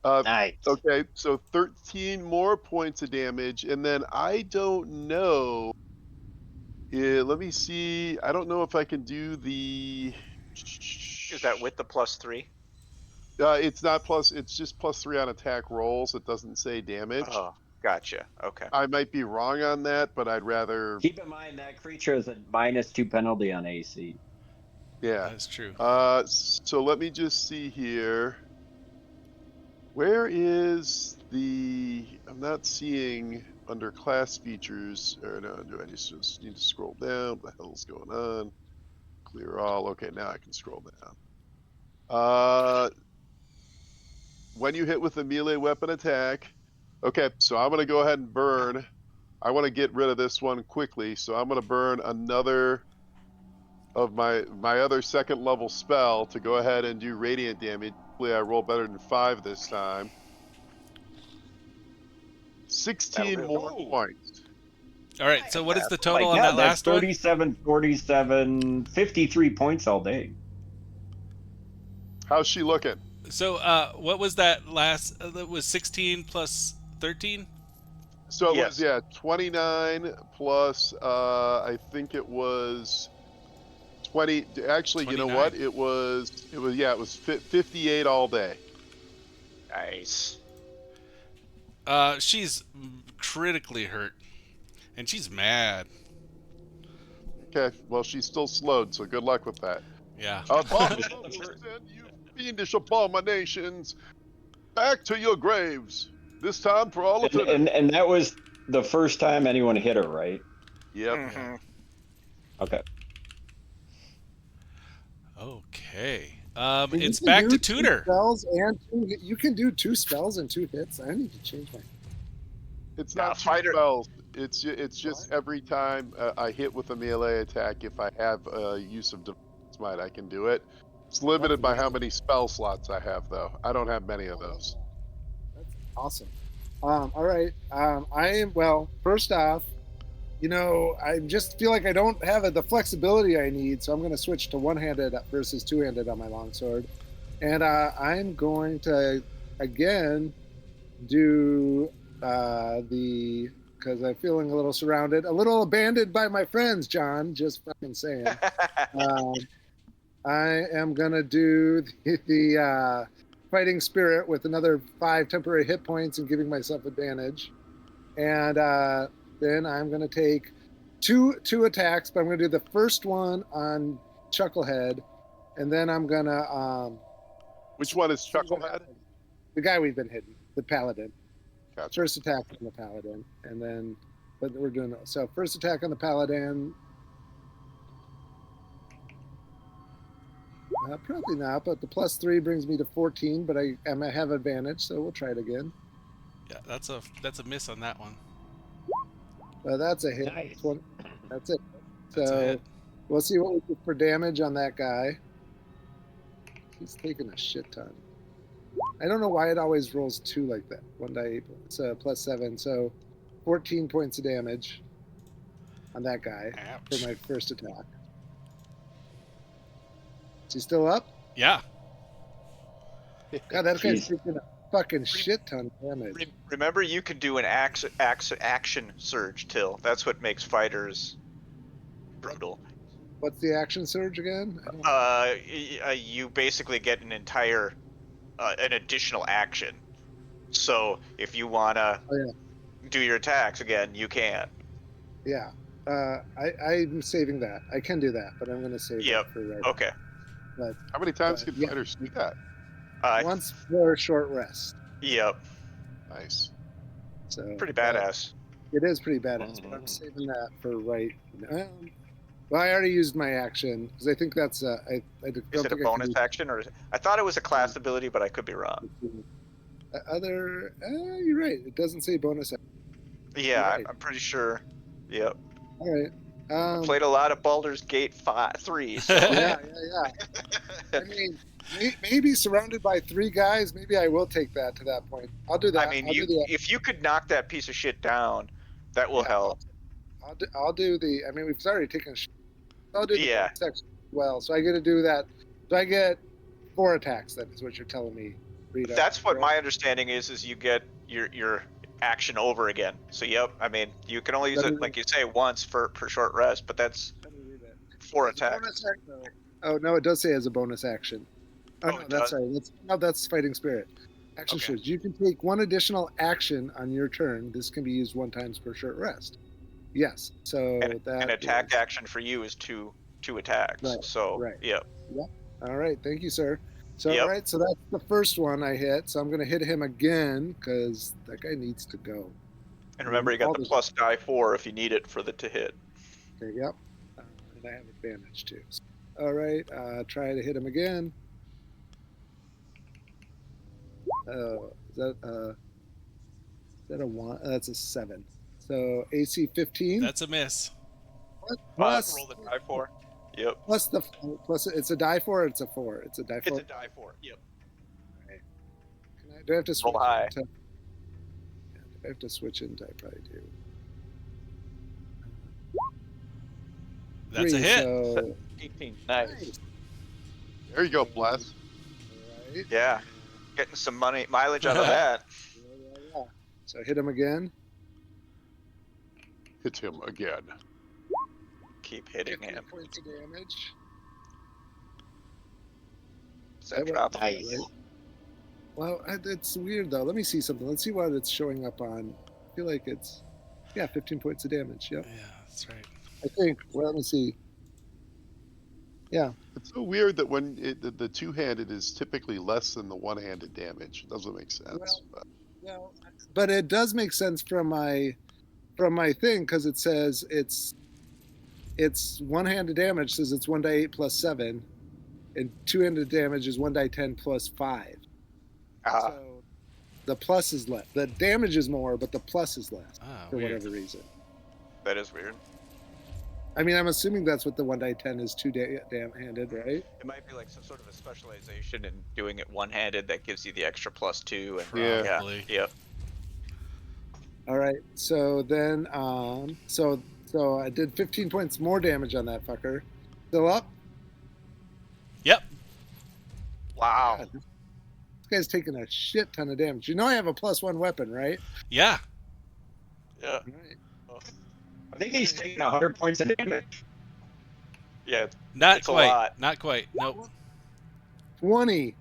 Nice. Okay, so 13 more points of damage. And then I don't know. Let me see. I don't know if I can do the. Is that with the +3? It's not plus. It's just +3 on attack rolls. It doesn't say damage. Oh, gotcha. Okay. I might be wrong on that, but I'd rather. Keep in mind that creature has a -2 penalty on AC. Yeah. That's true. So let me just see here. Where is the? I'm not seeing under class features. Or no, do I just need to scroll down? What the hell's going on? Clear all. Okay, now I can scroll down. When you hit with a melee weapon attack. Okay, so I'm gonna go ahead and burn. I want to get rid of this one quickly, so I'm gonna burn another of my other second level spell to go ahead and do radiant damage. Hopefully I roll better than 5 this time. 16 That'll do. more points. All right. So what is the Oh my total on God, that that's last one? 37, 47, 53 points all day. How's she looking? So what was that last? That was 16 plus 13. So it Yes. was 29 plus I think it was 20. Actually, you know what? 29. It was 58 all day. Nice. She's critically hurt, And she's mad. Okay, well, she's still slowed, so good luck with that. Yeah. Abominable will send you fiendish abominations back to your graves. This time for all And, eternity. and that was the first time anyone hit her, right? Yep. Mhm. Okay. Okay. And you It's can back to do two Tutor. spells and you can do 2 spells and 2 hits. I need to change my. It's Now, not two fighter- spells. It's just every time I hit with a melee attack, if I have use of Divine Smite, I can do it. It's limited by how many spell slots I have, though. I don't have many of those. That's awesome. All right. I am well. First off, I just feel like I don't have the flexibility I need, so I'm going to switch to one-handed versus two-handed on my longsword, and I'm going to again do because I'm feeling a little surrounded, a little abandoned by my friends. John, just fucking saying. I am gonna do the fighting spirit with another 5 temporary hit points and giving myself advantage, and then I'm gonna take two attacks. But I'm gonna do the first one on Chucklehead, and then I'm gonna Which one is Chucklehead? the guy we've been hitting, the paladin. Gotcha. First attack on the paladin, and then but we're doing so. First attack on the paladin. Probably not, but the +3 brings me to 14. But I have advantage, so we'll try it again. Yeah, that's a miss on that one. That's a hit. Nice. That's it. That's a So hit. we'll see what we get for damage on that guy. He's taking a shit ton. I don't know why it always rolls 2 like that. 1 die 8. It's +7, so 14 points of damage on that guy Ouch. for my first attack. Is he still up? Yeah. God, that guy's Jeez. taking a fucking shit ton of damage. Remember, you can do an action surge, Till. That's what makes fighters brutal. What's the action surge again? I don't You basically get an additional action. So if you wanna do your attacks again, you can. Yeah. I'm saving that. I can do that, but I'm going to save Yep. it for right Okay. now. How many times can yeah. fighters do that? Once for a short rest. Yep. Nice. So Pretty badass. It is pretty badass, but I'm saving that for right now. Well, I already used my action because I think that's I don't Is it a think bonus action, or I thought it was a class ability, but I could be wrong. You're right. It doesn't say bonus action. Yeah, Right. I'm pretty sure. Yep. All right. I played a lot of Baldur's Gate 3. So. Yeah. I mean, maybe surrounded by 3 guys, maybe I will take that to that point. I'll do that. I mean, I'll if you could knock that piece of shit down, that will help. I'll do the. I mean, we've already taken. I'll do the Yeah. section as well. So I get to do that. So I get 4 attacks. That is what you're telling me. Rita. That's what my understanding is you get your action over again. So yep, I mean, you can only use it, like you say, once for short rest, but that's 4 attacks. Oh no, it does say as a bonus action. Oh, no, it that's does? sorry. That's fighting spirit. Action Okay. surge. You can take 1 additional action on your turn. This can be used 1 time per short rest. Yes. So An attack action for you is two attacks. Right, So right. yep. All right. Thank you, sir. So Yep. all right. So that's the first one I hit. So I'm going to hit him again because that guy needs to go. And remember, you got the plus die 4 if you need it for the to hit. Okay. Yep. And I have advantage too. So, all right. Try to hit him again. Is that a 1? That's a 7. So AC 15. That's a miss. Plus roll the die 4. Yep. plus it's a die 4. Or it's a 4. It's a die 4. It's a die 4. Yep. Do I have to switch? Roll high. Do I have to switch into? I probably do. That's 3, a hit. So, 18. Nice. There you go, Bless. all right. Yeah. Getting some mileage out of that. Yeah. So hit him again. Hit him again. Keep hitting 15 him. points of damage. Does that drop? Nice. Right? Well, it's weird though. Let me see something. Let's see what it's showing up on. I feel like it's. Yeah, 15 points of damage. Yep. Yeah, that's right. I think. Well, let me see. Yeah. It's so weird that when the two-handed is typically less than the one-handed damage. It doesn't make sense. Well, but it does make sense from my thing because it says it's one-handed damage says it's 1d8 plus 7, and two-handed damage is 1d10 plus 5. So the plus is less. The damage is more, but the plus is less for weird. whatever reason. That is weird. I mean, I'm assuming that's what the 1d10 is two-handed, right? It might be like some sort of a specialization in doing it one-handed that gives you the extra +2. And Probably. Yeah. Yep. All right. So then, so I did 15 points more damage on that fucker. Still up? Yep. Wow. God, this guy's taking a shit ton of damage. You know I have a +1 weapon, right? Yeah. Yeah. All right. I think he's taking 100 points of damage. Yeah. Not It's a quite. lot. Not quite. Nope. 20.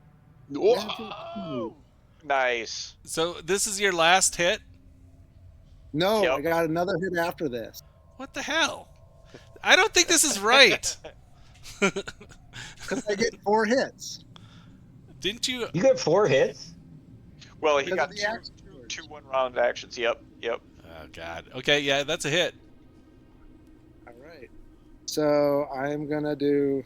Whoa! Nice. So this is your last hit? No, Yep. I got another hit after this. What the hell? I don't think this is right. Because I get 4 hits. Didn't you? You get 4 hits? Well, he Because got of the action two one-round actions. Yep. Oh God. Okay. Yeah, that's a hit. All right. So I'm going to do...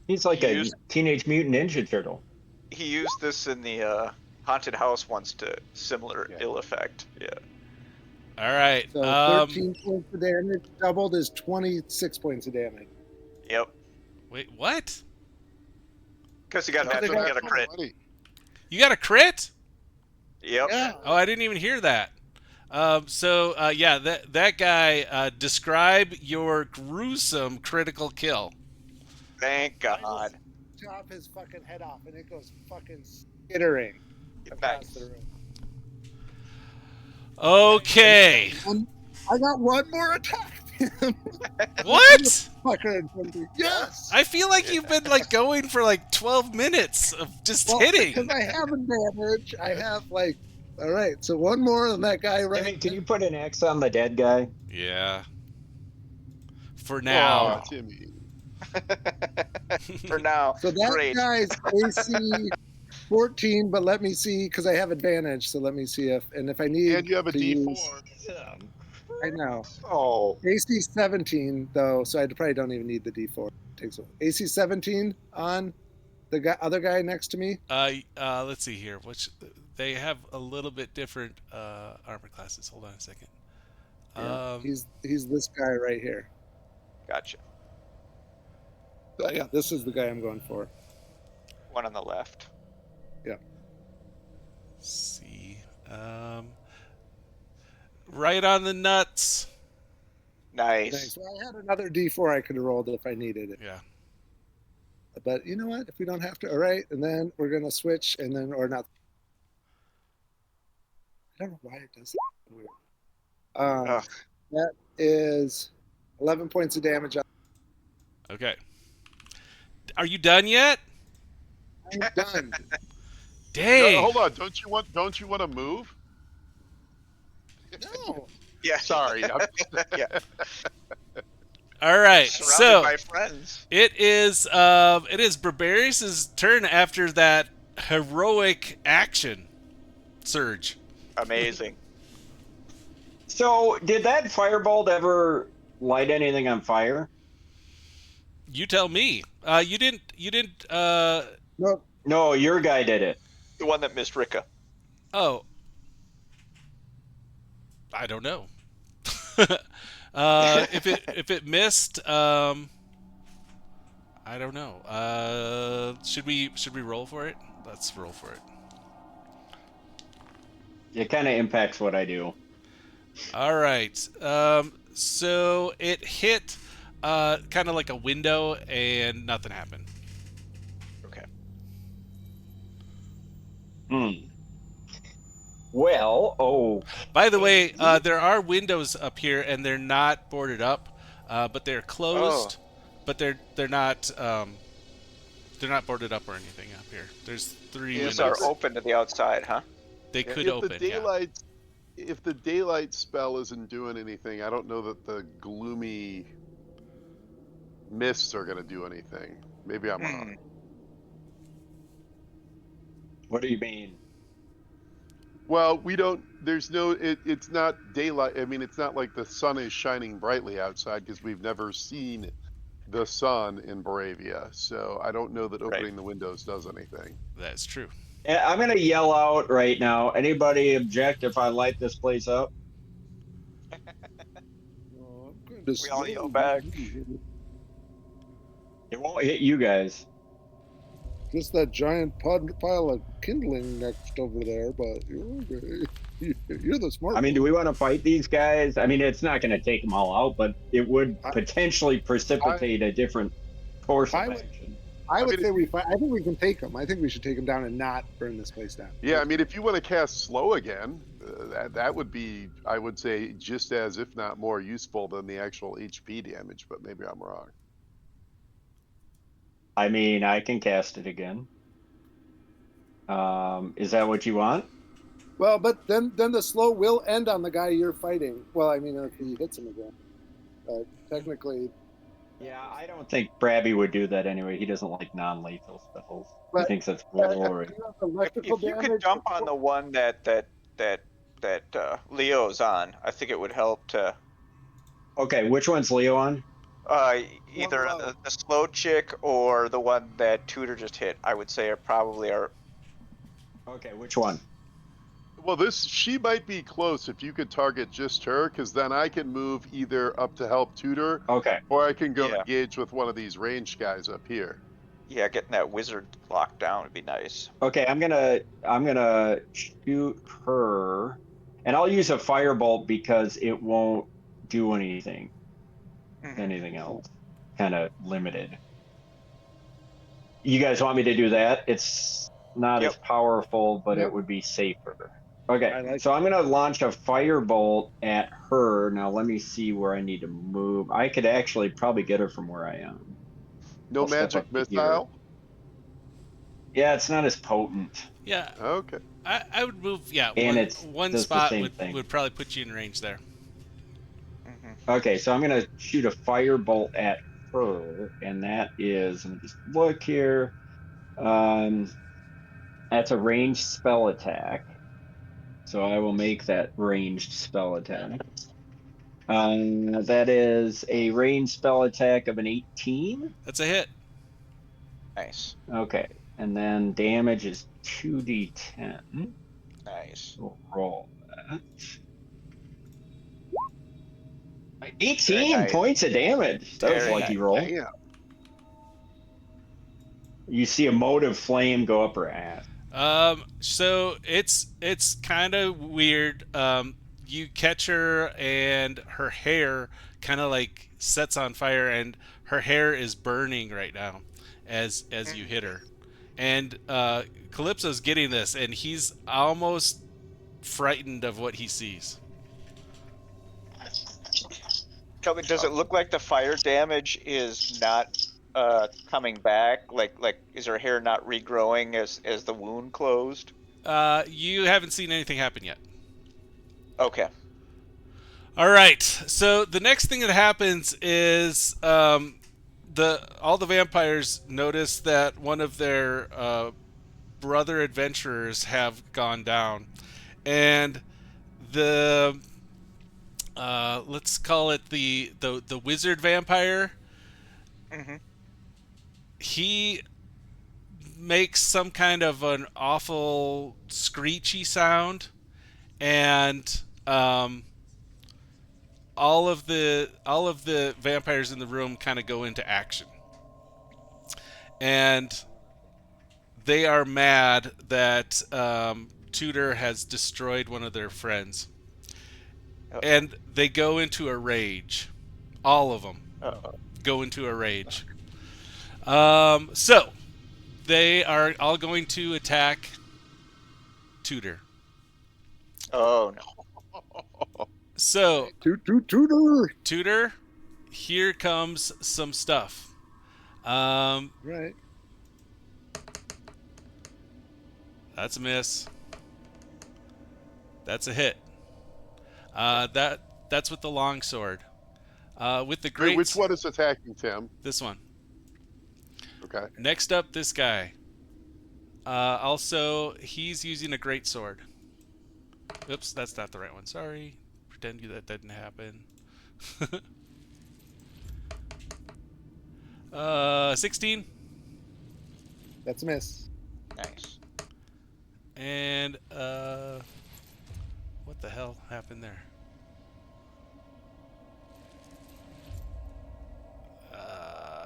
He's like a Teenage Mutant Ninja Turtle. He used this in the haunted house once to similar ill effect. Yeah. All right. So 13 points of damage. Doubled is 26 points of damage. Yep. Wait, what? Because he got That's he got a crit. Funny. You got a crit? Yep. Yeah. Oh, I didn't even hear that. Yeah, that guy. Describe your gruesome critical kill. Thank God. Chop his fucking head off, and it goes fucking skittering across the room. Okay. I got one more attack. What? Fucker in front of me. Yes. I feel like you've been like going for like 12 minutes of just hitting. Because I have advantage. I have like. All right. So one more than that guy right. Timmy, can you put an X on the dead guy? Yeah. For now. Aw, Timmy. For now. So that Great. guy's AC 14, but let me see because I have advantage. So let me see if I need. And you have a to D4. use- I know. Oh, AC 17 though, so I probably don't even need the D4. It takes AC 17 on the other guy next to me. Let's see here. Which they have a little bit different armor classes. Hold on a second. Yeah, he's this guy right here. Gotcha. Yeah, this is the guy I'm going for. One on the left. Yeah. Let's see. Right on the nuts. Nice. Thanks. Well, I had another D4 I could have rolled if I needed it. Yeah. But you know what? If we don't have to, all right. And then we're gonna switch, and then or not. I don't know why it does that. Weird. That is 11 points of damage. Okay. Are you done yet? I'm done. Dang. No, hold on. Don't you want to move? No. Yeah. Sorry. Yeah. All right. Surrounded So by friends. it is Barbarius's turn after that heroic action surge. Amazing. so did that firebolt ever light anything on fire? You tell me. You didn't. Nope. No, your guy did it. The one that missed Rika. Oh. I don't know. If it missed, I don't know. Should we roll for it? Let's roll for it. It kind of impacts what I do. All right. So it hit kind of like a window, and nothing happened. Okay. Well, By the way, there are windows up here, and they're not boarded up, but they're closed. But they're not boarded up or anything up here. There's 3 These windows. are open to the outside, huh? They could if open. the daylight, if the daylight spell isn't doing anything, I don't know that the gloomy mists are going to do anything. Maybe I'm wrong. What do you mean? Well, we don't. There's no. It's not daylight. I mean, it's not like the sun is shining brightly outside because we've never seen the sun in Baravia. So I don't know that Right. opening the windows does anything. That's true. I'm gonna yell out right now. Anybody object if I light this place up? I'm kind of We all slow. yell back. It won't hit you guys. Just that giant pile of kindling next over there, but you're okay. You're the smart I mean, do one. we want to fight these guys? I mean, it's not going to take them all out, but it would I, potentially precipitate a different course of I would- action. I I would mean, say we fight. I think we can take them. I think we should take them down and not burn this place down. Yeah, I mean, if you want to cast slow again, that would be, I would say, just as if not more useful than the actual HP damage. But maybe I'm wrong. I mean, I can cast it again. Is that what you want? Well, but then the slow will end on the guy you're fighting. Well, I mean, if he hits him again, but technically. Yeah, I don't think Brabby would do that anyway. He doesn't like non-lethal spells. He But- thinks that's If glory. you have electrical If you could damage, jump on the one that Leo's on, I think it would help to Okay, which one's Leo on? either low. the slow chick or the one that Tudor just hit. I would say are probably our. Okay, which one? Well, she might be close if you could target just her, because then I can move either up to help tutor, Okay, or I can go Yeah. engage with one of these range guys up here. Yeah, getting that wizard locked down would be nice. okay, I'm gonna shoot her, and I'll use a firebolt because it won't do anything else. Kind of limited. You guys want me to do that? It's not as Yep. powerful, but Yep. it would be safer. Okay, I like so I'm gonna launch a firebolt at her. Now let me see where I need to move. I could actually probably get her from where I am. No I'll step magic up to here. missile? Yeah, it's not as potent. Yeah, Okay. I would move. Yeah, And one it's one does the spot same would thing. would probably put you in range there. Okay, so I'm gonna shoot a firebolt at her, and that is, let me just look here. That's a ranged spell attack. So I will make that ranged spell attack. That is a ranged spell attack of an 18. That's a hit. Nice. Okay, and then damage is 2d10. Nice. We'll roll that. Very 18 nice. points of damage. That was a Very lucky nice. roll. Damn. You see a mote of flame go up her ass. So it's kind of weird. You catch her and her hair kind of like sets on fire, and her hair is burning right now as you hit her. And Calypso's getting this, and he's almost frightened of what he sees. Tell me, does it look like the fire damage is not coming back? Like is her hair not regrowing as the wound closed? You haven't seen anything happen yet. Okay. All right. So the next thing that happens is all the vampires notice that one of their brother adventurers have gone down, and the let's call it the wizard vampire. Mm-hmm. He makes some kind of an awful screechy sound, and all of the vampires in the room kind of go into action, and they are mad that Tudor has destroyed one of their friends, and they go into a rage. All of them go into a rage. So they are all going to attack Tudor. Oh no. So Tutor. Tudor, here comes some stuff. Right. That's a miss. That's a hit. That's with the long sword. With the Wait, great which one is attacking Tim? This one. Okay. Next up, this guy. Also, he's using a great sword. Oops, that's not the right one. Sorry. Pretend that didn't happen. 16. That's a miss. Nice. And what the hell happened there?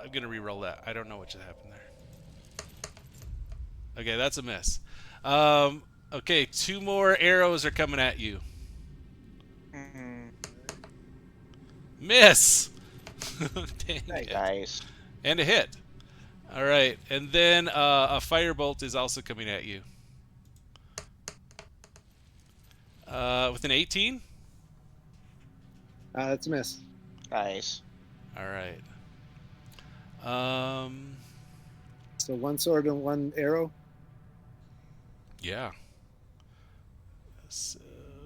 I'm gonna re-roll that. I don't know what just happened there. Okay, that's a miss. Okay, 2 more arrows are coming at you. Mm-hmm. Miss. Dang Nice. it. Nice. And a hit. All right, and then a firebolt is also coming at you. With an 18. That's a miss. Nice. All right. So 1 sword and 1 arrow. Yeah. So,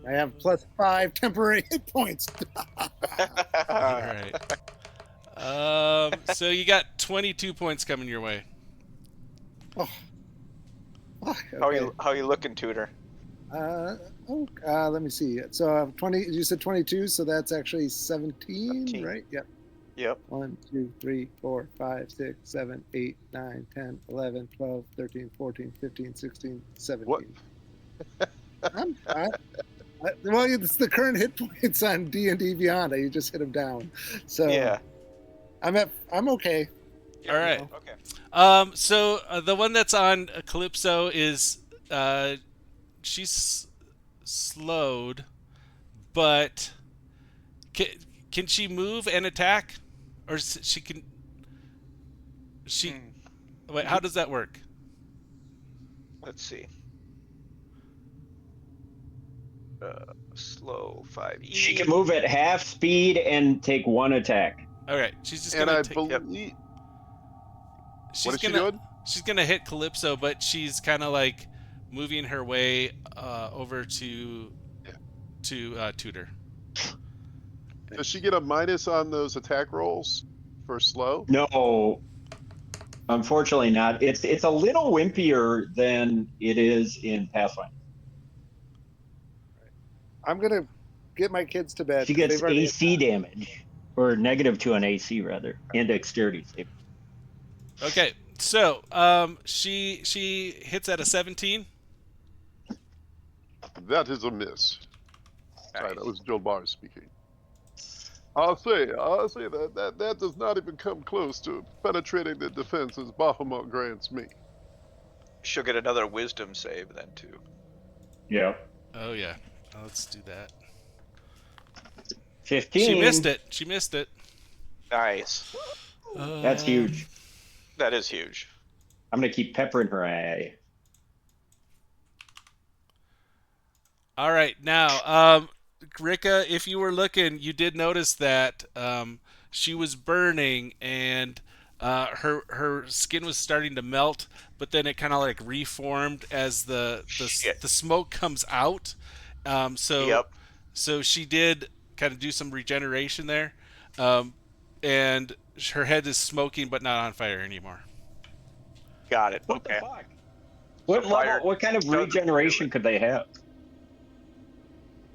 I have +5 temporary hit points. all right. So you got 22 points coming your way. Oh. Fuck, How okay. you looking, Tutor? Let me see. So 20. You said 22, so that's actually 17, 17. right? Yep. Yep. 1, 2, 3, 4, 5, 6, 7, 8, 9, 10, 11, 12, 13, 14, 15, 16, 17. What? Well, it's the current hit points on D&D Beyond. You just hit them down. So Yeah. I'm okay. All right. Okay. So the one that's on Calypso is she's slowed, but can she move and attack, or she can? She wait. How does that work? Let's see. Slow 5e. She can move at half speed and take 1 attack. All right. She's just And gonna I take. believe. She's What is she gonna doing? she's gonna hit Calypso, but she's kind of like moving her way over to Tutor. Does she get a minus on those attack rolls for slow? No, unfortunately not. It's a little wimpier than it is in Pathfinder. I'm gonna get my kids to bed. She 'cause gets they've already AC damage, or -2 on AC rather, and dexterity save. Okay, so she hits at a 17. That is a miss. Sorry, Nice. that was Joe Barr speaking. I'll say that does not even come close to penetrating the defenses Bahamut grants me. She'll get another wisdom save then too. Yeah. Oh yeah, let's do that. 15. She missed it. She missed it. Nice. That's huge. That is huge. I'm gonna keep peppering her eye. All right, now, Rika, if you were looking, you did notice that she was burning and her skin was starting to melt, but then it kind of like reformed as the smoke comes out. Yep. So she did kind of do some regeneration there, and her head is smoking but not on fire anymore. Got it. What Okay. the fuck? What So fire level? What kind of doesn't regeneration do it. could they have?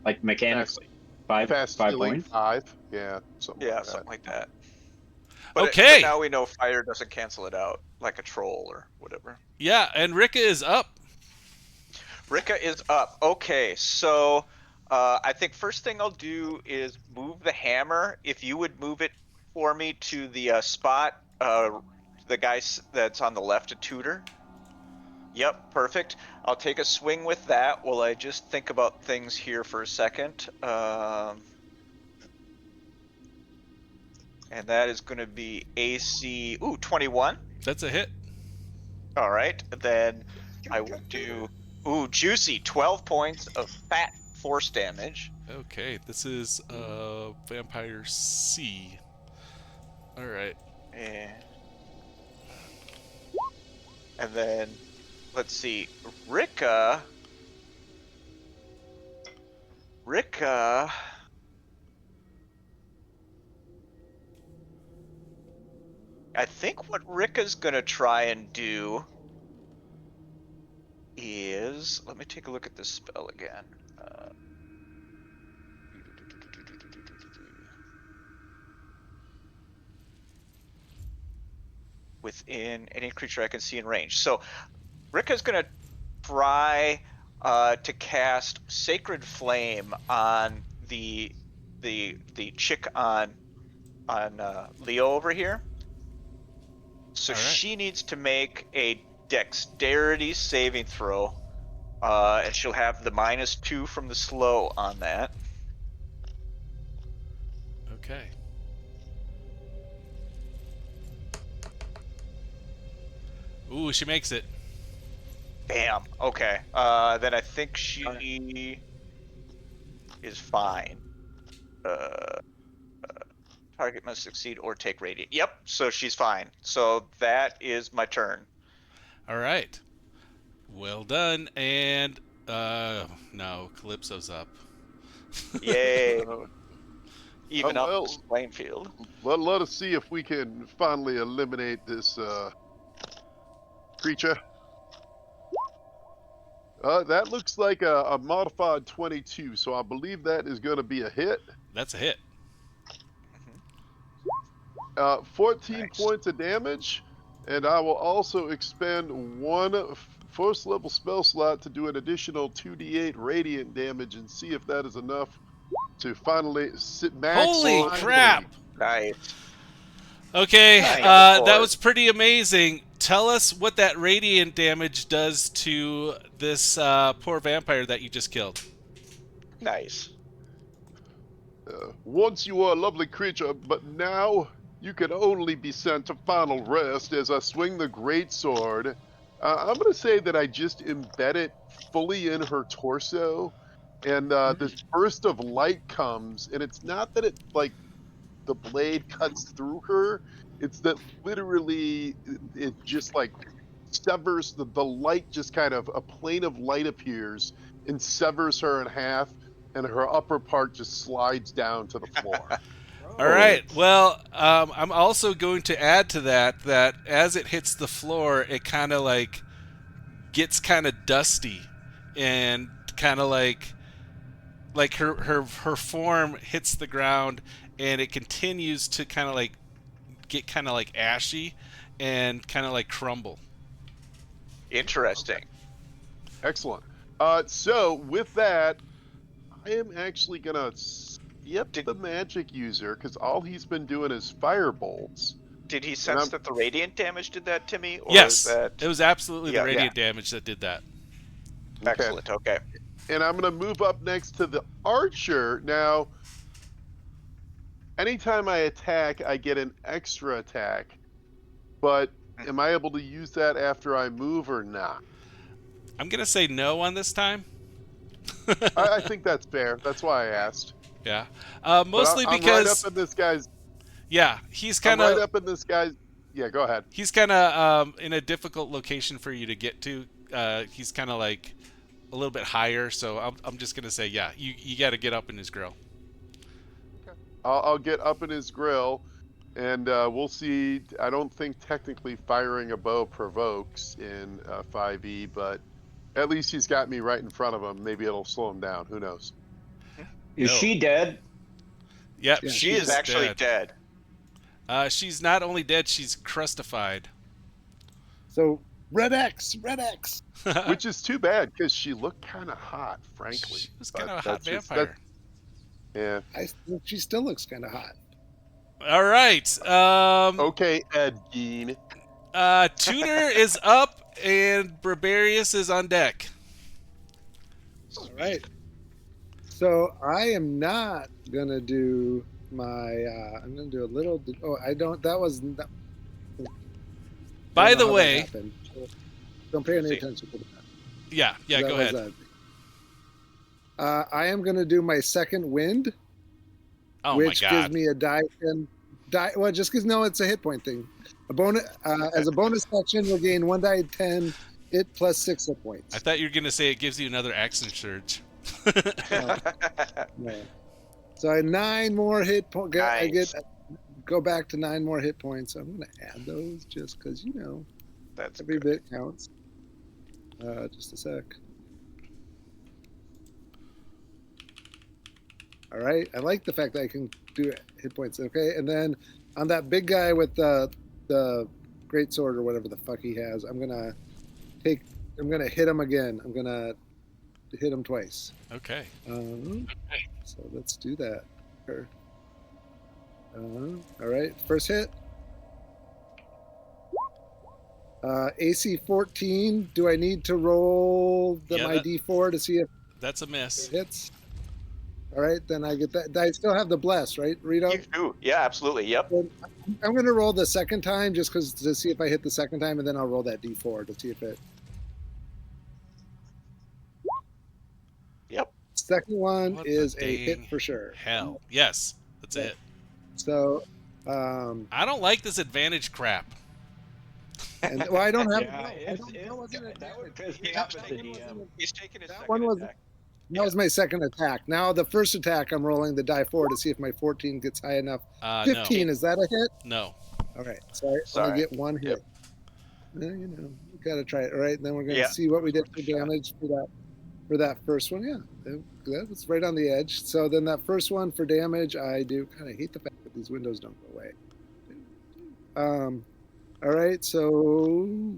Like mechanically, five Fast points. healing 5. Yeah, something Yeah, like that. something like that. But Okay. but now we know fire doesn't cancel it out like a troll or whatever. Yeah, and Rika is up. Rika is up. Okay, so I think first thing I'll do is move the hammer. If you would move it for me to the spot, the guy that's on the left of Tutor. Yep, perfect. I'll take a swing with that while I just think about things here for a second. And that is going to be AC, 21. That's a hit. All right, then I will do, juicy, 12 points of fat force damage. Okay, this is Vampire C. All right. And then, let's see, Rika, I think what Rika's gonna try and do is, let me take a look at this spell again. Within any creature I can see in range. So Rika's gonna try to cast Sacred Flame on the chick on Leo over here. So she needs to make a Dexterity saving throw, and she'll have the -2 from the slow on that. Okay. Ooh, she makes it. Bam. Okay. Then I think she is fine. Target must succeed or take radiant. Yep. So she's fine. So that is my turn. All right. Well done. And no, Calypso's up. Yay. Uh, Even up well, this playing field. let us see if we can finally eliminate this creature. That looks like a modified 22, so I believe that is going to be a hit. That's a hit. 14 Nice. points of damage, and I will also expend one first level spell slot to do an additional 2d8 radiant damage and see if that is enough to finally max. Holy crap! Nice. Okay, Nice. that was pretty amazing. Tell us what that radiant damage does to this poor vampire that you just killed. Nice. Once you were a lovely creature, but now you can only be sent to final rest as I swing the greatsword. I'm going to say that I just embed it fully in her torso, and this burst of light comes, and it's not that it, like, the blade cuts through her, it's that literally it just, like, severs the light, just kind of a plane of light appears and severs her in half, and her upper part just slides down to the floor. All right. Well, I'm also going to add to that as it hits the floor, it kind of like gets kind of dusty, and kind of like her form hits the ground, and it continues to kind of like get kind of like ashy, and kind of like crumble. Interesting. Excellent. So with that, I am actually gonna skip the magic user because all he's been doing is fire bolts. Did he sense that the radiant damage did that to me? Or Yes, is that... it was absolutely the radiant damage that did that. Excellent. Okay. And I'm gonna move up next to the archer. Now, anytime I attack, I get an extra attack. But am I able to use that after I move or not? I'm gonna say no on this time. I think that's fair. That's why I asked. Yeah, mostly I'm because right up in this guy's. Yeah, he's kind of right up in this guy's. Yeah, go ahead. He's kind of in a difficult location for you to get to. He's kind of like a little bit higher, so I'm just gonna say, yeah, you got to get up in his grill. Okay. I'll get up in his grill, and we'll see. I don't think technically firing a bow provokes in 5e, but at least he's got me right in front of him. Maybe it'll slow him down. Who knows? Is she dead? Yep, yeah, she is actually dead. She's not only dead, she's crustified. So red X. Which is too bad because she looked kind of hot, frankly. She was kind of a hot vampire. Yeah. I think she still looks kind of hot. All right. Okay, Ed Gein. Tudor is up, and Barbarius is on deck. All right. So I am not gonna do my. I'm gonna do a little. Oh, I don't. That was. By the way, don't pay any attention to that. Yeah. Go ahead. I am gonna do my second wind, my which God. gives me a die. Well, just because it's a hit point thing. A bonus as a bonus action, we'll gain 1 die 10 hit plus 6 hit points. I thought you were gonna say it gives you another action surge. No. So I have 9 more hit points. Nice. I get go back to 9 more hit points. I'm going to add those just because, That's every good. bit counts. Just a sec. All right. I like the fact that I can do hit points. Okay. And then on that big guy with the great sword or whatever the fuck he has, I'm going to hit him again. I'm going to hit him twice. Okay. So let's do that. All right. First hit. AC 14. Do I need to roll my D4 to see if that's a miss? It hits. All right, then I get that. I still have the bless, right, Rito? You do. Yeah, absolutely. Yep. I'm going to roll the second time just to see if I hit the second time, and then I'll roll that D4 to see if it. Yep. Second one What is the a hit dang for sure. Hell, yes, that's it. So, I don't like this advantage crap. and well, I don't have. That would piss me off as a DM. He's taking his That second one was attack. that was my second attack. Now the first attack, I'm rolling the die 4 to see if my 14 gets high enough. 15 is that a hit? No. All right, so I only get one hit. Yep. You gotta try it. All right, and then we're gonna see what we did for damage for that first one. Yeah, that was right on the edge. So then that first one for damage, I do kind of hate the fact that these windows don't go away. All right, so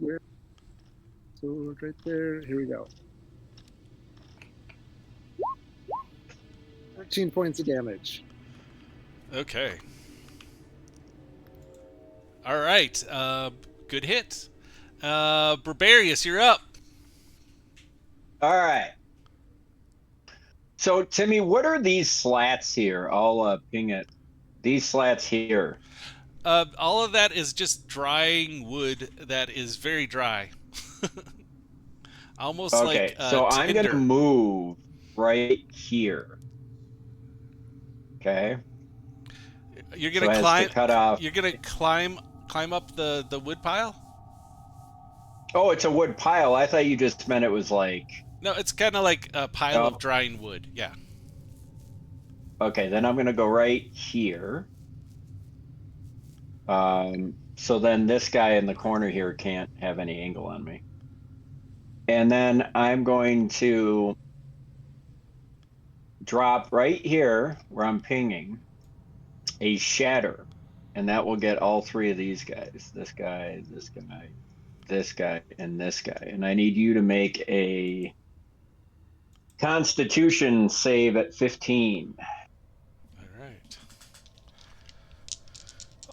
right there. Here we go. 13 points of damage. Okay. All right. Good hit. Barbarius, you're up. All right. So, Timmy, what are these slats here? I'll ping it. These slats here. All of that is just drying wood that is very dry. Almost okay, like so tinder. I'm going to move right here. Okay. You're going to climb. Cut off. You're going to climb up the wood pile? Oh, it's a wood pile. I thought you just meant it was like... No, it's kind of like a pile of drying wood. Yeah. Okay, then I'm going to go right here. So then this guy in the corner here can't have any angle on me. And then I'm going to drop right here where I'm pinging a shatter. And that will get all 3 of these guys. This guy, this guy, this guy, and this guy. And I need you to make a Constitution save at 15. All right.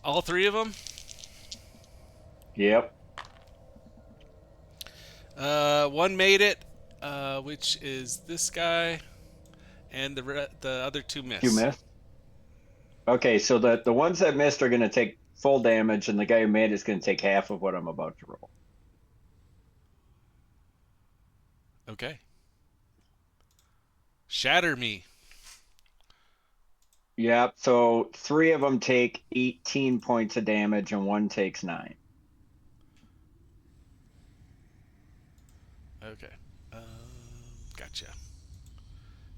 All 3 of them? Yep. One made it, which is this guy, and the other 2 missed. 2 missed? Okay, so the ones that missed are going to take full damage, and the guy who made it is going to take half of what I'm about to roll. Okay. Shatter me. Yep, so 3 of them take 18 points of damage, and 1 takes 9. Okay. Gotcha.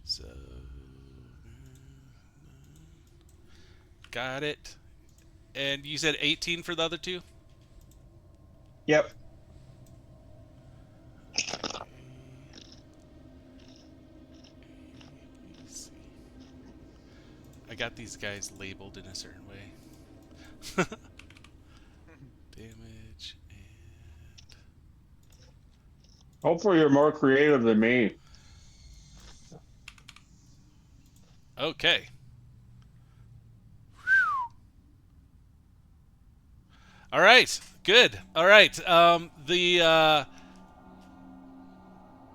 So... Got it. And you said 18 for the other 2? Yep. I got these guys labeled in a certain way. Damage and... Hopefully you're more creative than me. Okay. All right. Good. All right.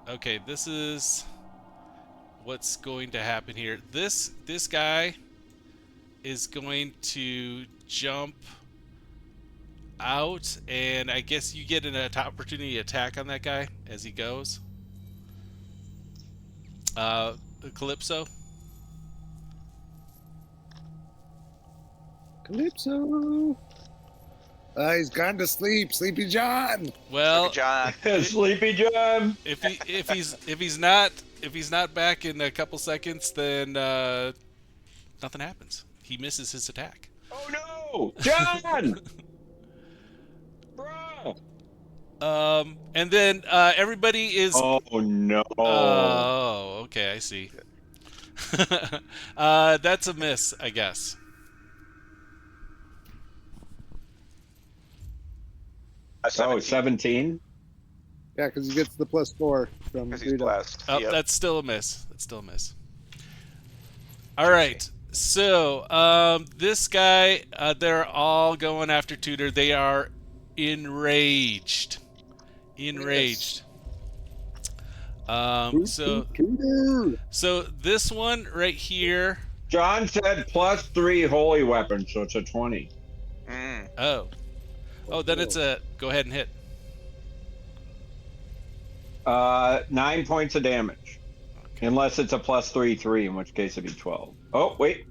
Okay, this is what's going to happen here. This guy is going to jump out, and I guess you get an opportunity attack on that guy as he goes. Calypso. Calypso. He's gone to sleep. Sleepy John. Well, John. Sleepy John. If he's not back in a couple seconds, then nothing happens. He misses his attack. Oh no! No, John. Bruh. And then everybody is. Oh no. Oh, okay, I see. That's a miss, I guess. Oh, 17. 17. Yeah, because he gets the +4 from Because he's Rita. blessed. Oh, Yep. that's still a miss. That's still a miss. All right. So, this guy, they're all going after Tudor. They are enraged. Enraged. So this one right here. John said +3 holy weapon, so it's a 20. Mm. Oh, then it's a go ahead and hit. 9 points of damage. Okay. Unless it's a +3/3, in which case it'd be 12. Oh, wait.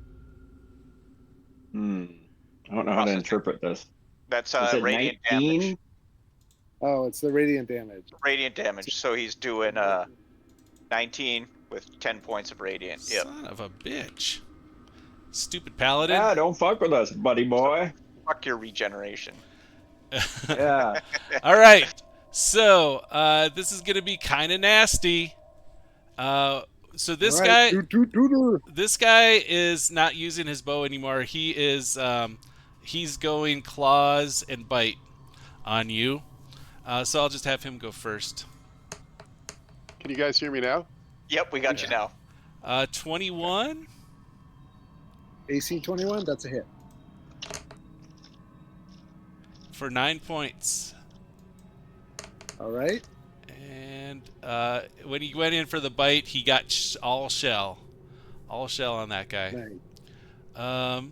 I don't know how to interpret this. That's Is it radiant 19? damage. Oh, it's the radiant damage. Radiant damage. So he's doing 19 with 10 points of radiant. Yep. Son of a bitch. Stupid paladin. Yeah, don't fuck with us, buddy boy. Fuck your regeneration. Yeah. All right. So this is gonna be kind of nasty. So this guy, this guy is not using his bow anymore. He is he's going claws and bite on you. So I'll just have him go first. Can you guys hear me now? Yep, we got you now. 21. AC 21, that's a hit. For 9 points. All right. And when he went in for the bite, he got all shell. All shell on that guy. Nice.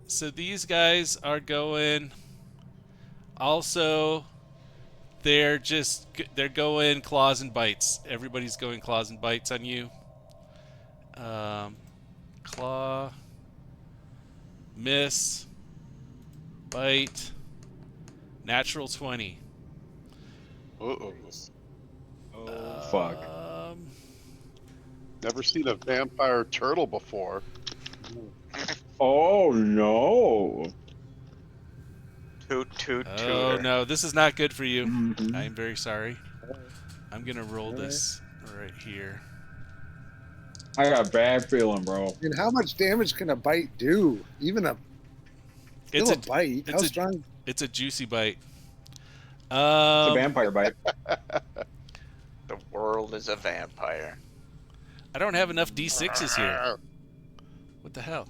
So these guys are going. Also, they're going claws and bites. Everybody's going claws and bites on you. Claw. Miss. Bite. Natural 20. Uh-oh. Oh, fuck. Never seen a vampire turtle before. Oh, no. Toot. Oh no, this is not good for you. Mhm. I am very sorry. I'm gonna roll this right here. I got a bad feeling, bro. And how much damage can a bite do? Even a It's still a bite. How strong? It's a juicy bite. It's a vampire bite. The world is a vampire. I don't have enough D6s here. What the hell?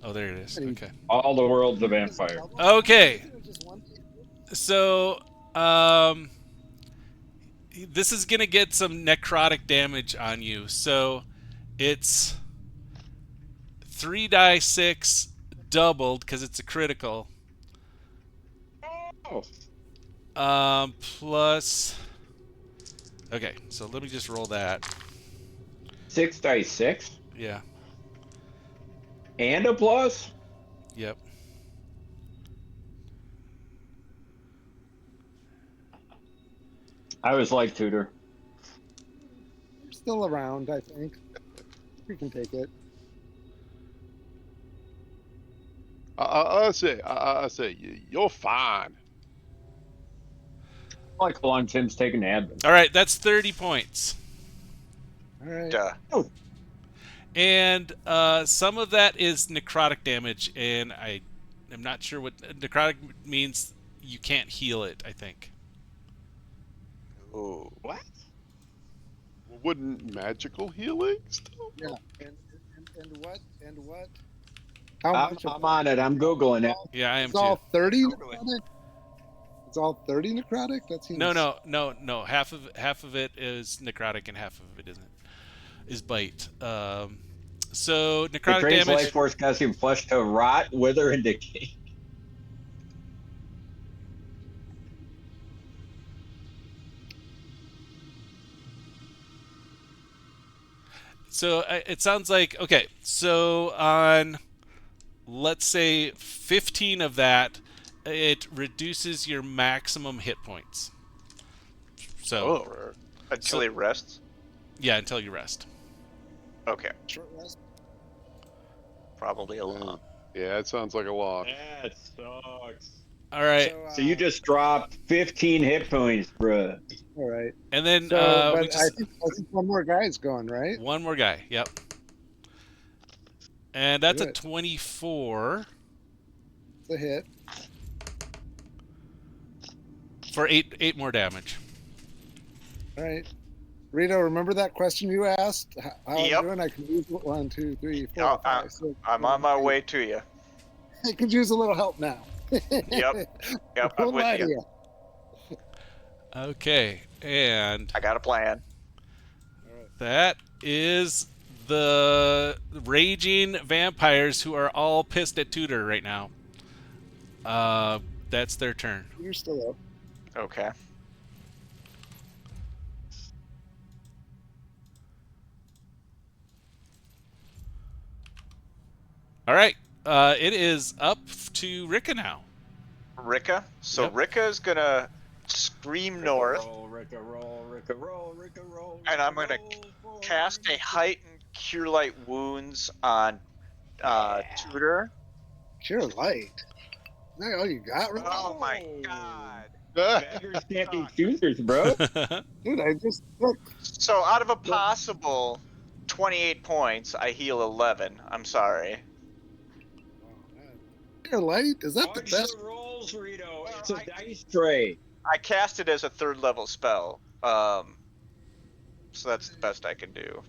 Oh, there it is. Okay. All the world's a vampire. Okay. So, this is gonna get some necrotic damage on you. So, it's 3d6 doubled because it's a critical. Oh. Plus. Okay, so let me just roll that. 6 dice 6? Yeah. And a plus? Yep. I was like Tudor. You're still around, I think. We can take it. I say, you're fine. I like how long Tim's taking Advent. All right, that's 30 points. All right. Oh. And some of that is necrotic damage, and I am not sure what necrotic means. You can't heal it, I think. Ooh. What? Wouldn't magical healing still? Yeah. And what? And what? How much? I'm on it. I'm Googling it. Yeah, I am It's all too. 30 Totally. necrotic? It's all 30 necrotic? That seems... No. Half of it is necrotic, and half of it is bite. So It necrotic drains damage. life force, causing flesh to rot, wither, and decay. So it sounds like okay. So on, let's say 15 of that, it reduces your maximum hit points. So Until he rests? yeah, until you rest. Okay. Short rest? Probably a lot. Yeah, it sounds like a loss. That sucks. All right. So you just dropped 15 hit points, bruh. all right. And then So, we but just I think one more guy's going, right? one more guy. Yep. And that's Do a it. 24 It's a hit. for eight more damage. All right. Rito, remember that question you asked? How Yep. I'm doing? I can use 1, 2, 3, 4, Yeah, 5, 6, I'm on 7, my 8. way to you. I could use a little help now. Yep, I'm Don't with lie to you. you. Okay, and I got a plan. that is the raging vampires who are all pissed at Tudor right now. That's their turn. You're still up. Okay. All right, it is up to Rika now. Rika. So Yep. Rika is gonna scream north, Roll, Ricka, roll, Ricka, roll, Ricka, roll. and I'm gonna cast a heightened Cure Light Wounds on Tudor. Cure Light. Is that all you got, Rito? Oh my god. Beggars can't be choosers, bro. Dude, I just look. So out of a possible 28 points, I heal 11. I'm sorry. Cure Light? Is that the Watch best? the rolls, Rito. It's a dice tray. I cast it as a 3rd level spell. So that's the best I can do.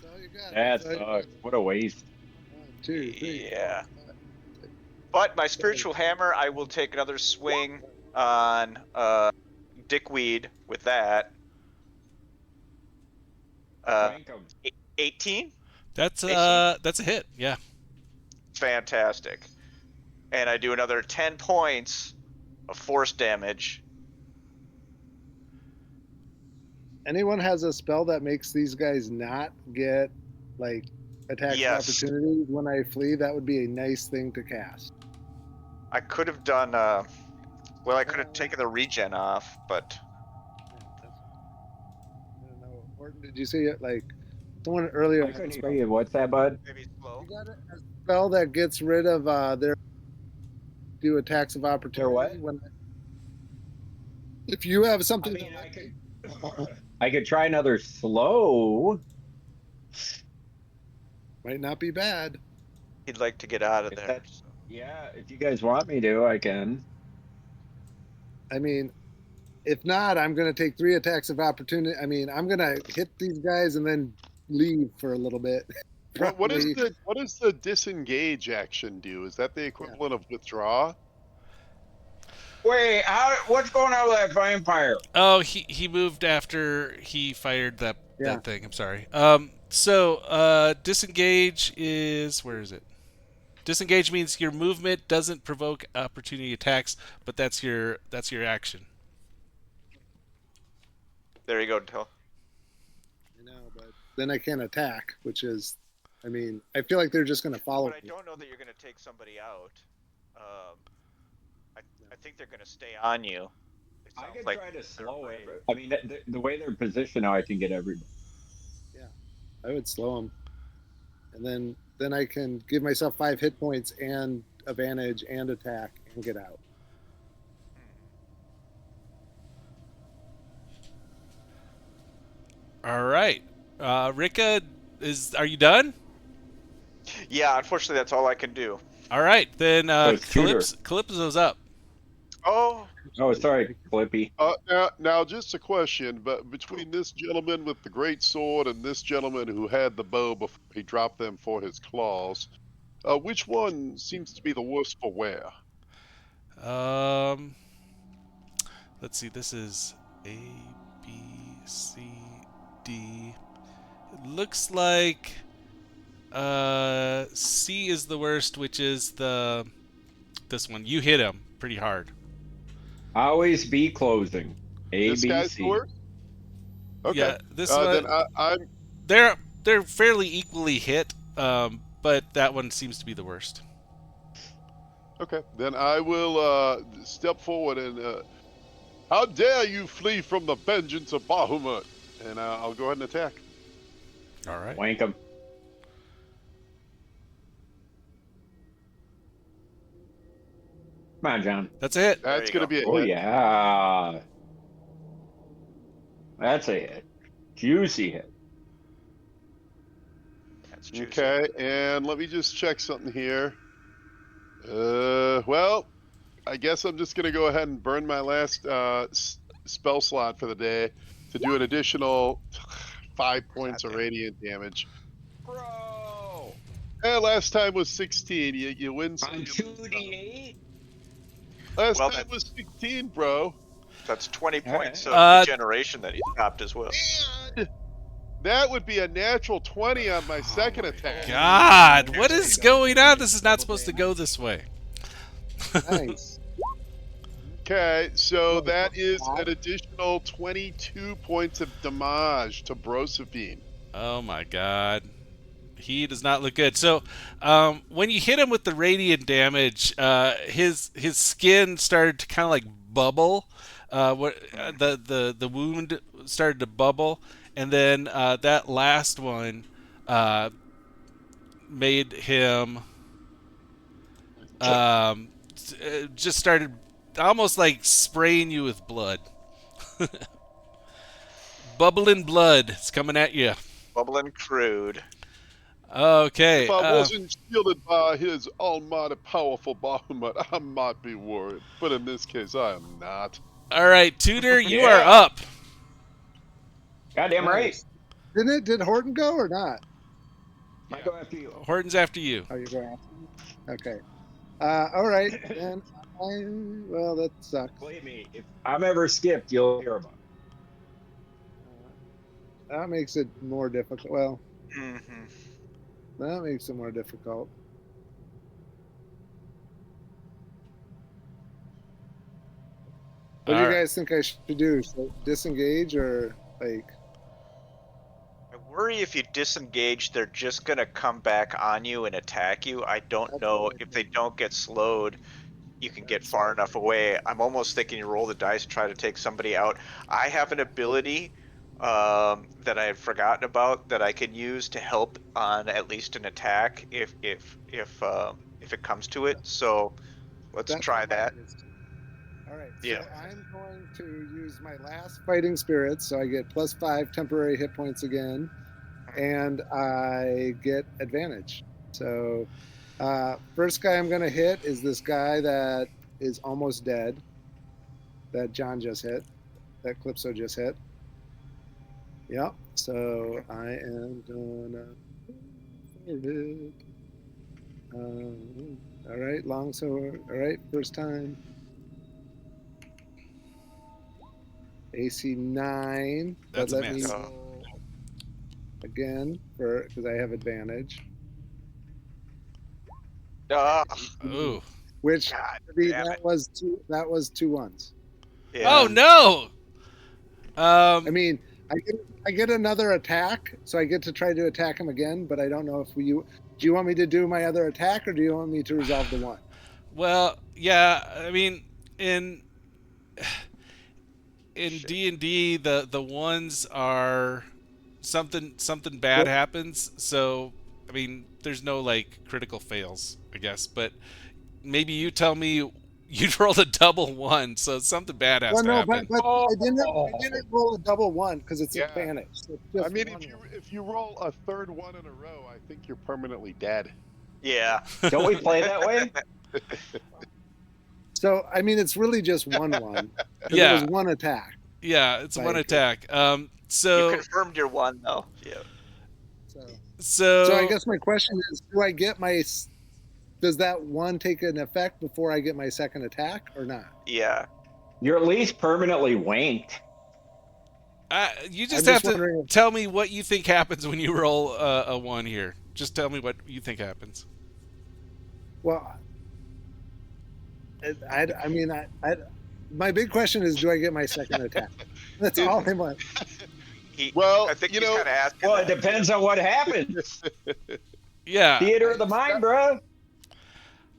That's all you got. That That's all you sucks. got. What a waste. 1, 2, 3, Yeah. 4, 5. But my spiritual hammer, I will take another swing on Dickweed with that. Wank 'em. 18? That's a hit. Yeah. Fantastic. And I do another 10 points of force damage. Anyone has a spell that makes these guys not get like attacks Yes. of opportunity when I flee? That would be a nice thing to cast. I could have done, well, I could have taken the regen off, but I don't know. Orton, did you see it? Like someone earlier I couldn't hear you. What's that, bud? maybe slow. You got a spell that gets rid of their do attacks of opportunity. what? When if you have I something, mean, I could try another slow. might not be bad. He'd like to get out of If there. that- Yeah, if you guys want me to, I can. I mean, if not, I'm going to take 3 attacks of opportunity. I mean, I'm going to hit these guys and then leave for a little bit. What does Probably. the disengage action do? Is that the equivalent of withdraw? Wait, what's going on with that vampire? Oh, he moved after he fired Yeah. that thing. I'm sorry. Disengage is, where is it? Disengage means your movement doesn't provoke opportunity attacks, but that's your action. There you go, Till. I know, but then I can't attack, which is, I mean, I feel like they're just going to follow But I me. don't know that you're going to take somebody out. I think they're going to stay on you. It I sounds could like try to they're slow afraid. it. I mean, the way they're positioned now, I can get everybody. I would slow them, and then I can give myself 5 hit points and advantage and attack and get out. All right, Rika, are you done? Yeah, unfortunately, that's all I can do. All right, then it's Tudor. Calypso's up. Oh, Oh, sorry, Flippy. Now, just a question, but between this gentleman with the great sword and this gentleman who had the bow before he dropped them for his claws, which one seems to be the worst for wear? Let's see. This is A, B, C, D. It looks like C is the worst, which is this one. You hit him pretty hard. Always be closing. A, This B, guy's C. the worst? Okay. Yeah, this one. Then I'm They're fairly equally hit, but that one seems to be the worst. okay. Then I will step forward and how dare you flee from the vengeance of Bahamut? And I'll go ahead and attack. All right. Wank 'em. Come on, John. That's a hit. That's going to be a Oh hit. yeah, that's a hit. Juicy hit. That's juicy. Okay, and let me just check something here. Well, I guess I'm just going to go ahead and burn my last spell slot for the day to do an additional 5 points of radiant damage. Bro, Last time was 16. You win some. on You lose some. 2d8. Last Well, time was 16, bro. That's 20 All points right. of regeneration that he stopped as well. And that would be a natural 20 on my second attack. God, what is going on? This is not supposed to go this way. Nice. Okay, so that is an additional 22 points of damage to Brosephine. Oh my God. He does not look good. So, when you hit him with the radiant damage, his skin started to kind of like bubble. The wound started to bubble, and then that last one made him just started almost like spraying you with blood. Bubbling blood. It's coming at you. Bubbling crude. Okay. If I wasn't shielded by his almighty powerful Bahamut, I might be worried. But in this case, I am not. All right, Tudor, you Yeah. are up. Goddamn right. Nice. Did Horton go or not? I go after you. Horton's after you. Oh, you're going after me? Okay. All right. Then well, that sucks. Believe me, if I'm ever skipped, you'll hear about it. That makes it more difficult. Well, Mm-hmm. that makes it more difficult. What do you All right. guys think I should do? So disengage or like? I worry if you disengage, they're just going to come back on you and attack you. I don't That's know what I if they don't get slowed. You can get far enough away. I'm almost thinking you roll the dice, try to take somebody out. I have an ability that I had forgotten about that I can use to help on at least an attack if it comes to it. So let's That's try what that. mine is too. All right. Yeah. So I'm going to use my last fighting spirit, so I get +5 temporary hit points again, and I get advantage. So first guy I'm going to hit is this guy that is almost dead, that John just hit, that Calypso just hit. Yep. So I am gonna hit. All right, longsword. All right, first time. AC 9. That's but a let miss. me roll again because I have advantage. Ooh. Which God that damn it. was two. That was 2 1s. Yeah. Oh no. I mean, I get another attack, so I get to try to attack him again. But I don't know if do you want me to do my other attack, or do you want me to resolve the one? Well, yeah. I mean, in D&D, the ones are something bad happens. So, I mean, there's no like critical fails, I guess. But maybe you tell me you rolled a double 1, so something bad has to happen. but I didn't roll a double 1 because it's Yeah. advantage. So it's I just mean, one if you roll a third one in a row, I think you're permanently dead. Yeah. Don't we play that way? So I mean, it's really just 1 1. Yeah. It was one attack. Yeah, it's one Like- attack. You So confirmed your one though. Yeah. So I guess my question is, does that one take an effect before I get my second attack or not? Yeah. You're at least permanently wanked. you just I'm have just to wondering if- tell me what you think happens when you roll a 1 here. Just tell me what you think happens. Well, I mean, my big question is, do I get my second attack? That's all I want. Well, I think you he's know- kind of asking. Well, it that. depends on what happens. Yeah. Theater of the mind, bro.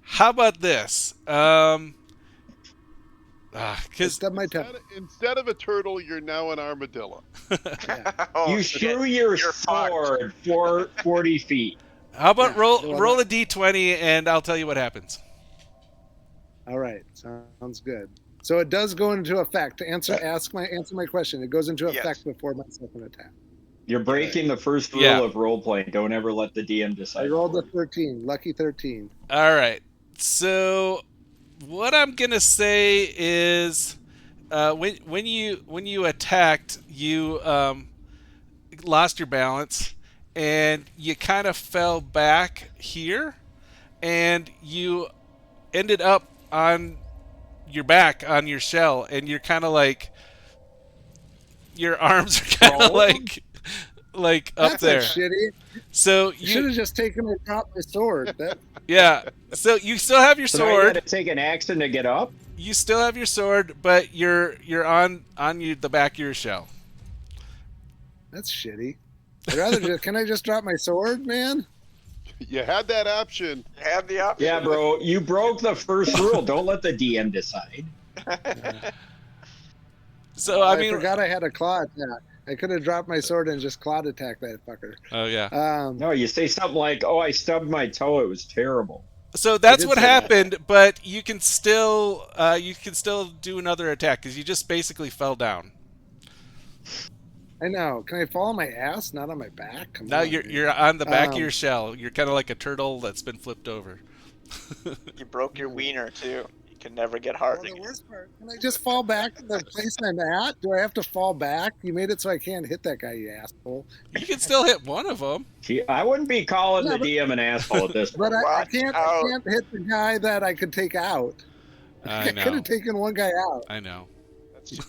How about this? I Because stub my toe. Instead of a turtle, you're now an armadillo. Oh, You shit. threw your You're fucked. sword 40 feet. how about Yeah, roll well, roll a d20 and I'll tell you what happens. All right, sounds good. So it does go into effect. To answer my question, it goes into effect before my second attack. You're breaking the first rule Yeah. of role playing. Don't ever let the DM decide. I rolled for a you. 13, lucky 13. All right. So what I'm gonna say is, when you attacked, you lost your balance, and you kind of fell back here, and you ended up on your back on your shell, and you're kind of like your arms are kind of Oh. like up That's there. not shitty. So You should you have just taken and dropped my sword. That yeah. So you still have your So now you got to sword. take an action to get up. You still have your sword, but you're on the back of your shell. that's shitty. I'd rather just. Can I just drop my sword, man? You had that option. You have the option. Yeah, bro. You broke the first rule. Don't let the DM decide. So I mean, forgot I had a claw attack. I could have dropped my sword and just clawed attack that fucker. oh yeah. No, you say something like, "Oh, I stubbed my toe. It was terrible." So that's did what say that. happened, but you can still do another attack because you just basically fell down. I know. Can I fall on my ass, not on my back? Come Now on, you're man. you're on the back of Um, your shell. You're kind of like a turtle that's been flipped over. You broke your wiener too. You can never get hard Well, the again. worst part, can I just fall back to the place I'm at? Do I have to fall back? You made it so I can't hit that guy, you asshole. You can still hit one of them. Gee, I wouldn't be calling Yeah, the but- DM an asshole at this But point. I Watch can't out. hit the guy that I could take out. I could know. have taken one guy out. I know.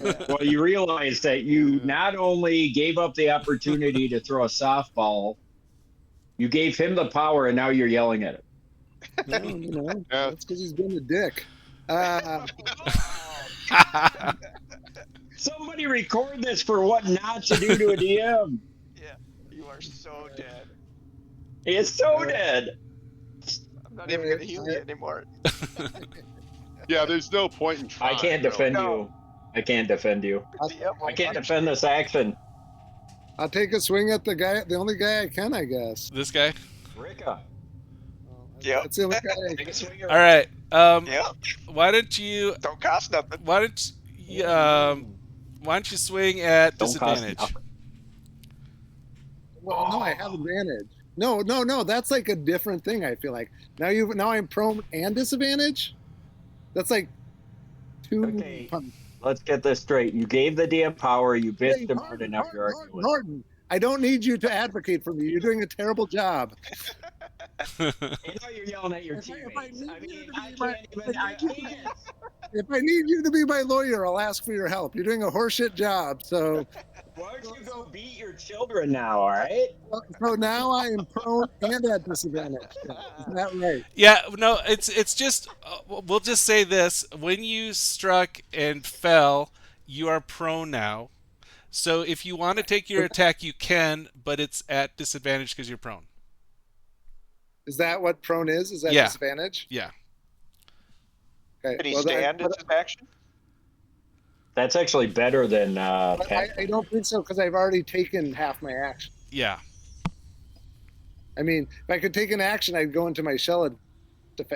Well, you realize that you not only gave up the opportunity to throw a softball, you gave him the power, and now you're yelling at him. No, you know, Yeah. that's because he's been a dick. Somebody record this for what not to do to a DM. Yeah, you are so dead. It's so dead. I'm not even gonna heal you anymore. Yeah, there's no point in I trying. can't defend No. you. I can't defend you. DM I can't defend this action. I'll take a swing at the only guy I can, I guess. This guy. Rika. Yep. That's the only guy I Take a can. swing. All right. Yeah, Why don't you don't cost nothing. why don't you swing at Don't cost disadvantage? nothing. Well, no, I have advantage. No. That's like a different thing. I feel like now I'm prone and disadvantage. That's like two. Okay. punches. Let's get this straight. You gave the DM power. You Hey, bitched him hard enough. You're arguing with him. Norton, I don't need you to advocate for me. You're doing a terrible job. You know you're yelling at your If I teammates. need I you mean, to I be my- can't even. I can't. If I need you to be my lawyer, I'll ask for your help. You're doing a horseshit job. So Why don't you go beat your children now? All right. now I am prone and at disadvantage. Is that right? Yeah, no, it's just we'll just say this: when you struck and fell, you are prone now. So if you want to take your attack, you can, but it's at disadvantage because you're prone. Is that what prone is? Is that Yeah. disadvantage? Yeah. Okay. Did he well, stand but as his action? That's actually better than Pat. I don't think so because I've already taken half my action. Yeah. I mean, if I could take an action, I'd go into my shell. And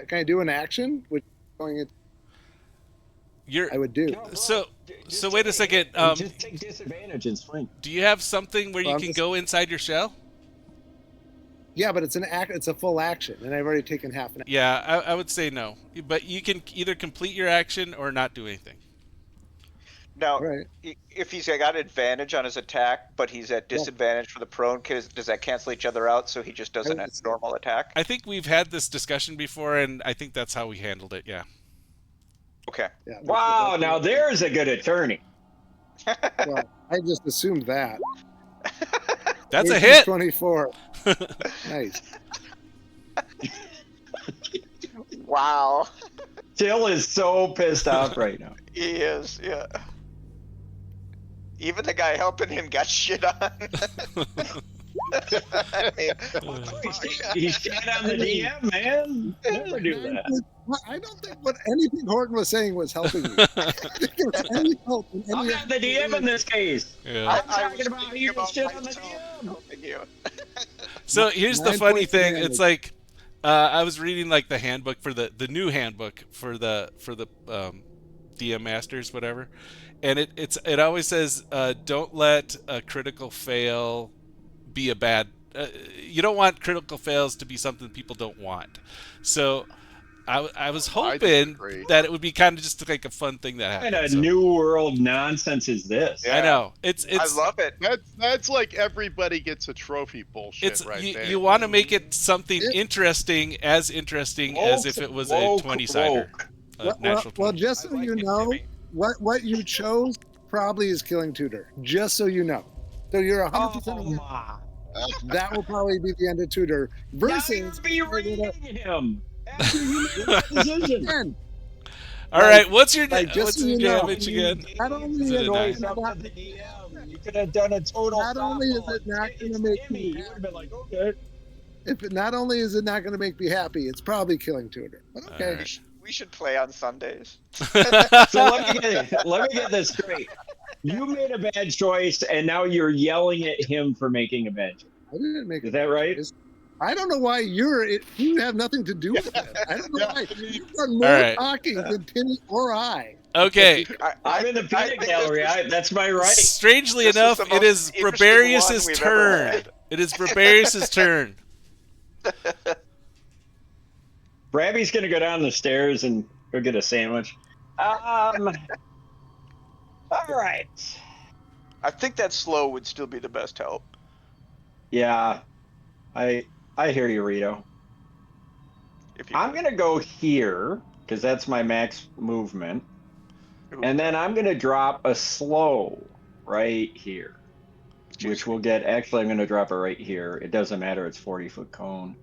can I do an action? Which You're I would do. so wait a second. Just take disadvantage and swing. Do you have something where you Well, I'm can just- go inside your shell? Yeah, but it's an act. It's a full action, and I've already taken half an. Yeah, I would say no. But you can either complete your action or not do anything. Now, Right. if he's got advantage on his attack, but he's at disadvantage for the prone, does that cancel each other out so he just does a normal attack? I think we've had this discussion before, and I think that's how we handled it. Yeah. Okay. Yeah, Wow, now there's a good attorney. Well, I just assumed that. That's a 18, hit. 24. Nice. Wow. Jill is so pissed off right now. He is, yeah. Even the guy helping him got shit on. I mean, He's shit on the DM, man. Never do that. I don't think what anything Horton was saying was helping you. I think there was any help in I'm any not the DM in this case. Yeah. I I'm talking was about thinking you shit on the myself DM. helping you. So here's the 9 funny points thing. damage. It's like I was reading like the handbook for the new handbook for the DM masters, whatever, and it always says don't let a critical fail be a bad. You don't want critical fails to be something people don't want. So I was I hoping disagree. that it would be kind of just like a fun thing that What kind happened. of So new world nonsense is this? Yeah. I know it's I love it. That's like everybody gets a trophy bullshit it's right there. you want to make it something It- interesting as if it was a Woke, 20-sider, woke. a natural 20. just so I like you it, know, Jimmy. what you chose probably is killing Tudor. Just so you know. So you're 100% Oh aware. my! That will probably be the end of Tudor. Now you're Versus berating him after you made that decision. again, All like- right, what's your just what's so your you know, damage again? not only Is it is a it 9? Voice up to the DM. You could have done a total Not only is softball. it not It's gonna make Timmy. me You would have been like, okay. if it not only is it not going to make me happy, it's probably killing Tudor. But okay, All right. We should play on Sundays. So let me get this straight. You made a bad choice, and now you're yelling at him for making a bad choice. I didn't make Is a that bad right? choice. I don't know why you have nothing to do with it. I don't know Yeah, why. I mean- You've done more All right. talking than Timmy or I. Okay. I'm in the peanut gallery. That's my right. Strangely This is enough, the it most is interesting Barbarius's one we've ever turn. had. It is Barbarius's turn. Brabby's gonna go down the stairs and go get a sandwich. All right. I think that slow would still be the best help. Yeah, I hear you, Rito. If you I'm gonna go here because that's my max movement, Ooh, and then I'm gonna drop a slow right here, which will get. Actually, I'm gonna drop it right here. It doesn't matter. It's 40-foot cone.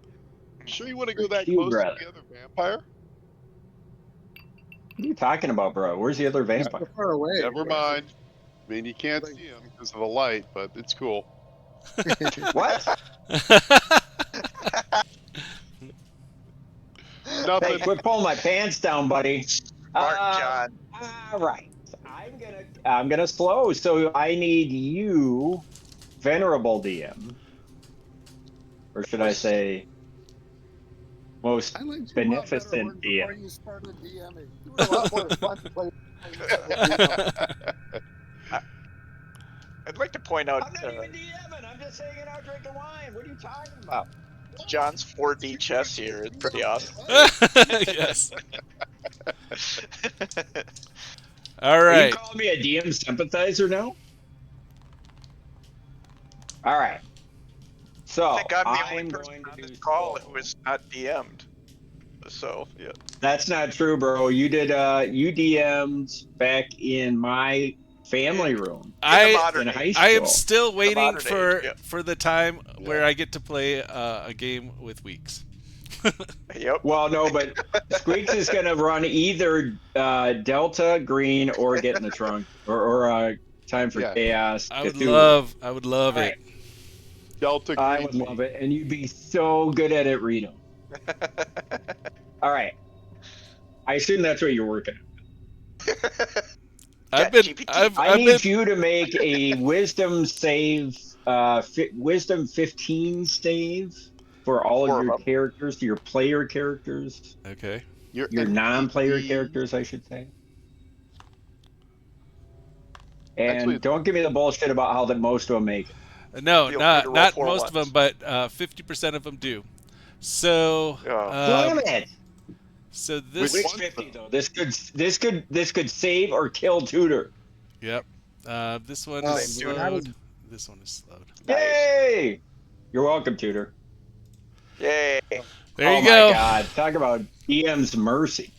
Sure you want to go that You'd close to rather. the other vampire? What are you talking about, bro? Where's the other He's vampire? so far away. Never mind. I mean, you can't see him because of the light, but it's cool. What? Hey, Nothing. quit pulling my pants down, buddy. Smart John. All right. I'm gonna slow. So I need you, venerable DM, or should I say, most I liked you a lot better beneficent when- before DM. you started DMing. You were a lot more fun to play. I'd like to point out I'm not even DMing. I'm just hanging out drinking wine. What are you talking about? John's 4D chess here is pretty awesome. Yes. All Are you right. calling me a DM sympathizer now? All right. So I think I'm the only I'm person going to on do this call slow. who is not DM'd. So yeah. That's not true, bro. You did. You DM'd back in my family room In the I modern in high age. school. I am still waiting modern for age, yeah. for the time where I get to play a game with Weeks. Yep. Well, no, but Squeaks is going to run either Delta, Green, or Get in the Trunk, or Time for Yeah. Chaos. I would Cthulhu. love All it. right. Delta I Green would love it, and you'd be so good at it, Rito. All right. I assume that's what you're working on. I've been GPT. I I've need been you to make a Wisdom save, Wisdom 15 save for all of 4 of your them. characters, your player characters, okay. Your your non-player MVP characters, I should say. Actually, And don't give me the bullshit about how that most of them make it. No, Feel free to roll not 4 most of them, ones. but 50% of them do. So Damn it! so this Which Which one? 50 though? This could save or kill Tudor. yep. This one Oh, is dude. slowed. This one is slowed. Nice. Yay! You're welcome, Tudor. Yay. There Oh you my go. God! Talk about DM's mercy.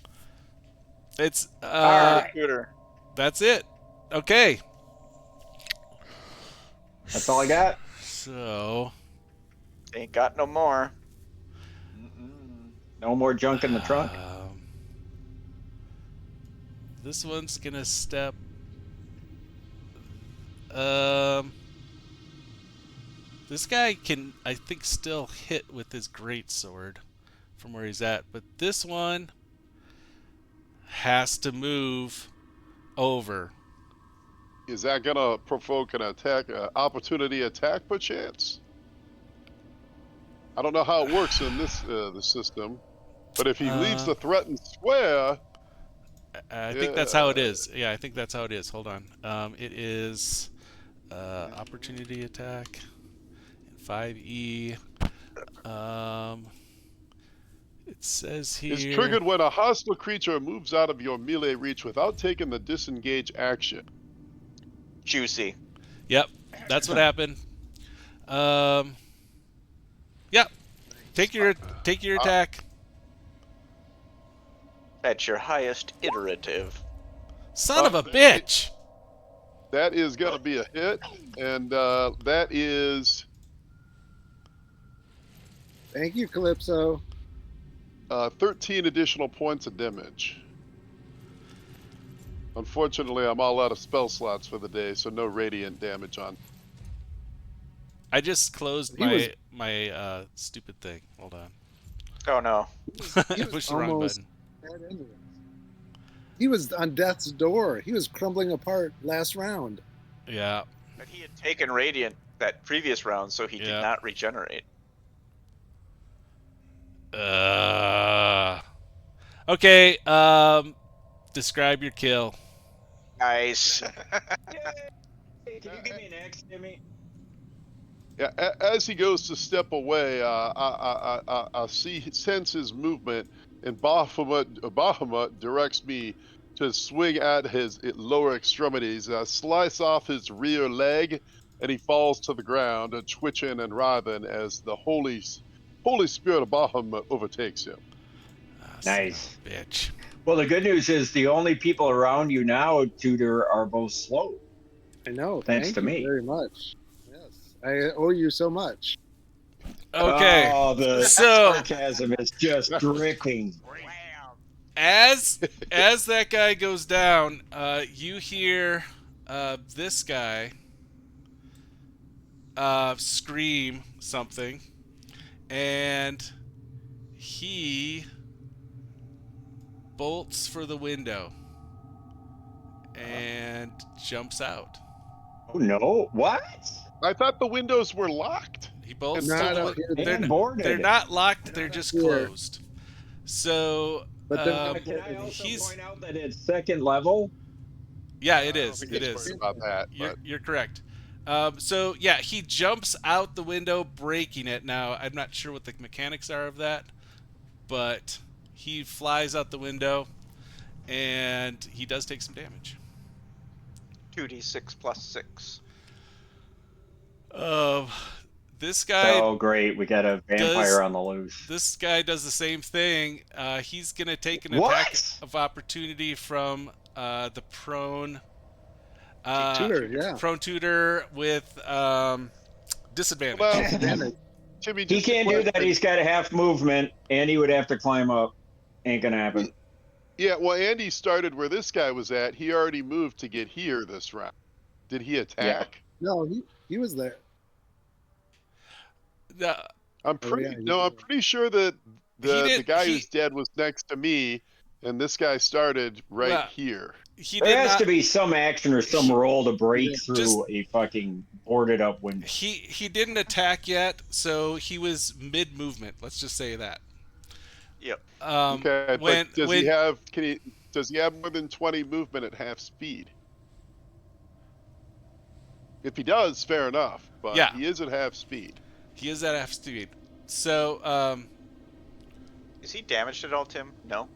It's All right. Computer. that's it. Okay. That's all I got. So Ain't got no more. No more junk in the trunk. this one's gonna step. This guy can, I think, still hit with his greatsword from where he's at, but this one has to move over. is that gonna provoke an attack, opportunity attack, perchance? I don't know how it works in this the system, but if he leaves the threatened square, I think that's how it is. Yeah, I think that's how it is. Hold on. It is opportunity attack in 5e. It says is here. triggered when a hostile creature moves out of your melee reach without taking the disengage action. Juicy. Yep, that's what happened. Yeah, take your attack. At your highest iterative. Son of a bitch! That is going to be a hit, and that is. Thank you, Calypso. 13 additional points of damage. Unfortunately, I'm all out of spell slots for the day, so no radiant damage on. I just closed my stupid thing. Hold on. Oh no. I pushed the wrong button. He was on death's door. He was crumbling apart last round. Yeah. But he had taken radiant that previous round, so he did not regenerate. Okay. Describe your kill. Nice. Hey, can you give me an X, Jimmy? Yeah, as he goes to step away, I sense his movement, and Bahamut directs me to swing at his lower extremities. I slice off his rear leg, and he falls to the ground, twitching and writhing as the Holy Spirit of Bahamut overtakes him. Nice. Bitch. Well, the good news is the only people around you now, Tudor, are both slow. I know. Thanks Thank to you me. very much. Yes, I owe you so much. Okay. Oh, the sarcasm is just dripping. As that guy goes down, you hear this guy scream something, and he bolts for the window and jumps out. Oh no! What? I thought the windows were locked. He bolts Not to up here. they're not locked. They're just closed. So, But Can I also point out that it's second level? Yeah, it I is. don't It think he's is. worried about that. You're correct. So yeah, he jumps out the window, breaking it. Now I'm not sure what the mechanics are of that, but he flies out the window, and he does take some damage. 2d6 plus 6. This guy. Oh great, we got a vampire on the loose. This guy does the same thing. He's gonna take an attack of opportunity from the prone. Prone tutor with disadvantage. Well, Timmy, he can't do that. He's got a half movement, and he would have to climb up. Ain't gonna happen. Yeah, well, Andy started where this guy was at. He already moved to get here this round. Did he attack? Yeah. No, he was there. I'm pretty sure that the guy who's dead was next to me, and this guy started here. There has to be some action or some roll to break through a fucking boarded up window. He didn't attack yet, so he was mid movement. Let's just say that. Yep. Okay, but does he have more than 20 movement at half speed? If he does, fair enough. But he is at half speed. He is at half speed. So, is he damaged at all, Tim? No.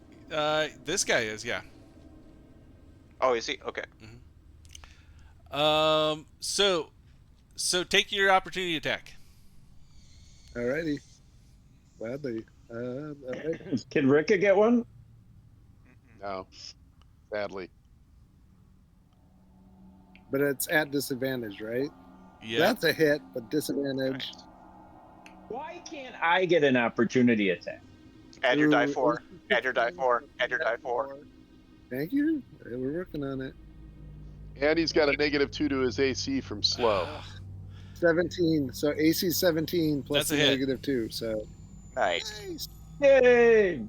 This guy is, yeah. Oh, is he? Okay. Mm-hmm. So take your opportunity attack. Alrighty. Gladly. Right. Can Ricka get one? No. Sadly. But it's at disadvantage, right? Yeah. That's a hit, but disadvantage. Why can't I get an opportunity attack? Add your die 4. Add your die 4. Add your die 4. Thank you. We're working on it. And he's got a -2 to his AC from slow. 17. So AC 17 plus That's a -2. So nice. Yay!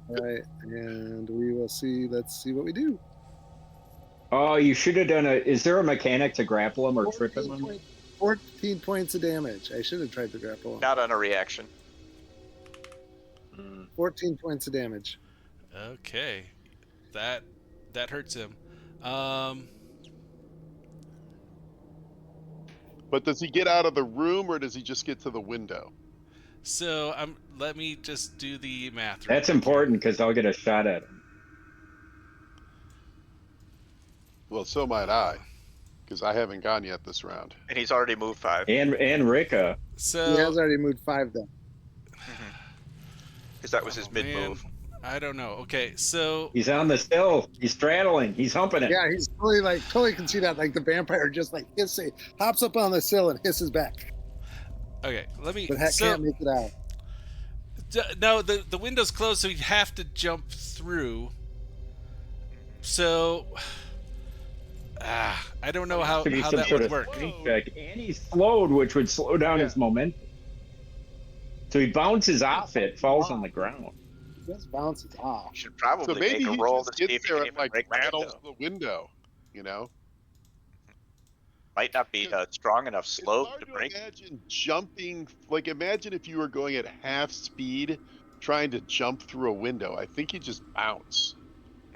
All right, and we will see. Let's see what we do. Oh, you should have done is there a mechanic to grapple him or trip him? 14 points of damage. I should have tried to grapple him. Not on a reaction. 14 points of damage. Okay, that hurts him. Um, But does he get out of the room or does he just get to the window? so let me just do the math. Real That's quick here. important because I'll get a shot at him. Well, so might I, because I haven't gone yet this round. And he's already moved 5. And Rika. So He has already moved 5 though. Because that was his mid move. I don't know. Okay, so He's on the sill. He's straddling. He's humping it. Yeah, he's totally can see that. Like the vampire just like hops up on the sill and hisses back. okay, let me. But heck So can't make it out. no, the window's closed, so you'd have to jump through. So I don't know how To be some that sort would of work. strength check. And he's slowed, which would slow down his momentum. So he bounces off it, falls on the ground. He just bounces off. Should So probably maybe make he a roll to just see gets if he there can and even like break the rattles window. the window, you know? Might not be strong enough It's slope hard to to break. imagine jumping. Like, imagine if you were going at half speed trying to jump through a window. I think you just bounce.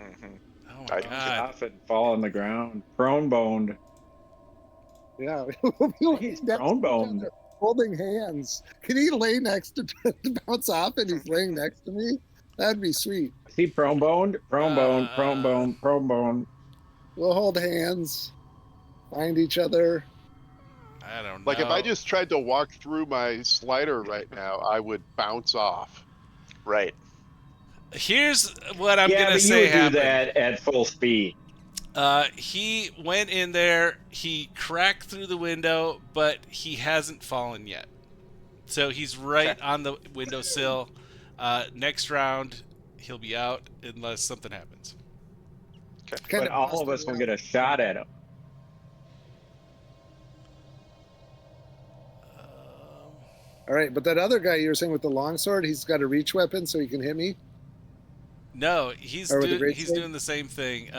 Mm-hmm. Oh my I- Bounce god! off it and fall on the ground. Prone boned. Yeah, we'll be laying He's next to prone each boned. other, holding hands. Can he lay next to bounce off and he's laying next to me? That'd be sweet. Is he prone boned? Prone boned, prone boned, prone boned. We'll hold hands, find each other. I don't know. Like, if I just tried to walk through my slider right now, I would bounce off. Right. Here's what I'm Yeah, gonna but you say would do happened. that at full speed. He went in there, he cracked through the window, but he hasn't fallen yet. So he's right on the windowsill. Next round, he'll be out unless something happens. Kind But all of busted us will around. get a shot at him. All right, but that other guy you were saying with the longsword, he's got a reach weapon so he can hit me. No, he's Or with the great he's sword? doing the same thing.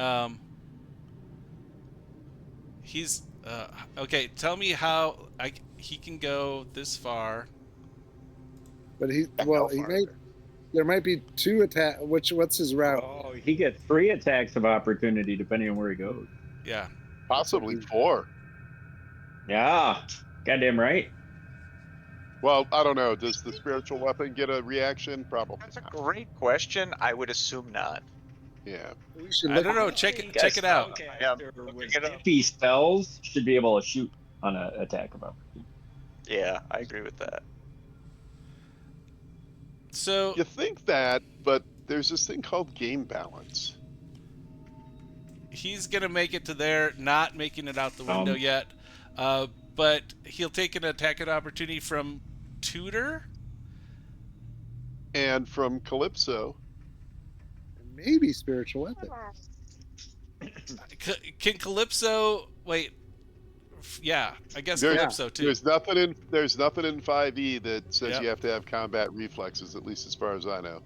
He's okay. Tell me how he can go this far. But he Go he for may. it. There might be 2 attack. What's his route? Oh, he gets 3 attacks of opportunity depending on where he goes. Yeah. Possibly 4. Yeah, goddamn right. Well, I don't know. Does the spiritual weapon get a reaction? Probably That's a not. great question. I would assume not. Yeah. We should I look don't know. at- Check it out. Yeah, With it up. stiffy spells should be able to shoot on an attack of opportunity. Yeah, I agree with that. So You think that, but there's this thing called game balance. he's gonna make it to there, not making it out the window yet. But he'll take an attack of opportunity from Tudor. And from Calypso, maybe spiritual weapon. Can Calypso wait? Yeah, I guess There- Calypso too. there's nothing in 5e that says Yep. you have to have combat reflexes, at least as far as I know.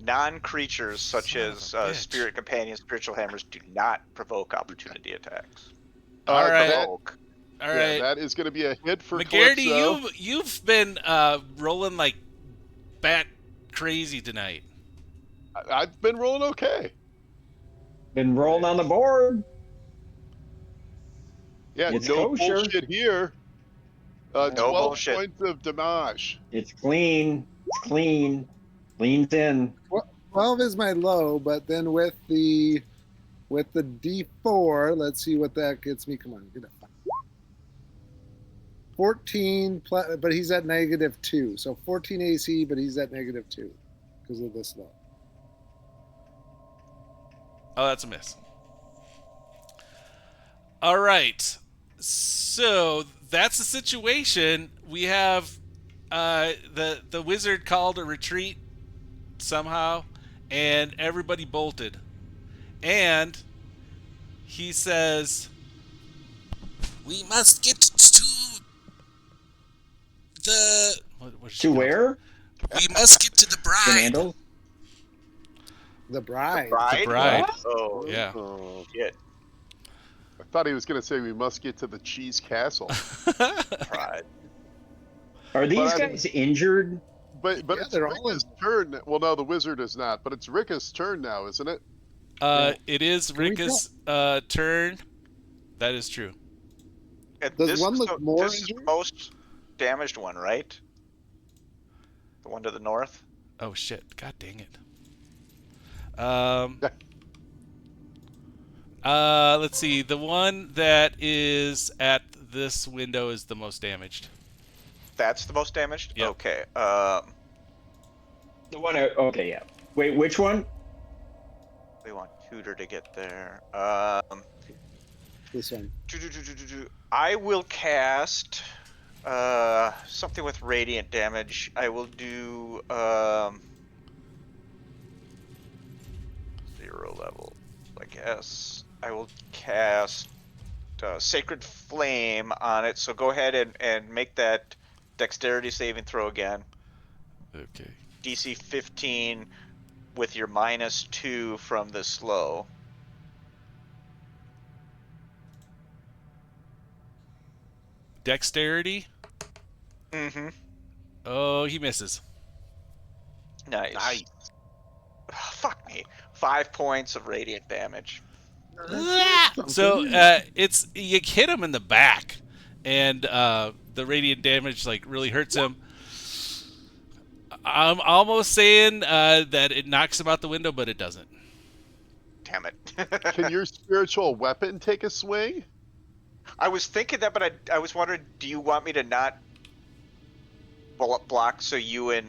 Non-creatures such Son of as a bitch. spirit companions, spiritual hammers do not provoke opportunity attacks. All right. Provoke. All Yeah, right, that is going to be a hit for McGarity, Calypso. you've been rolling like bat crazy tonight. I've been rolling okay. Been rolling on the board. Yeah, It's no kosher. bullshit here. No 12 bullshit. points of damage. It's clean. It's clean. Leans in. 12 is my low, but then with the D4, let's see what that gets me. Come on, get up. 14, but he's at -2. So 14 AC, but he's at -2 because of this low. Oh, that's a miss. All right. So that's the situation. We have the wizard called a retreat somehow, and everybody bolted. And he says, "We must get to the what To where? We must get to the The bride." Vandals? The bride. Bride? bride. Oh, Yeah. Oh, shit. I thought he was going to say we must get to the cheese castle. Pride. Are these But guys injured? But Yeah, it's they're all Rika's turn. Well, no, the wizard is not. But it's Rika's turn now, isn't it? It is Can we Rika's turn. That is true. And Does one look more this is the injured? most damaged one, right? The one to the north. Oh shit! God dang it. Let's see. The one that is at this window is the most damaged. That's the most damaged. Yep. Okay. The one. Okay, yeah. Wait, which one? We want Tudor to get there. This one. I will cast something with radiant damage. I will do 0 level, I guess. I will cast Sacred Flame on it. So go ahead and make that dexterity saving throw again. Okay. DC 15 with your -2 from the slow. Dexterity. Mm-hmm. Oh, he misses. Nice. Fuck me. 5 points of radiant damage. So it's you hit him in the back, and the radiant damage like really hurts him. I'm almost saying that it knocks him out the window, but it doesn't. Damn it. Can your spiritual weapon take a swing? I was thinking that, but I was wondering, do you want me to not block so you and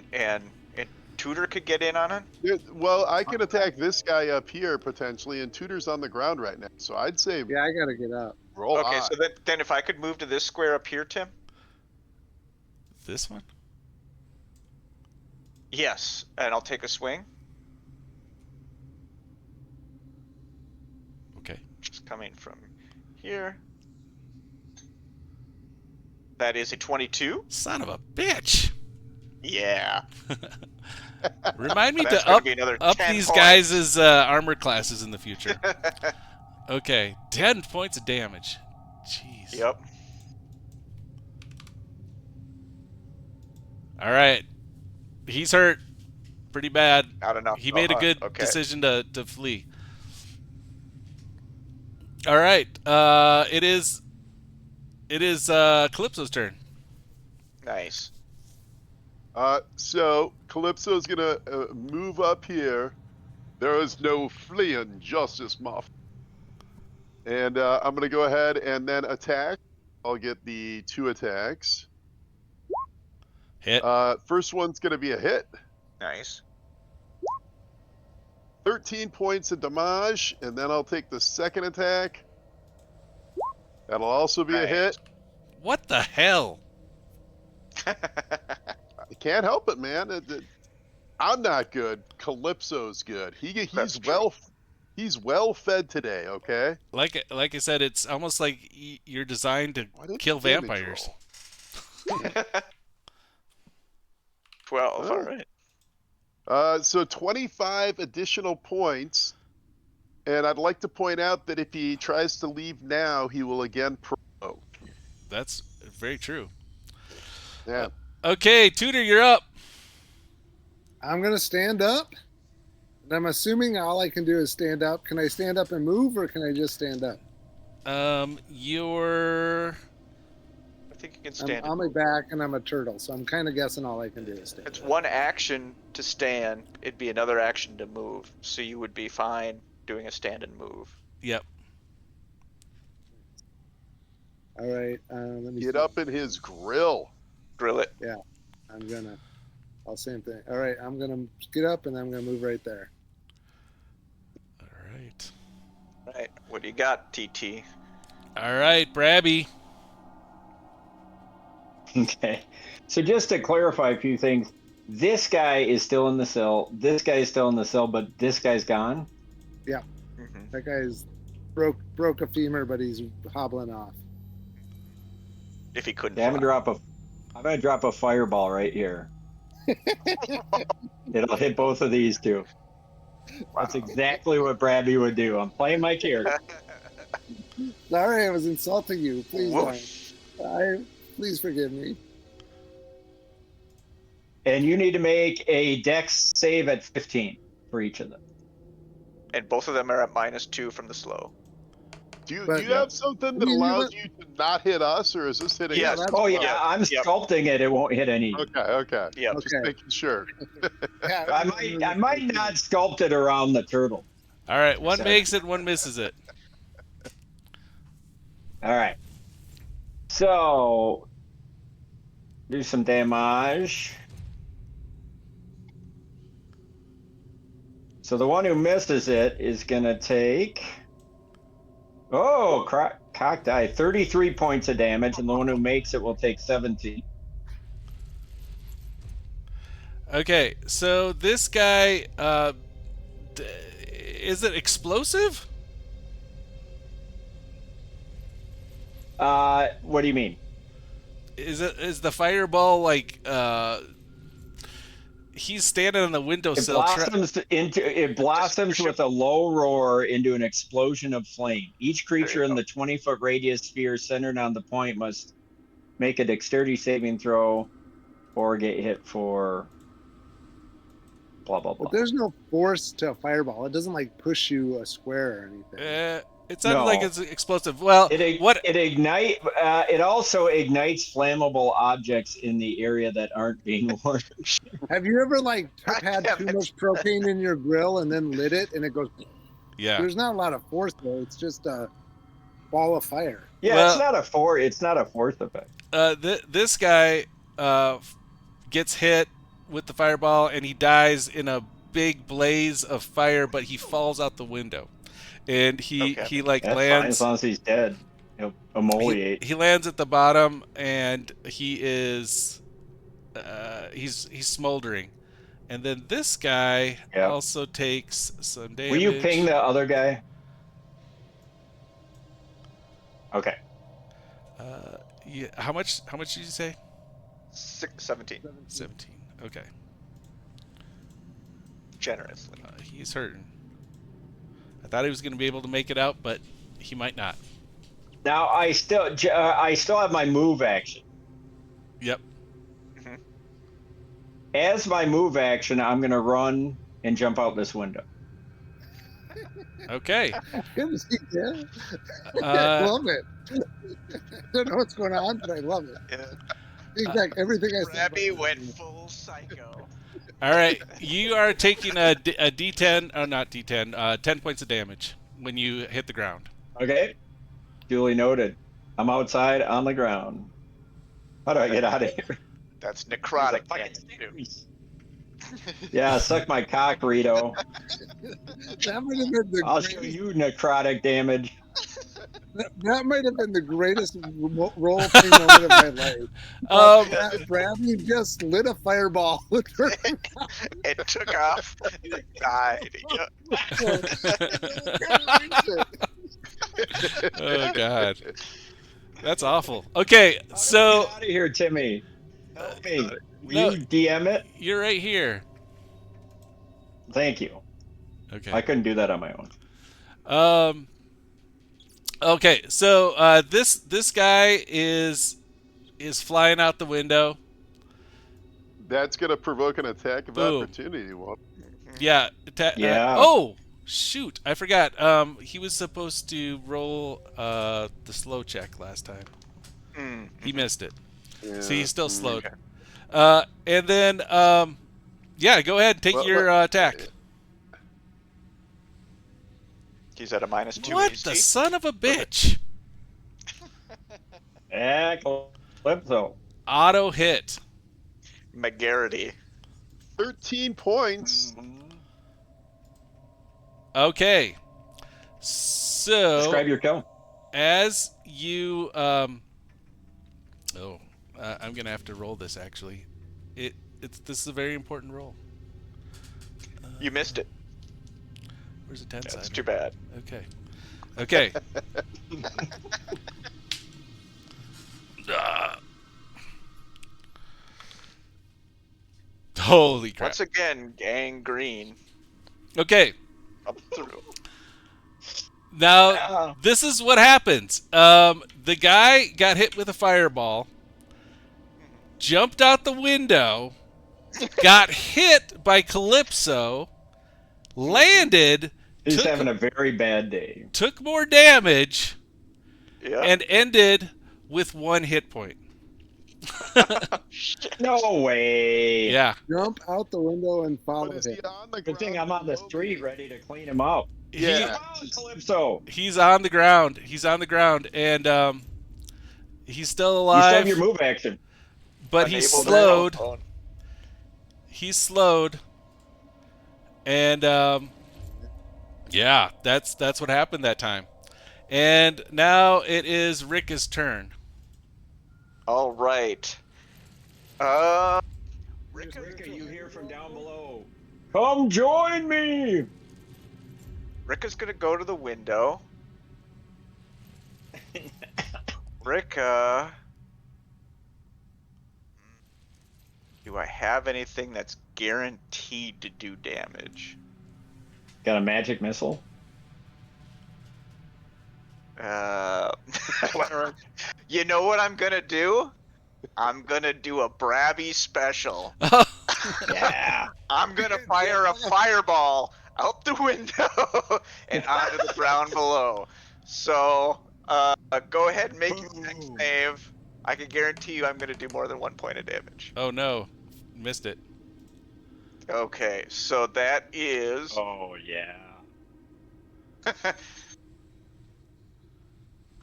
Tudor could get in on it? Yeah, well, I can attack this guy up here potentially, and Tudor's on the ground right now. So I'd say Yeah, I gotta get up. roll Okay, high. so then if I could move to this square up here, Tim? This one? Yes, and I'll take a swing. Okay. Just coming from here. That is a 22. Son of a bitch. Yeah. Remind me That's to gonna be another up 10 these points. guys' armor classes in the future. Okay, 10 points of damage. Jeez. Yep. All right. He's hurt pretty bad. Not enough. He made a good Okay. decision to flee. All right. It is Calypso's turn. Nice. So Calypso's gonna move up here. There is no fleeing justice, Muff. And I'm gonna go ahead and then attack. I'll get the 2 attacks. Hit. First one's gonna be a hit. Nice. 13 points of damage, and then I'll take the second attack. That'll also be a hit. What the hell? I can't help it, man. I'm not good. Calypso's good. That's true. He's well fed today. Okay. Like I said, it's almost like you're designed to Why didn't kill the damage vampires. roll? 12. Oh. All right. So 25 additional points, and I'd like to point out that if he tries to leave now, he will again provoke. That's very true. Yeah. Okay, Tudor, you're up. I'm gonna stand up. And I'm assuming all I can do is stand up. Can I stand up and move, or can I just stand up? You're I think you can I'm stand. on my back, and I'm a turtle, so I'm kind of guessing all I can do is stand It's up. one action to stand. It'd be another action to move. So you would be fine doing a stand and move. Yep. All right. Let me Get see. up in his grill. Grill it. I'll same thing. All right. I'm gonna get up, and I'm gonna move right there. All right. Right. What do you got, TT? All right, Brabby. Okay. So just to clarify a few things, this guy is still in the cell. This guy is still in the cell, but this guy's gone. Mm-hmm. That guy's broke a femur, but he's hobbling off. If he couldn't. Yeah, I'm fly. gonna drop a fireball right here. It'll hit both of these two. That's exactly what Brabby would do. I'm playing my character. Sorry, I was insulting you. Please Whoosh. don't. Please forgive me. And you need to make a dex save at 15 for each of them. And both of them are at -2 from the slow. Do you But- have something that I mean, allows you to not hit us, or is this hitting Yeah, us? that's- Oh, yeah, Yep, I'm yep. sculpting it. It won't hit any. Okay. Yep. Just Okay. making sure. Yeah, I might not sculpt it around the turtle. All right, one So- makes it, one misses it. All right. So, do some damage. So the one who misses it is going to take... Oh, cock die. 33 points of damage, and the one who makes it will take 17. Okay, so this guy, is it explosive? What do you mean? Is the fireball like he's standing on the It windowsill? blossoms with a low roar into an explosion of flame. Each creature in go. the 20-foot radius sphere centered on the point must make a dexterity saving throw or get hit for blah blah blah. But there's no force to a fireball. It doesn't like push you a square or anything. It sounded No. like it's explosive. Well, what? It also ignites flammable objects in the area that aren't being warmed. Have you ever like had damn too it. much propane in your grill and then lit it and it goes? Yeah. There's not a lot of force there. It's just a ball of fire. Yeah, Well- it's not a force effect. This guy gets hit with the fireball and he dies in a big blaze of fire, but he falls out the window, and he like That's fine lands. as long as he's dead. He'll emoliate. He lands at the bottom, and he is he's smoldering, and then this guy Yep. also takes some damage. Will you ping the other guy? Okay. Yeah, how much did you say? 17. 17. Okay. Generously. He's hurting. I thought he was going to be able to make it out, but he might not. Now I still have my move action. Yep. As my move action, I'm gonna run and jump out this window. Okay. Yeah. I Uh, love it. I don't know what's going on, but I love it. Yeah. In fact, everything I said. Rabby went full psycho. all right. You are taking a D10. Oh, not D10. 10 points of damage when you hit the ground. Okay. Duly noted. I'm outside on the ground. How do I get out of here? That's necrotic. Fucking damage. stairs. Yeah, suck my cock, Rito. That might have been the I'll show greatest, you necrotic damage. that might have been the greatest role play moment of my life. Bradley just lit a fireball with her. It took off. It died. Oh God, that's awful. Okay, so Get out of here, Timmy. Help me. Will No. you DM it? you're right here. Thank you. Okay. I couldn't do that on my own. Okay, so this guy is flying out the window. That's going to provoke an attack of Boom. opportunity. Well, Yeah. Yeah. Oh shoot! I forgot. He was supposed to roll the slow check last time. He missed it. yeah. See, he's still slowed. Okay. And then yeah, go ahead and take Well, your attack. He's at a -2 What AC. the son of a bitch! Calypso. Auto hit. McGarity. 13 points. Okay. So Describe your kill. as you I'm gonna have to roll this actually. This is a very important roll. You missed it. Where's the 10 That's side? too bad. Okay. Ah. Holy crap. Once again, gangrene Okay. up through. Now, this is what happens. The guy got hit with a fireball, jumped out the window, got hit by Calypso, landed, He's took having a very bad day. took more damage, Yeah. and ended with 1 hit point. Shit. No way. Yeah. Jump out the window and follow But is him. he on the Good thing ground I'm on the below street me? ready to clean him up. He Yeah. Come on, Calypso. he's on the ground. He's on the ground, and he's still You still have your alive, move action. but he's Enable the slowed. telephone. He's slowed, and yeah, that's what happened that time. And now it is Rick's turn. All right. Uh, Rick, you hear from down below. Come join me. Rick is gonna go to the window. Rick, do I have anything that's guaranteed to do damage? Got a magic missile? You know what I'm gonna do? I'm gonna do a Brabby special. Yeah. I'm gonna fire a fireball out the window and onto the ground below. So, go ahead and make your next Boom. save. I can guarantee you I'm gonna do more than 1 point of damage. Oh no, missed it. Okay, so that is Oh, yeah.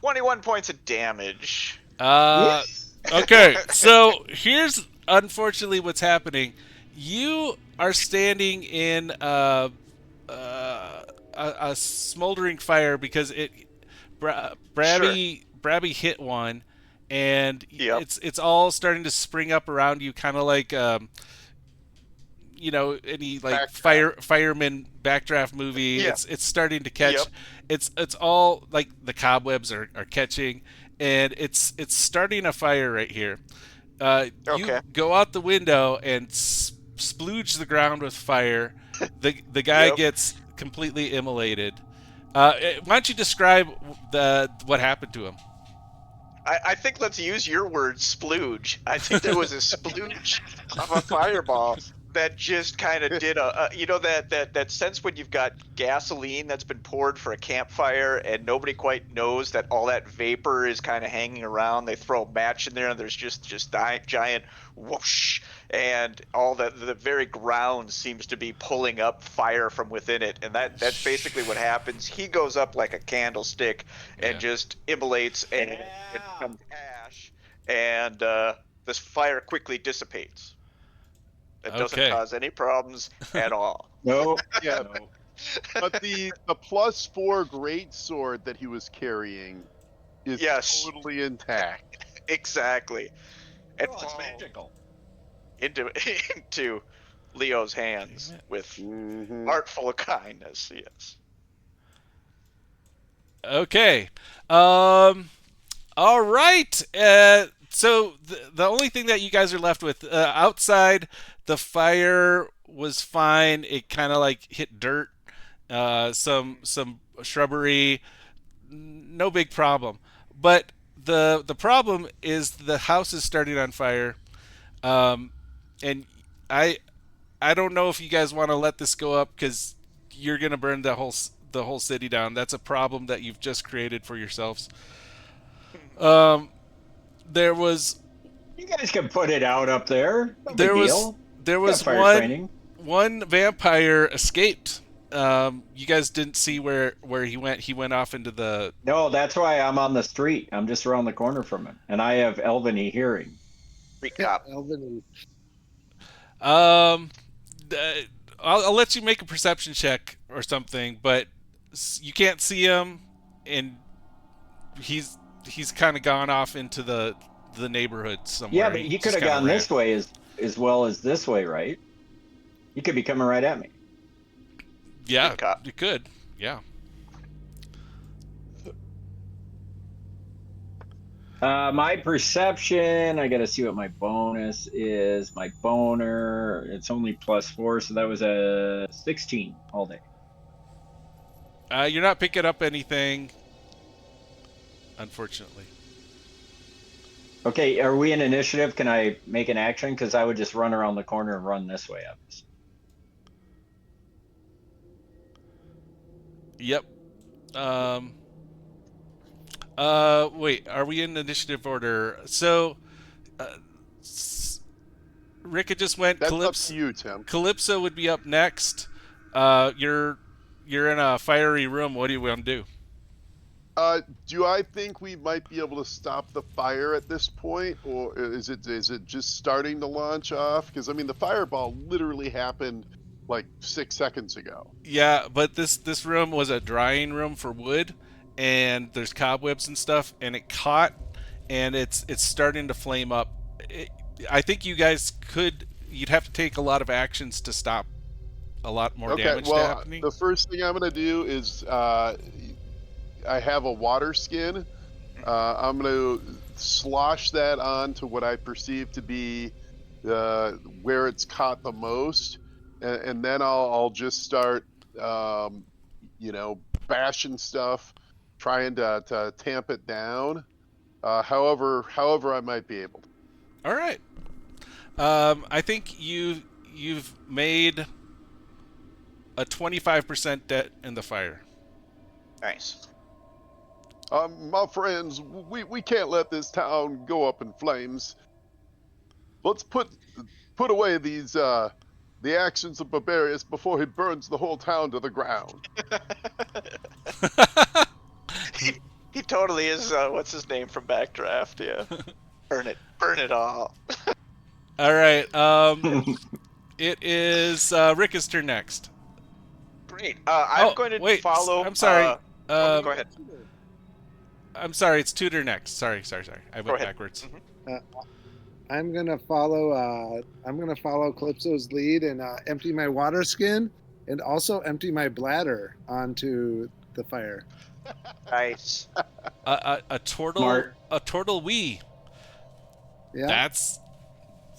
21 points of damage. Yes. Okay, so here's unfortunately what's happening. You are standing in a smoldering fire because Brabby hit one, and Yep. it's all starting to spring up around you, kind of like any like fireman backdraft movie. Yeah. It's starting to catch. Yep. It's all like the cobwebs are catching, and it's starting a fire right here. You Okay. go out the window and splooge the ground with fire. The guy Yep. gets completely immolated. Why don't you describe what happened to him? I think let's use your word, splooge. I think there was a splooge of a fireball that just kind of did that sense when you've got gasoline that's been poured for a campfire and nobody quite knows that all that vapor is kind of hanging around. They throw a match in there and there's just giant whoosh, and all the very ground seems to be pulling up fire from within it, and that's basically what happens. He goes up like a candlestick and Yeah. just immolates, and it becomes ash, and this fire quickly dissipates. It doesn't Okay. cause any problems at all. No. Yeah. No. But the +4 great sword that he was carrying is Yes. totally intact. Exactly. And Oh, it's falls magical. into Leo's hands with Mhm. heart full of kindness. Yes. Okay. All right. So the only thing that you guys are left with outside, the fire was fine. It kind of like hit dirt, some shrubbery, no big problem. But the problem is the house is starting on fire, and I don't know if you guys want to let this go up because you're gonna burn the whole city down. That's a problem that you've just created for yourselves. There was You guys can put it out up there. No there big was deal. there Got was fire training. one vampire escaped. You guys didn't see where he went. He went off into the. No, that's why I'm on the street. I'm just around the corner from him, and I have Elveny hearing. Street cop. Elvin, uh, I'll let you make a perception check or something, but you can't see him, and he's kind of gone off into the neighborhood somewhere. Yeah, but he could just have kinda gone ran. this way as well as this way, right? He could be coming right at me. Yeah, Good cop. you could. Yeah. My perception, I gotta see what my bonus is. My boner, it's only +4, so that was a 16 all day. You're not picking up anything, unfortunately. Okay, are we in initiative? Can I make an action? Because I would just run around the corner and run this way, obviously. Yep. Wait, are we in initiative order? So, uh, Rika just went. That's up to you, Tim. Calypso would be up next. You're in a fiery room. What do you want to do? Do I think we might be able to stop the fire at this point, or is it just starting to launch off? Because I mean, the fireball literally happened like 6 seconds ago. Yeah, but this room was a drying room for wood, and there's cobwebs and stuff, and it caught, and it's starting to flame up. I think you guys could. You'd have to take a lot of actions to stop a lot more Okay, damage to well, happening. the first thing I'm gonna do is I have a water skin. I'm going to slosh that onto what I perceive to be where it's caught the most, and then I'll just start, bashing stuff, trying to tamp it down. However I might be able to. All right. I think you've made a 25% debt in the fire. Nice. My friends, we can't let this town go up in flames. Let's put away these the actions of Barbarius before he burns the whole town to the ground. he totally is. What's his name from Backdraft? Yeah. Burn it all. All right. It is Rika's turn next. Great. I'm going to follow. I'm sorry. Go ahead. I'm sorry. It's Tudor next. Sorry. I went backwards. I'm gonna follow. I'm gonna follow Calypso's lead and empty my water skin, and also empty my bladder onto the fire. Nice. A turtle. Smart. A turtle wee. Yeah. That's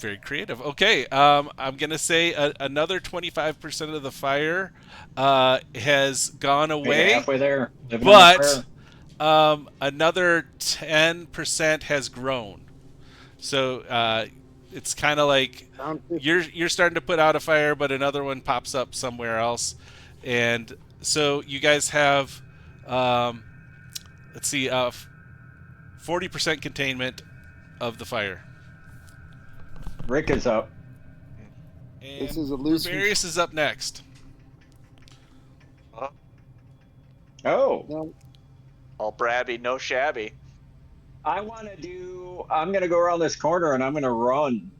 very creative. Okay. I'm gonna say another 25% of the fire has gone away. Halfway there. Living on the But another 10% has grown. So it's kind of like you're starting to put out a fire, but another one pops up somewhere else, and so you guys have, let's see, 40% containment of the fire. Rick is up. And this is a loose. Barbarius is up next. Oh. No. All Brabby, no shabby. I'm going to go around this corner and I'm going to run.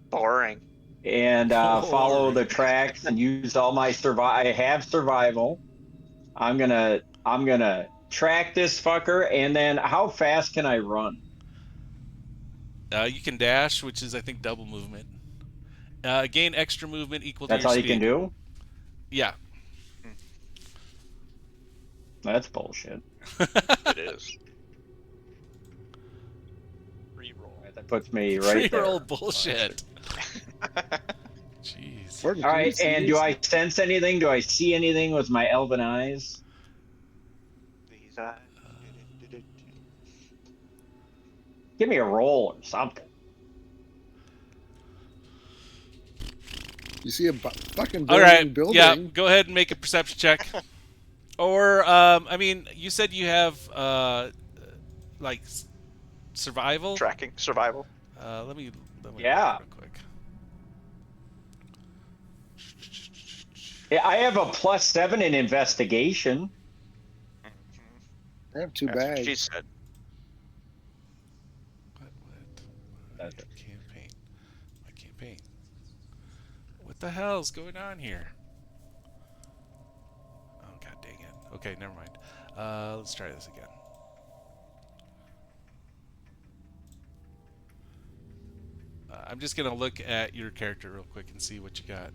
Boring. And follow the tracks and use all my I have survival. I'm going to track this fucker, and then how fast can I run? You can dash, which is I think double movement. Gain extra movement equal to That's your all speed. you can do? Yeah. That's bullshit. It is. Reroll. That puts me right there. Reroll bullshit. Jeez. All right, and do I sense anything? Do I see anything with my elven eyes? These Give me a roll or something. You see a fucking All right. building. Yeah. Go ahead and make a perception check. Or, I mean, you said you have like survival. tracking survival. Let me Yeah. real quick. Yeah, I have a +7 in investigation. I have 2 That's what bags. she said. What? Campaign. My campaign. What the hell's going on here? Oh, god dang it. Okay, never mind. Let's try this again. I'm just gonna look at your character real quick and see what you got.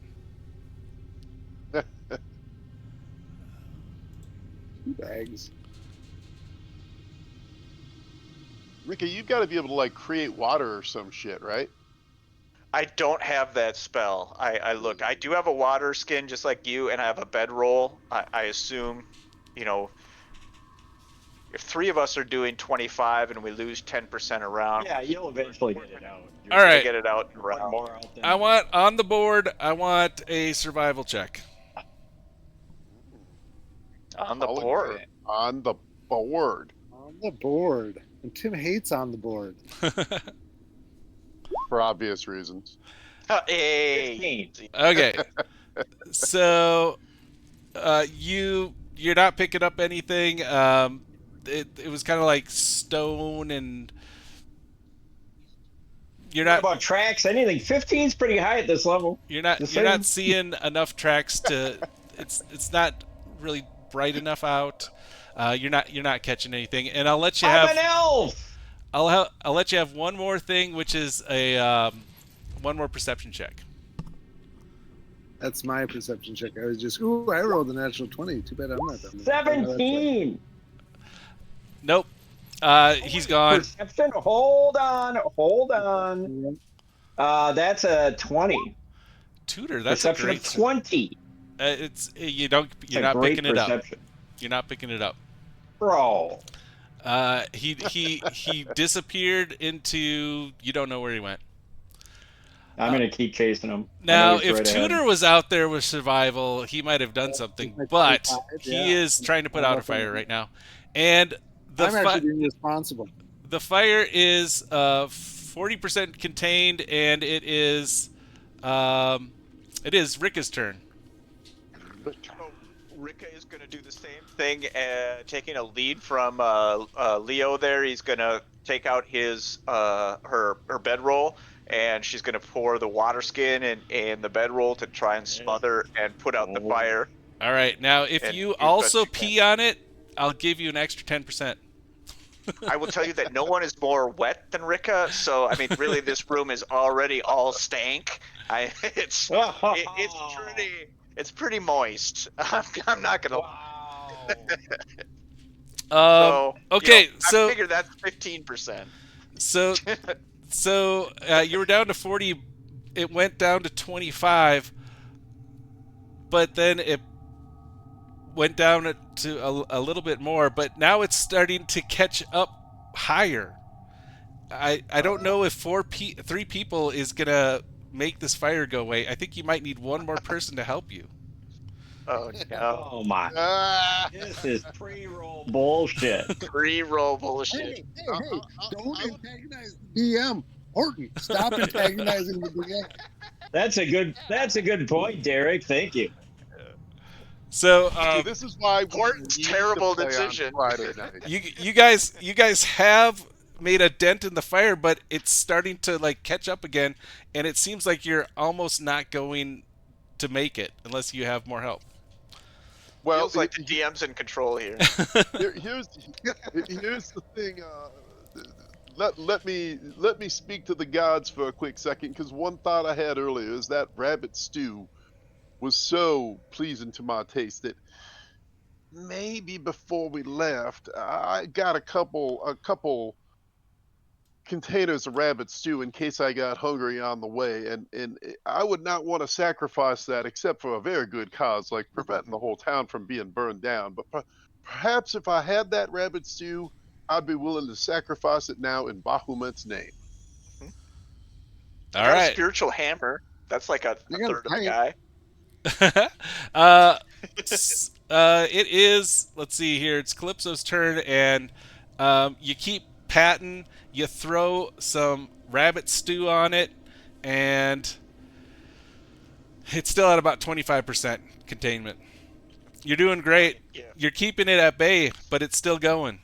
2 bags. Rika, you've got to be able to like create water or some shit, right? I don't have that spell. I look. I do have a water skin just like you, and I have a bedroll. I assume, if 3 of us are doing 25 and we lose 10% around, Yeah, you'll eventually get it out. All right. get it out in One round. more out than I want on the board. I want a survival check. On the I'll board. agree. On the board. On the board. And Tim hates on the board. For obvious reasons. Hey. 15. Okay. So you're not picking up anything. It was kind of like stone, and you're What not about tracks? Anything? 15's pretty high at this level. you're not Just you're not saying. seeing enough tracks to. It's not really bright enough out. You're not catching anything, and I'll let you I'm have. an elf. I'll let you have one more thing, which is a one more perception check. That's my perception check. I was just, ooh, I rolled a natural 20. Too bad I'm not done. 17. Nope. He's gone. Perception. Hold on. That's a 20. Tutor, that's Perception a great. of 20. It's you're It's not a great picking it up. perception. You're not picking it up. Bro. He disappeared into you don't know where he went. I'm going to keep chasing him. I Now, know he's if right ahead. Tudor was out there with survival, he might have done something, but he yeah. is trying to put out a fire right now. And I'm actually being responsible. the fire is 40% contained, and it is Rika's turn. Rika is going to do the same thing, taking a lead from Leo there. He's going to take out his her bedroll, and she's going to pour the water skin in the bedroll to try and smother and put out the fire. All right. Now, if And you use also best you pee on it, I'll give you an extra 10%. I will tell you that no one is more wet than Rika, so I mean, really, this room is already all stank. It's pretty moist. I'm not gonna. Wow. Okay, I figure that's 15%. So you were down to 40. It went down to 25, but then it went down to a little bit more. But now it's starting to catch up higher. I don't know if 3 people is gonna make this fire go away. I think you might need one more person to help you. Oh no! Oh my! This is pre-roll bullshit. Pre-roll bullshit. Hey, don't antagonize the DM. Horton, stop antagonizing the DM. That's a good point, Derek. Thank you. So this is why Horton's terrible decision. Friday night. you guys have made a dent in the fire, but it's starting to like catch up again, and it seems like you're almost not going to make it unless you have more help. Well, Feels like the DM's in control here. here's the thing. Let me speak to the gods for a quick second, because one thought I had earlier is that rabbit stew was so pleasing to my taste that maybe before we left, I got a couple containers of rabbit stew in case I got hungry on the way, and I would not want to sacrifice that except for a very good cause, like preventing the whole town from being burned down. But perhaps if I had that rabbit stew, I'd be willing to sacrifice it now in Bahamut's name. All right. A spiritual hammer. That's like a third of the guy. It is. Let's see here. It's Calypso's turn, and you keep patting. You throw some rabbit stew on it, and it's still at about 25% containment. You're doing great. Yeah. You're keeping it at bay, but it's still going.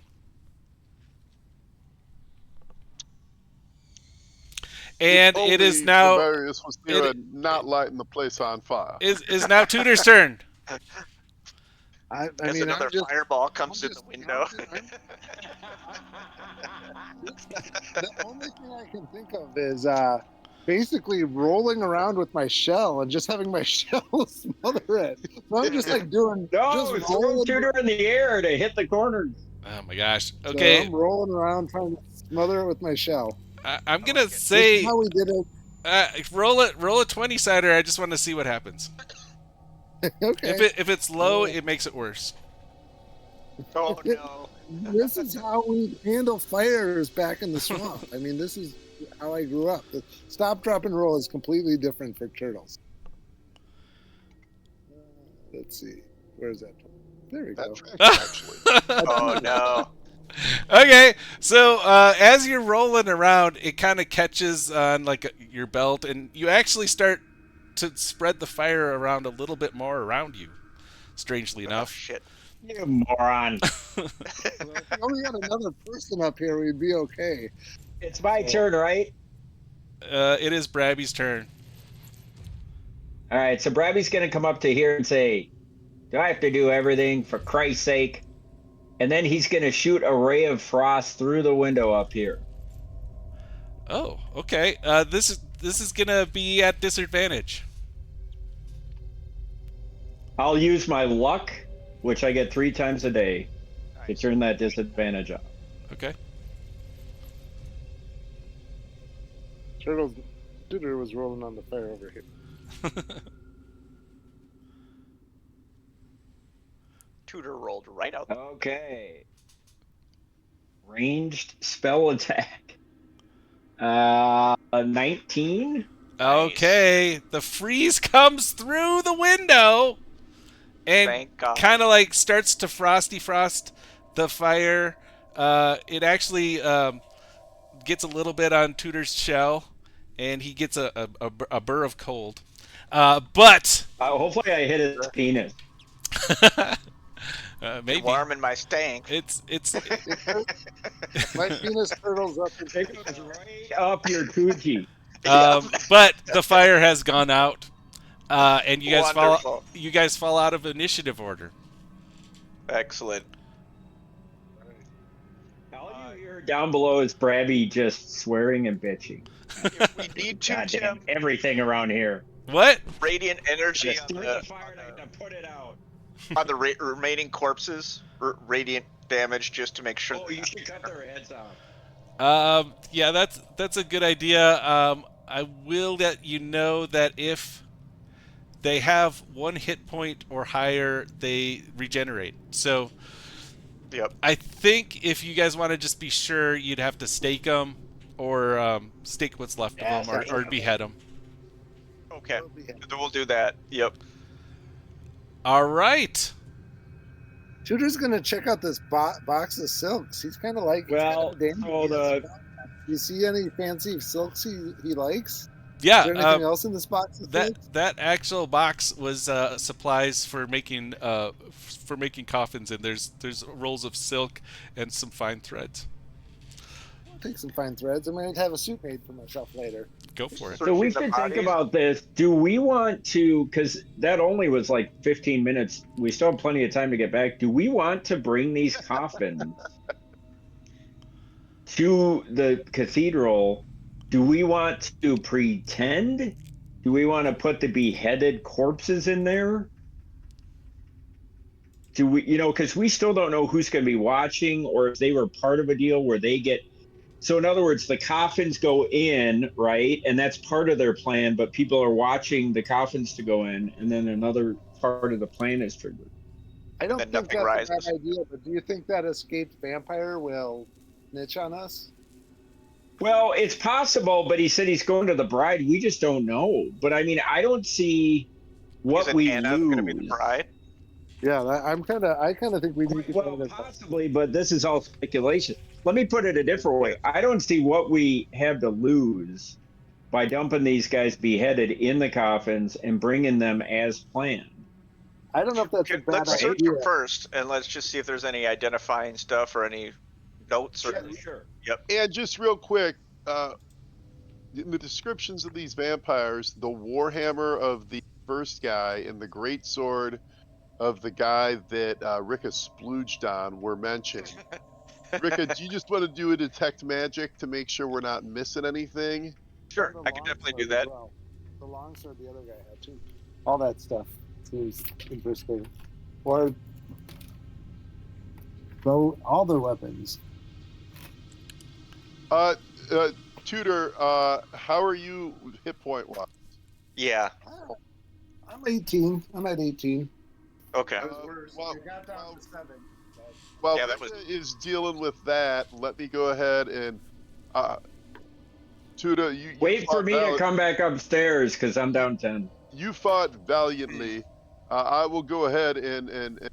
And it is now. Bavarius was there not lighting the place on fire. Is now Tudor's turn. I As mean, another fireball comes in the window. The only thing I can think of is basically rolling around with my shell and just having my shell smother it. So I'm just like doing just throw rolling. Tudor in the air to hit the corners. Oh my gosh. Okay. So I'm rolling around trying to smother it with my shell. I'm gonna say This is how we did it. roll a 20-sider. I just want to see what happens. Okay. If it's low, it makes it worse. Oh no! This is how we handle fires back in the swamp. I mean, this is how I grew up. The stop, drop, and roll is completely different for turtles. Let's see. Where's that? There we go. That tracks, actually. Oh no. Okay, so as you're rolling around, it kind of catches on like your belt, and you actually start to spread the fire around a little bit more around you. Strangely Oh enough. shit. You moron. Well, if we only had another person up here, we'd be okay. It's my turn, right? It is Brabby's turn. All right, so Brabby's going to come up to here and say, do I have to do everything for Christ's sake? And then he's going to shoot a ray of frost through the window up here. Oh, okay. This is gonna be at disadvantage. I'll use my luck, which I get 3 times a day, to Nice. turn that disadvantage off. Okay. Tudor was rolling on the fire over here. Tudor rolled right out. Okay. Ranged spell attack. 19? Okay. The freeze comes through the window and Thank God. kind of like starts to frosty frost the fire. It actually gets a little bit on Tudor's shell, and he gets a burr of cold. But Hopefully I hit his penis. maybe You're warming my stank. it's My penis turtles up in It goes right up your coochie. but the fire has gone out, and you Wonderful. guys fall out of initiative order. Excellent. All you hear down below is Brabby just swearing and bitching. If we need to, Goddamn Tim, everything around here. What? radiant energy Just on through the fire to put it out. the remaining corpses, radiant damage, just to make sure. Oh, you should cut their heads off. Yeah, that's a good idea. I will let you know that if they have 1 hit point or higher, they regenerate. So Yep. I think if you guys want to just be sure, you'd have to stake them or stake what's left Yeah, of them or behead them. Okay. We'll do that. Yep. All right. Tudor's gonna check out this box of silks. He's kind of like. Well, so You see any fancy silks he likes? Yeah. Is there anything else in this box of silks? That actual box was supplies for making coffins, and there's rolls of silk and some fine threads. I'll take some fine threads. I might have a suit made for myself later. Go for it. So we should think about this. Do we want to, because that only was like 15 minutes. We still have plenty of time to get back. Do we want to bring these coffins to the cathedral? Do we want to pretend? Do we want to put the beheaded corpses in there? Do we, because we still don't know who's going to be watching, or if they were part of a deal where they get. So in other words, the coffins go in, right? And that's part of their plan, but people are watching the coffins to go in, and then another part of the plan is triggered. I don't And think nothing that's a rises. bad idea, but do you think that escaped vampire will snitch on us? Well, it's possible, but he said he's going to the bride. We just don't know. But I mean, I don't see what Isn't we Anna lose. going to be the bride? Yeah, I kind of think we need to. Well, possibly, but this is all speculation. Let me put it a different way. I don't see what we have to lose by dumping these guys beheaded in the coffins and bringing them as planned. I don't know if that's a bad Let's search idea. them first, and let's just see if there's any identifying stuff or any notes or. Sure. And just real quick, in the descriptions of these vampires, the warhammer of the first guy and the great sword of the guy that Rika splooged on were mentioned. Rika, do you just want to do a detect magic to make sure we're not missing anything? Sure, And the I can definitely longsword do that. as well. The longsword the other guy had too. All that stuff seems interesting. Or though all their weapons. Tudor, how are you hit point wise? Yeah. I'm 18. I'm at 18. Okay. I was worse. well, I got down well, to 7. While Yeah, Linda is dealing with that, let me go ahead and Tuda, you Wait for fought me to come back upstairs because I'm down 10. You fought valiantly. I will go ahead and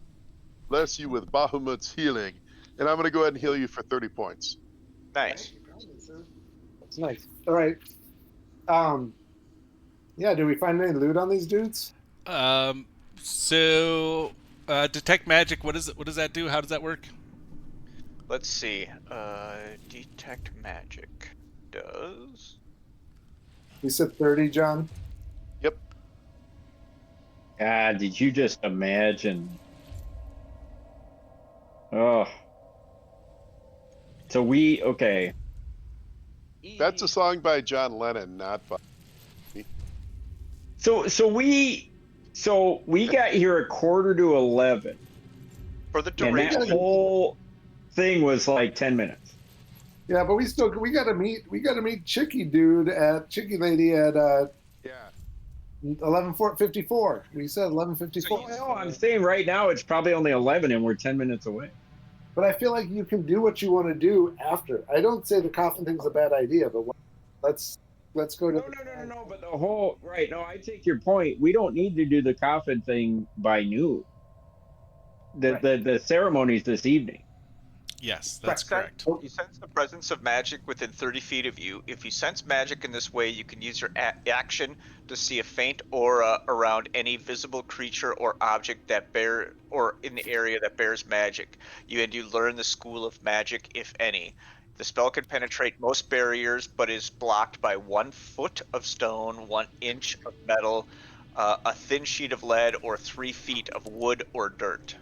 bless you with Bahamut's healing, and I'm going to go ahead and heal you for 30 points. Nice. That's nice. All right. Yeah. Do we find any loot on these dudes? So detect magic. What is it? What does that do? How does that work? Let's see. Detect magic does. You said 30, John. Yep. God, did you just imagine? Oh. So okay. That's a song by John Lennon, not by. So we got here at 11:15, For the and duration. that whole thing was like 10 minutes. Yeah, but we gotta meet Chicky Lady at Yeah. 11:54. We said 11:54. Well, I'm saying right now it's probably only 11, and we're 10 minutes away. But I feel like you can do what you want to do after. I don't say the coffin thing's a bad idea, but let's go to. No. But the whole right. No, I take your point. We don't need to do the coffin thing by noon. The ceremony's this evening. Yes, that's correct. You sense the presence of magic within 30 feet of you. If you sense magic in this way, you can use your action to see a faint aura around any visible creature or object or in the area that bears magic. You learn the school of magic, if any. The spell can penetrate most barriers, but is blocked by 1 foot of stone, 1 inch of metal, a thin sheet of lead, or 3 feet of wood or dirt.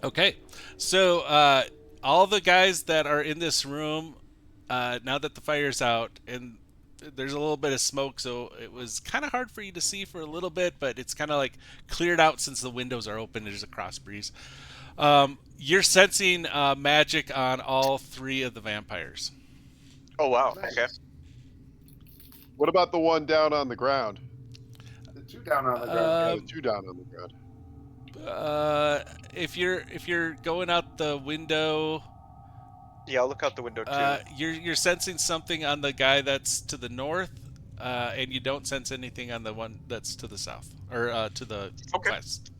Okay, so all the guys that are in this room, now that the fire's out and there's a little bit of smoke, so it was kind of hard for you to see for a little bit, but it's kind of like cleared out since the windows are open. There's a cross breeze. You're sensing magic on all 3 of the vampires. Oh, wow. Nice. Okay. What about the one down on the ground? The 2 down on the ground. Yeah, the 2 down on the ground. If you're going out the window, Yeah, I'll look out the window too. You're sensing something on the guy that's to the north, and you don't sense anything on the one that's to the south or to the west.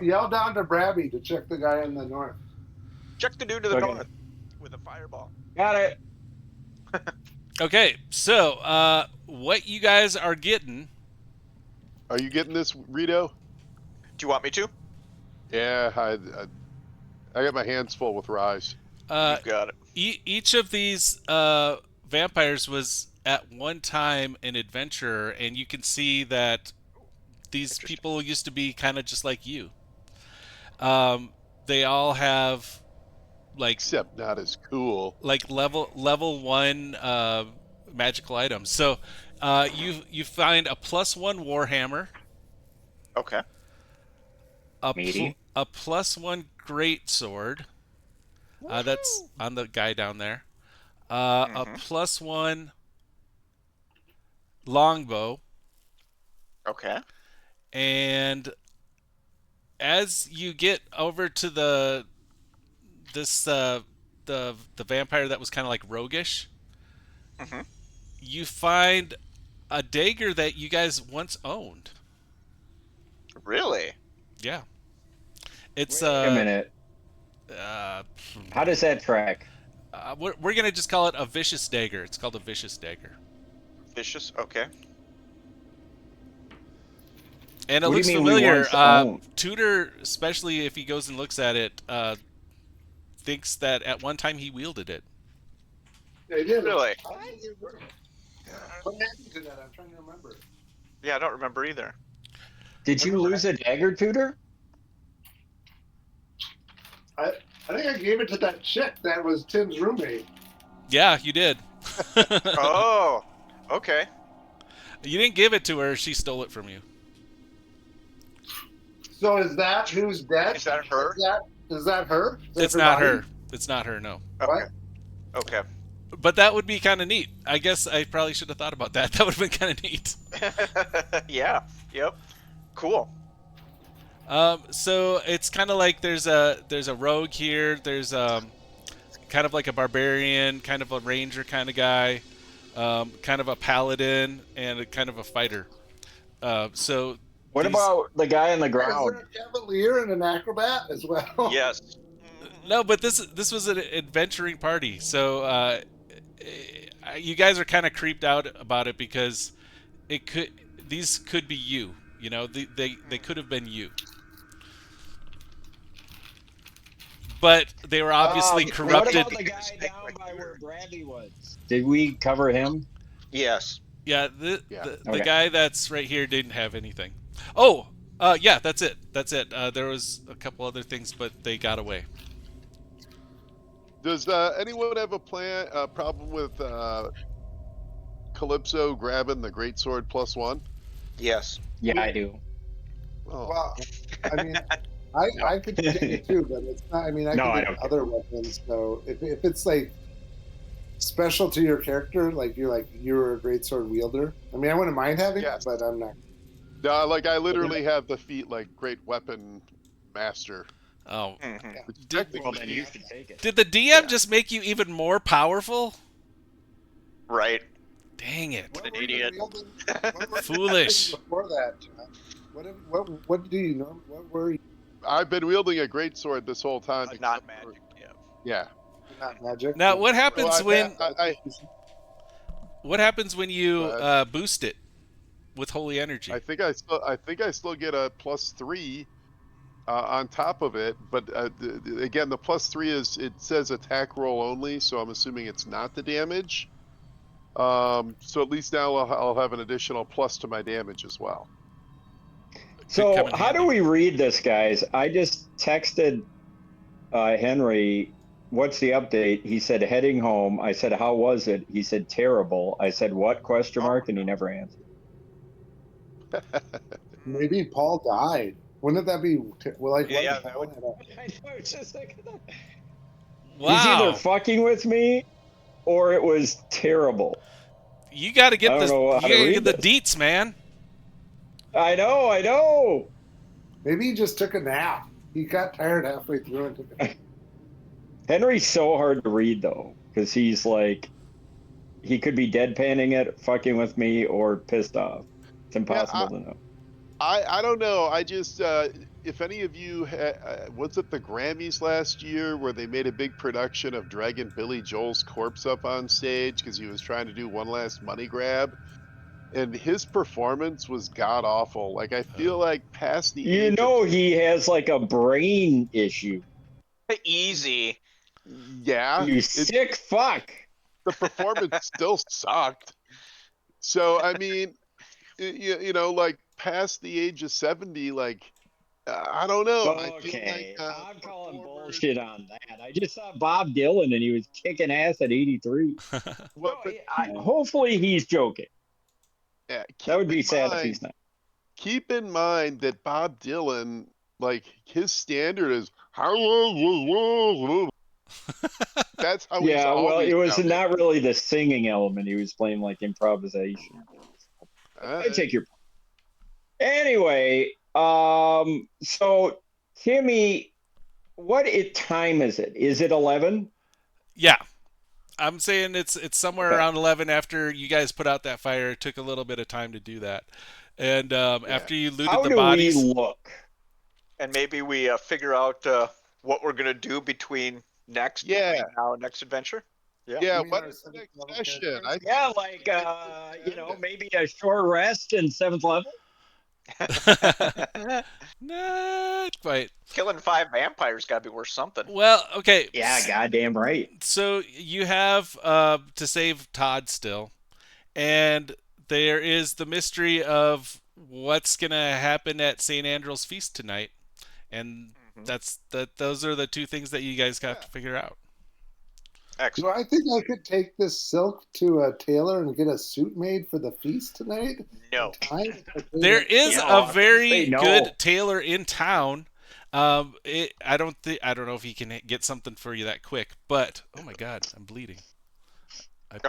Yell down to Brabby to check the guy in the north. Check the dude to the north with a fireball. Got it. Okay, so what you guys are getting? Are you getting this, Rito? Do you want me to? Yeah, I got my hands full with Rise. You got it. Each of these vampires was at one time an adventurer, and you can see that these people used to be kind of just like you. They all have except not as cool. Like level 1 magical items. So you find a +1 warhammer. Okay. A +1 great sword. That's on the guy down there. A +1 longbow. Okay. And as you get over to the vampire that was kind of like roguish, you find a dagger that you guys once owned. Really? Yeah. It's Wait a minute. How does that track? We're gonna just call it a vicious dagger. It's called a vicious dagger. Vicious. Okay. And it What do looks you mean we familiar. once owned? Tudor, especially if he goes and looks at it, thinks that at one time he wielded it. Yeah, he did. Really? What happened to that? I'm trying to remember. Yeah, I don't remember either. Did you lose a dagger, Tudor? I think I gave it to that chick that was Tim's roommate. Yeah, you did. Oh, okay. You didn't give it to her. She stole it from you. So is that who's dead? Is that her? Is that her? Is that It's not body? her. It's not her, no. Okay. Okay. But that would be kind of neat. I guess I probably should have thought about that. That would have been kind of neat. Yeah. Yep. Cool. So it's kind of like there's a rogue here. There's kind of like a barbarian, kind of a ranger kind of guy, kind of a paladin, and a kind of a fighter. So What these about the guy on the Is there ground? a cavalier and an acrobat as well? Yes. no, but this was an adventuring party. So you guys are kind of creeped out about it because it could these could be you. You know, they could have been you. But they were obviously What corrupted. about the guy down by where Bradley was? Did we cover him? Yes. Yeah, Yeah. the Okay. guy that's right here didn't have anything. Oh, yeah, that's it. That's it. There was a couple other things, but they got away. Does anyone have a problem with Calypso grabbing the greatsword +1? Yes. Yeah, I do. Oh, Well, I mean, I could take it too, but it's not. I mean, I No, I can don't take other weapons. So if it's like special to your character, like you're a great sword wielder. I mean, I wouldn't mind having Yes. it, but I'm not. no, like I literally have the feat like great weapon master. Oh, Which Did- Well, then technically you should take it. did the DM just make you even more powerful? Right. Dang it! What An were you idiot. wielding- what were you Foolish. wielding Before that, John? What do you know? What were you? I've been wielding a greatsword this whole time. Not except for- magic. Yeah. Yeah. Not magic. Now, but- what happens Well, when what happens when you Go ahead. boost it with holy energy? I think I still get a +3 on top of it, but again, the +3 it says attack roll only, so I'm assuming it's not the damage. So at least now I'll have an additional plus to my damage as well. So come in how do handy. we read this, guys? I just texted Henry, what's the update? He said heading home. I said, how was it? He said terrible. I said, what question mark? And he never answered. Maybe Paul died. Wouldn't that be well? Like, Yeah, what that would- I know, it's just like Wow! he's either fucking with me or it was terrible. You got to I get don't this. know You how got to to read get the this. deets, man. I know. Maybe he just took a nap. He got tired halfway through and took a nap. Henry's so hard to read though, because he's like, he could be deadpanning it, fucking with me, or pissed off. It's impossible to know. I don't know. I just if any of you was it the Grammys last year where they made a big production of dragging Billy Joel's corpse up on stage because he was trying to do one last money grab, and his performance was god awful. Like I feel like past the You age know of, he has like a brain issue. Easy. yeah, You sick fuck. the performance still sucked. So I mean, you know, like past the age of 70, like I don't know. I feel Okay, like I'm calling performers- bullshit on that. I just saw Bob Dylan and he was kicking ass at 83. What, but Hopefully he's joking. yeah, That would keep be in sad if mind- he's not. Keep in mind that Bob Dylan, like his standard is that's how he's Yeah, well, always it was sounded. not really the singing element. He was playing like improvisation. I take your point. Anyway, so Timmy, time is it? Is it 11? Yeah, I'm saying it's somewhere Okay. around 11 after you guys put out that fire. It took a little bit of time to do that, and after you looted How the do bodies. we look? And maybe we figure out what we're gonna do between next. Yeah. between now and next adventure. Yeah, You mean what our is the seventh next level session? characters? Yeah, like maybe a short rest in 7th level. Not quite. Killing 5 vampires gotta be worth something. Well, okay. Yeah, goddamn right. So you have to save Todd still, and there is the mystery of what's gonna happen at St. Andrew's feast tonight, and those are the two things that you guys have to figure out. Do Excellent. I think I could take this silk to a tailor and get a suit made for the feast tonight? No. There is Yeah, a very say no. good tailor in town. I don't know if he can get something for you that quick, but oh my god, I'm bleeding.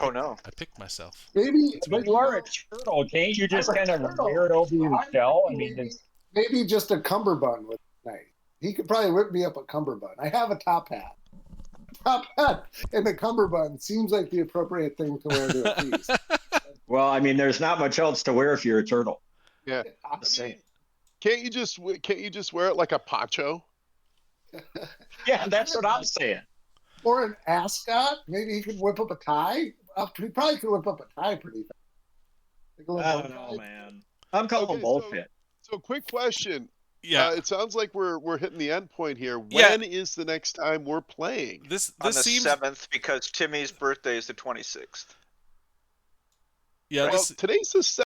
Oh no. I picked myself. Maybe, But you are a turtle. Can't you just kind of wear it over your shell? I mean, Maybe just a cummerbund would be nice. He could probably whip me up a cummerbund. I have a top hat. Top hat and a cummerbund seems like the appropriate thing to wear to a feast. Well, I mean, there's not much else to wear if you're a turtle. Yeah. I'm just saying. Can't you just wear it like a poncho? Yeah, that's what I'm saying. Or an ascot. Maybe he could whip up a tie. He probably could whip up a tie pretty fast. I don't know, man. I'm calling bullshit. So quick question. Yeah. It sounds like we're hitting the end point here. Yeah. When is the next time we're playing? This on the seems 7th, because Timmy's birthday is the 26th. yeah. Well, today's the